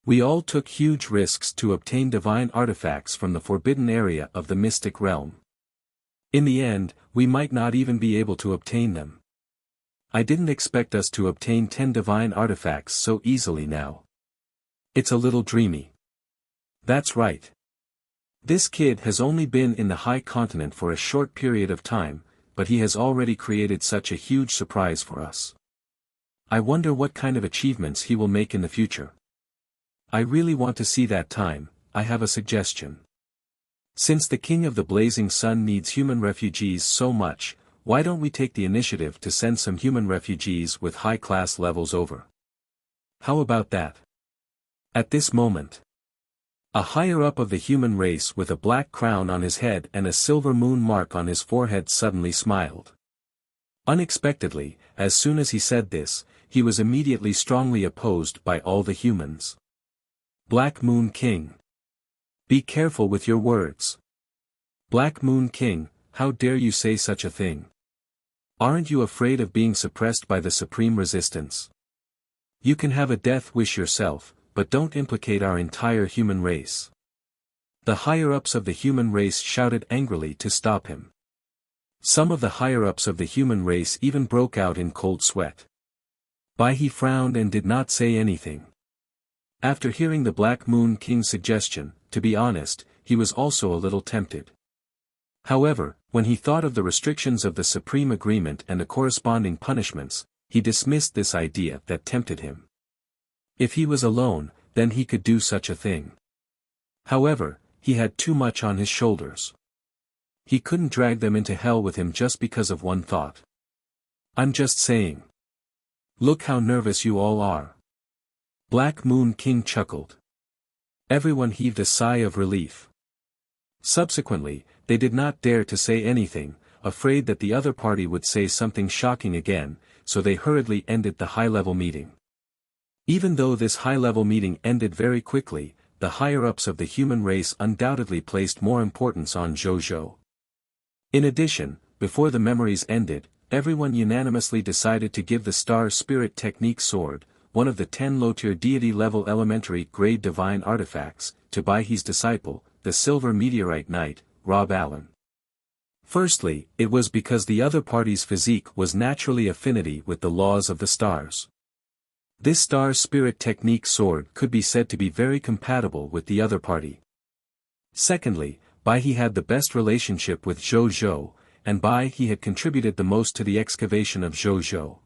Speaker 1: We all took huge risks to obtain divine artifacts from the forbidden area of the mystic realm. In the end, we might not even be able to obtain them. I didn't expect us to obtain 10 divine artifacts so easily now. It's a little dreamy. That's right. This kid has only been in the high continent for a short period of time, but he has already created such a huge surprise for us. I wonder what kind of achievements he will make in the future. I really want to see that time. I have a suggestion. Since the King of the Blazing Sun needs human refugees so much, why don't we take the initiative to send some human refugees with high-class levels over? How about that? At this moment, a higher-up of the human race with a black crown on his head and a silver moon mark on his forehead suddenly smiled. Unexpectedly, as soon as he said this, he was immediately strongly opposed by all the humans. Black Moon King. Be careful with your words. Black Moon King, how dare you say such a thing? Aren't you afraid of being suppressed by the Supreme Resistance? You can have a death wish yourself, but don't implicate our entire human race. The higher-ups of the human race shouted angrily to stop him. Some of the higher-ups of the human race even broke out in cold sweat. He frowned and did not say anything. After hearing the Black Moon King's suggestion, to be honest, he was also a little tempted. However, when he thought of the restrictions of the Supreme Agreement and the corresponding punishments, he dismissed this idea that tempted him. If he was alone, then he could do such a thing. However, he had too much on his shoulders. He couldn't drag them into hell with him just because of one thought. I'm just saying. Look how nervous you all are. Black Moon King chuckled. Everyone heaved a sigh of relief. Subsequently, they did not dare to say anything, afraid that the other party would say something shocking again, so they hurriedly ended the high-level meeting. Even though this high-level meeting ended very quickly, the higher-ups of the human race undoubtedly placed more importance on Zhou. In addition, before the memories ended, everyone unanimously decided to give the Star Spirit Technique Sword, one of the 10 low-tier deity-level elementary-grade divine artifacts, to Baihe's disciple, the Silver Meteorite Knight, Rob Allen. Firstly, it was because the other party's physique was naturally affinity with the laws of the stars. This Star Spirit Technique Sword could be said to be very compatible with the other party. Secondly, Baihe had the best relationship with Zhou, and Baihe had contributed the most to the excavation of Zhou.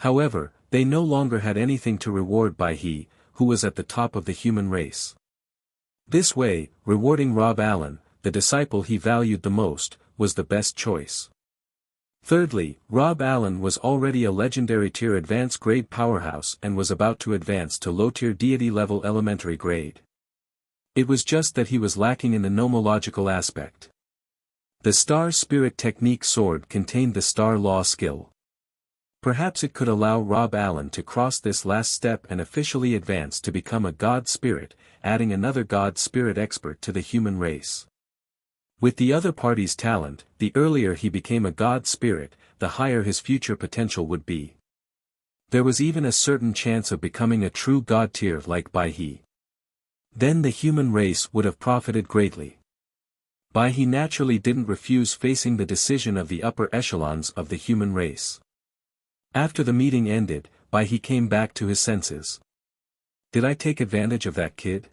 Speaker 1: However, they no longer had anything to reward Baihe, who was at the top of the human race. This way, rewarding Rob Allen, the disciple he valued the most, was the best choice. Thirdly, Rob Allen was already a legendary tier advanced grade powerhouse and was about to advance to low-tier deity level elementary grade. It was just that he was lacking in the nomological aspect. The Star Spirit Technique Sword contained the Star Law skill. Perhaps it could allow Rob Allen to cross this last step and officially advance to become a God Spirit, adding another God Spirit expert to the human race. With the other party's talent, the earlier he became a God Spirit, the higher his future potential would be. There was even a certain chance of becoming a true God tier like Baihe. Then the human race would have profited greatly. Baihe naturally didn't refuse facing the decision of the upper echelons of the human race. After the meeting ended, Baihe came back to his senses. Did I take advantage of that kid?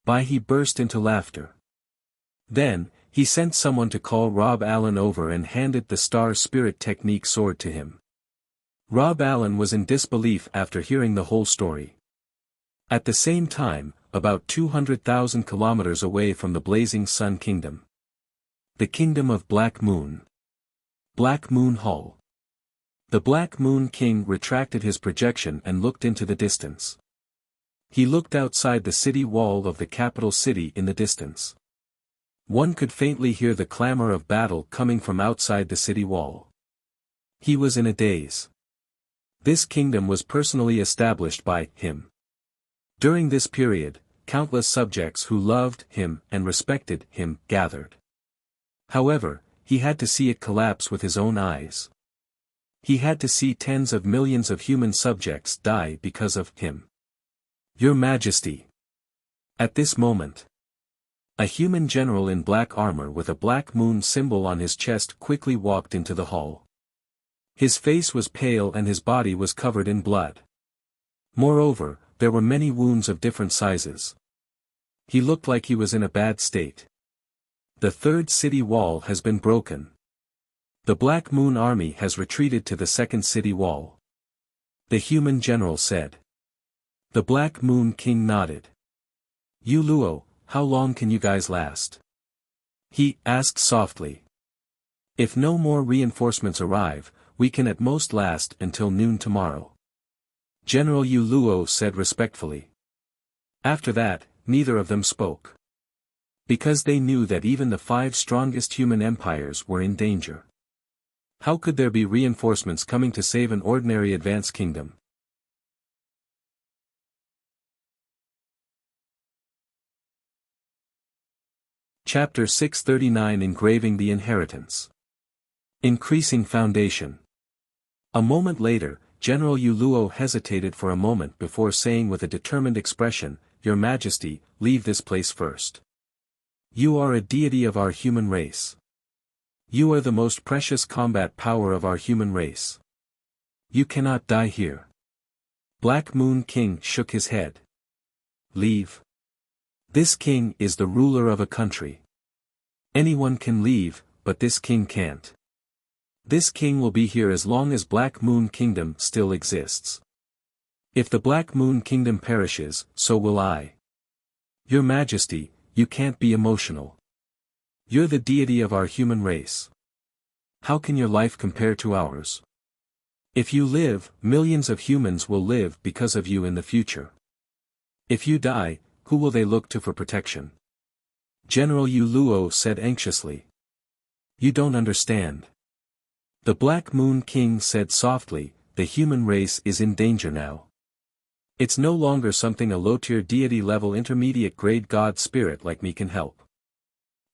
Speaker 1: Baihe burst into laughter. Then, he sent someone to call Rob Allen over and handed the Star Spirit Technique Sword to him. Rob Allen was in disbelief after hearing the whole story. At the same time, about 200,000 kilometers away from the Blazing Sun Kingdom. The Kingdom of Black Moon. Black Moon Hall. The Black Moon King retracted his projection and looked into the distance. He looked outside the city wall of the capital city in the distance. One could faintly hear the clamor of battle coming from outside the city wall. He was in a daze. This kingdom was personally established by him. During this period, countless subjects who loved him and respected him gathered. However, he had to see it collapse with his own eyes. He had to see tens of millions of human subjects die because of him. Your Majesty. At this moment, a human general in black armor with a black moon symbol on his chest quickly walked into the hall. His face was pale and his body was covered in blood. Moreover, there were many wounds of different sizes. He looked like he was in a bad state. The third city wall has been broken. The Black Moon Army has retreated to the second city wall. The human general said. The Black Moon King nodded. Yu Luo, how long can you guys last? He asked softly. If no more reinforcements arrive, we can at most last until noon tomorrow. General Yu Luo said respectfully. After that, neither of them spoke. Because they knew that even the 5 strongest human empires were in danger. How could there be reinforcements coming to save an ordinary advanced kingdom? Chapter 639 Engraving the Inheritance. Increasing Foundation. A moment later, General Yu Luo hesitated for a moment before saying with a determined expression, Your Majesty, leave this place first. You are a deity of our human race. You are the most precious combat power of our human race. You cannot die here. Black Moon King shook his head. Leave. This king is the ruler of a country. Anyone can leave, but this king can't. This king will be here as long as Black Moon Kingdom still exists. If the Black Moon Kingdom perishes, so will I. Your Majesty, you can't be emotional. You're the deity of our human race. How can your life compare to ours? If you live, millions of humans will live because of you in the future. If you die, who will they look to for protection? General Yu Luo said anxiously. You don't understand. The Black Moon King said softly, the human race is in danger now. It's no longer something a low-tier deity-level intermediate-grade god spirit like me can help.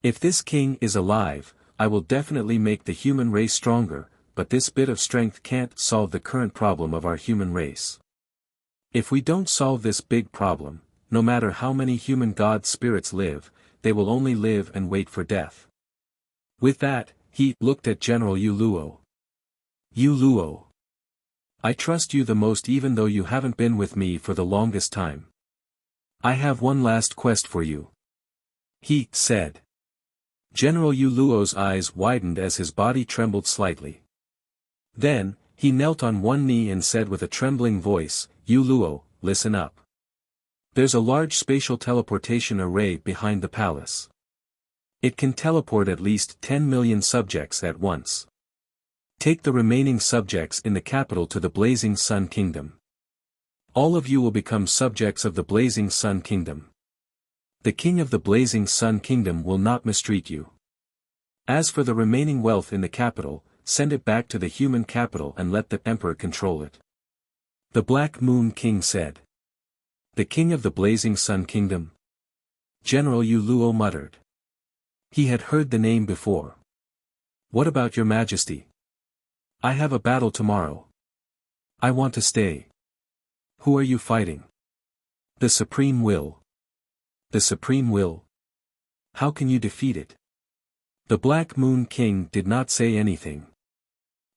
Speaker 1: If this king is alive, I will definitely make the human race stronger, but this bit of strength can't solve the current problem of our human race. If we don't solve this big problem, no matter how many human god spirits live, they will only live and wait for death. With that, he looked at General Yu Luo. Yu Luo. I trust you the most even though you haven't been with me for the longest time. I have one last quest for you. He said. General Yu Luo's eyes widened as his body trembled slightly. Then, he knelt on one knee and said with a trembling voice, Yu Luo, listen up. There's a large spatial teleportation array behind the palace. It can teleport at least 10 million subjects at once. Take the remaining subjects in the capital to the Blazing Sun Kingdom. All of you will become subjects of the Blazing Sun Kingdom. The king of the Blazing Sun Kingdom will not mistreat you. As for the remaining wealth in the capital, send it back to the human capital and let the emperor control it. The Black Moon King said. The king of the Blazing Sun Kingdom? General Yu Luo muttered. He had heard the name before. What about your majesty? I have a battle tomorrow. I want to stay. Who are you fighting? The Supreme Will. The Supreme Will? How can you defeat it? The Black Moon King did not say anything.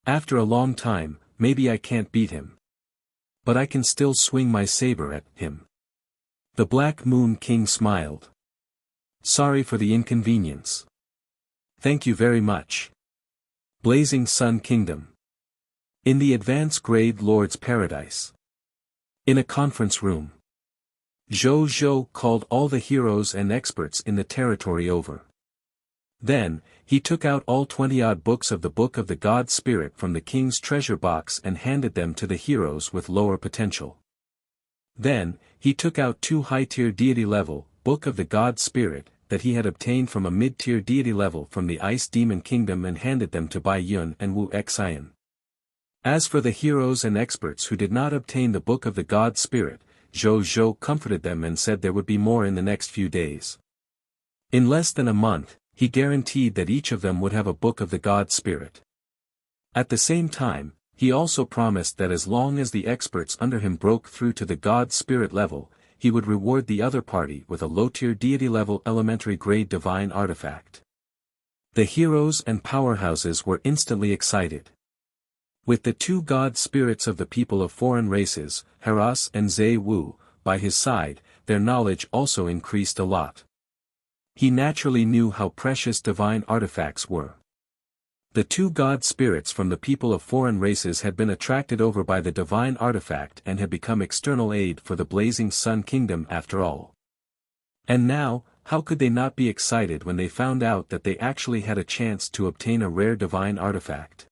Speaker 1: After a long time, maybe I can't beat him. But I can still swing my saber at him. The Black Moon King smiled. Sorry for the inconvenience. Thank you very much. Blazing Sun Kingdom. In the advanced grade Lord's Paradise. In a conference room. Zhou Zhou called all the heroes and experts in the territory over. Then, he took out all 20-odd books of the Book of the God Spirit from the king's treasure box and handed them to the heroes with lower potential. Then, he took out 2 high-tier deity-level, Book of the God Spirit, that he had obtained from a mid-tier deity level from the Ice Demon Kingdom and handed them to Bai Yun and Wu Xian. As for the heroes and experts who did not obtain the Book of the God Spirit, Zhou Zhou comforted them and said there would be more in the next few days. In less than a month, he guaranteed that each of them would have a Book of the God Spirit. At the same time, he also promised that as long as the experts under him broke through to the God Spirit level, he would reward the other party with a low-tier deity-level elementary-grade divine artifact. The heroes and powerhouses were instantly excited. With the 2 god spirits of the people of foreign races, Haras and Zhe Wu, by his side, their knowledge also increased a lot. He naturally knew how precious divine artifacts were. The 2 god spirits from the people of foreign races had been attracted over by the divine artifact and had become external aid for the Blazing Sun Kingdom after all. And now, how could they not be excited when they found out that they actually had a chance to obtain a rare divine artifact?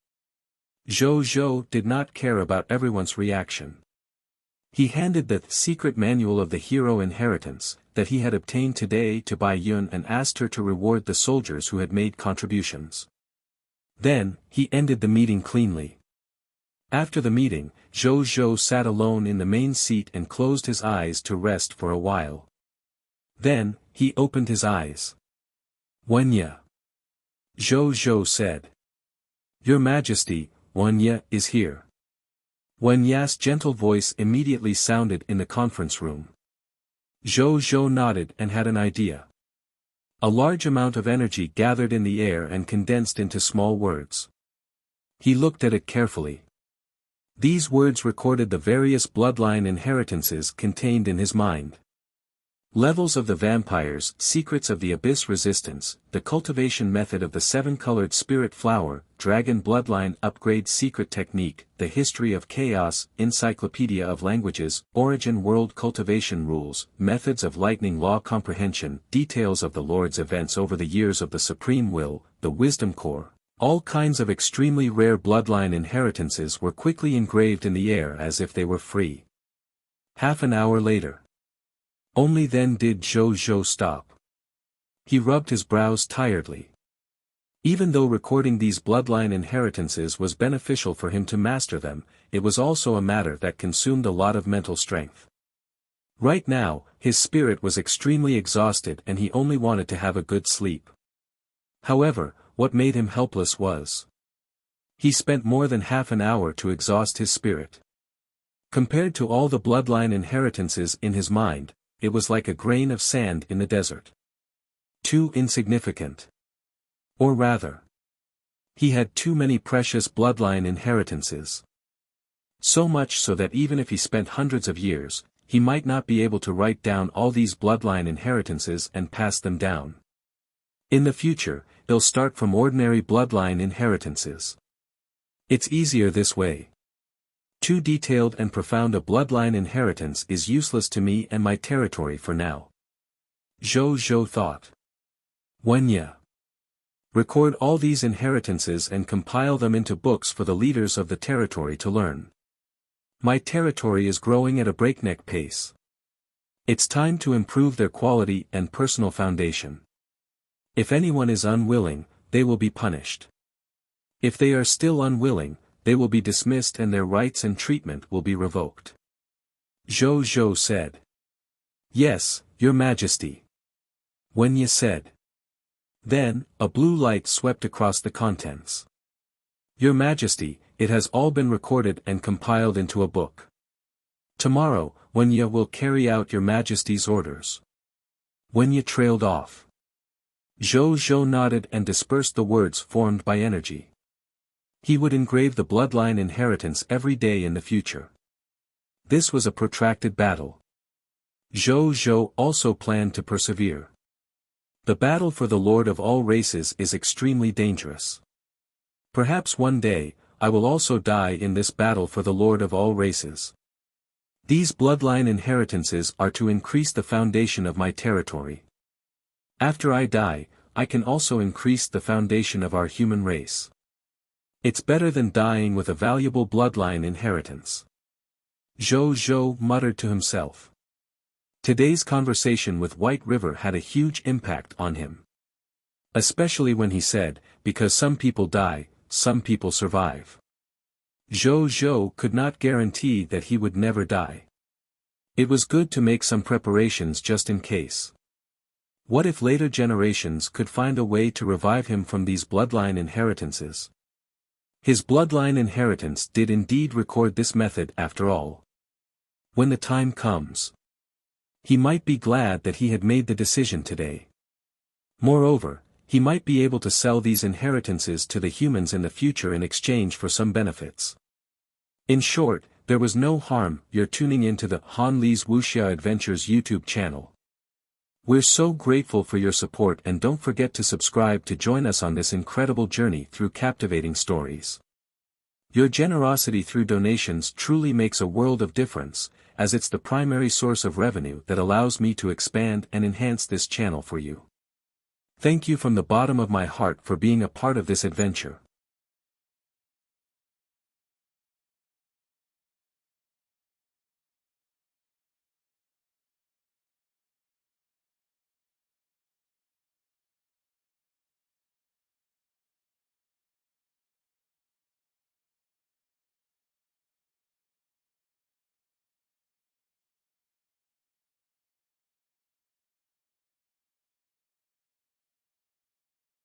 Speaker 1: Zhou Zhou did not care about everyone's reaction. He handed the secret manual of the hero inheritance, that he had obtained today to Bai Yun and asked her to reward the soldiers who had made contributions. Then, he ended the meeting cleanly. After the meeting, Zhou Zhou sat alone in the main seat and closed his eyes to rest for a while. Then, he opened his eyes. Wunya. Zhou Zhou said. Your Majesty, Wunya is here. Wenya's gentle voice immediately sounded in the conference room. Zhou Zhou nodded and had an idea. A large amount of energy gathered in the air and condensed into small words. He looked at it carefully. These words recorded the various bloodline inheritances contained in his mind. Levels of the vampires, secrets of the abyss resistance, the cultivation method of the 7-colored spirit flower, dragon bloodline upgrade secret technique, the history of chaos, encyclopedia of languages, origin world cultivation rules, methods of lightning law comprehension, details of the Lord's events over the years of the supreme will, the wisdom core, All kinds of extremely rare bloodline inheritances were quickly engraved in the air as if they were free. Half an hour later. Only then did Zhou Zhou stop. He rubbed his brows tiredly. Even though recording these bloodline inheritances was beneficial for him to master them, it was also a matter that consumed a lot of mental strength. Right now, his spirit was extremely exhausted and he only wanted to have a good sleep. However, what made him helpless was he spent more than half an hour to exhaust his spirit. Compared to all the bloodline inheritances in his mind, it was like a grain of sand in the desert. Too insignificant. Or rather, he had too many precious bloodline inheritances. So much so that even if he spent hundreds of years, he might not be able to write down all these bloodline inheritances and pass them down. In the future, he'll start from ordinary bloodline inheritances. It's easier this way. Too detailed and profound a bloodline inheritance is useless to me and my territory for now. Zhou Zhou thought. Wuxia. Record all these inheritances and compile them into books for the leaders of the territory to learn. My territory is growing at a breakneck pace. It's time to improve their quality and personal foundation. If anyone is unwilling, they will be punished. If they are still unwilling, they will be dismissed and their rights and treatment will be revoked. Zhou Zhou said. Yes, Your Majesty. Wuxia said. Then, a blue light swept across the contents. Your Majesty, it has all been recorded and compiled into a book. Tomorrow, Wuxia will carry out Your Majesty's orders. Wuxia trailed off. Zhou Zhou nodded and dispersed the words formed by energy. He would engrave the bloodline inheritance every day in the future. This was a protracted battle. Zhou Zhou also planned to persevere. The battle for the Lord of all races is extremely dangerous. Perhaps one day, I will also die in this battle for the Lord of all races. These bloodline inheritances are to increase the foundation of my territory. After I die, I can also increase the foundation of our human race. It's better than dying with a valuable bloodline inheritance. Zhou Zhou muttered to himself. Today's conversation with White River had a huge impact on him. Especially when he said, because some people die, some people survive. Zhou Zhou could not guarantee that he would never die. It was good to make some preparations just in case. What if later generations could find a way to revive him from these bloodline inheritances? His bloodline inheritance did indeed record this method after all. When the time comes, he might be glad that he had made the decision today. Moreover, he might be able to sell these inheritances to the humans in the future in exchange for some benefits. In short, there was no harm. You're tuning into the Han Li's Wuxia Adventures YouTube channel. We're so grateful for your support and don't forget to subscribe to join us on this incredible journey through captivating stories. Your generosity through donations truly makes a world of difference, as it's the primary source of revenue that allows me to expand and enhance this channel for you. Thank you from the bottom of my heart for being a part of this adventure.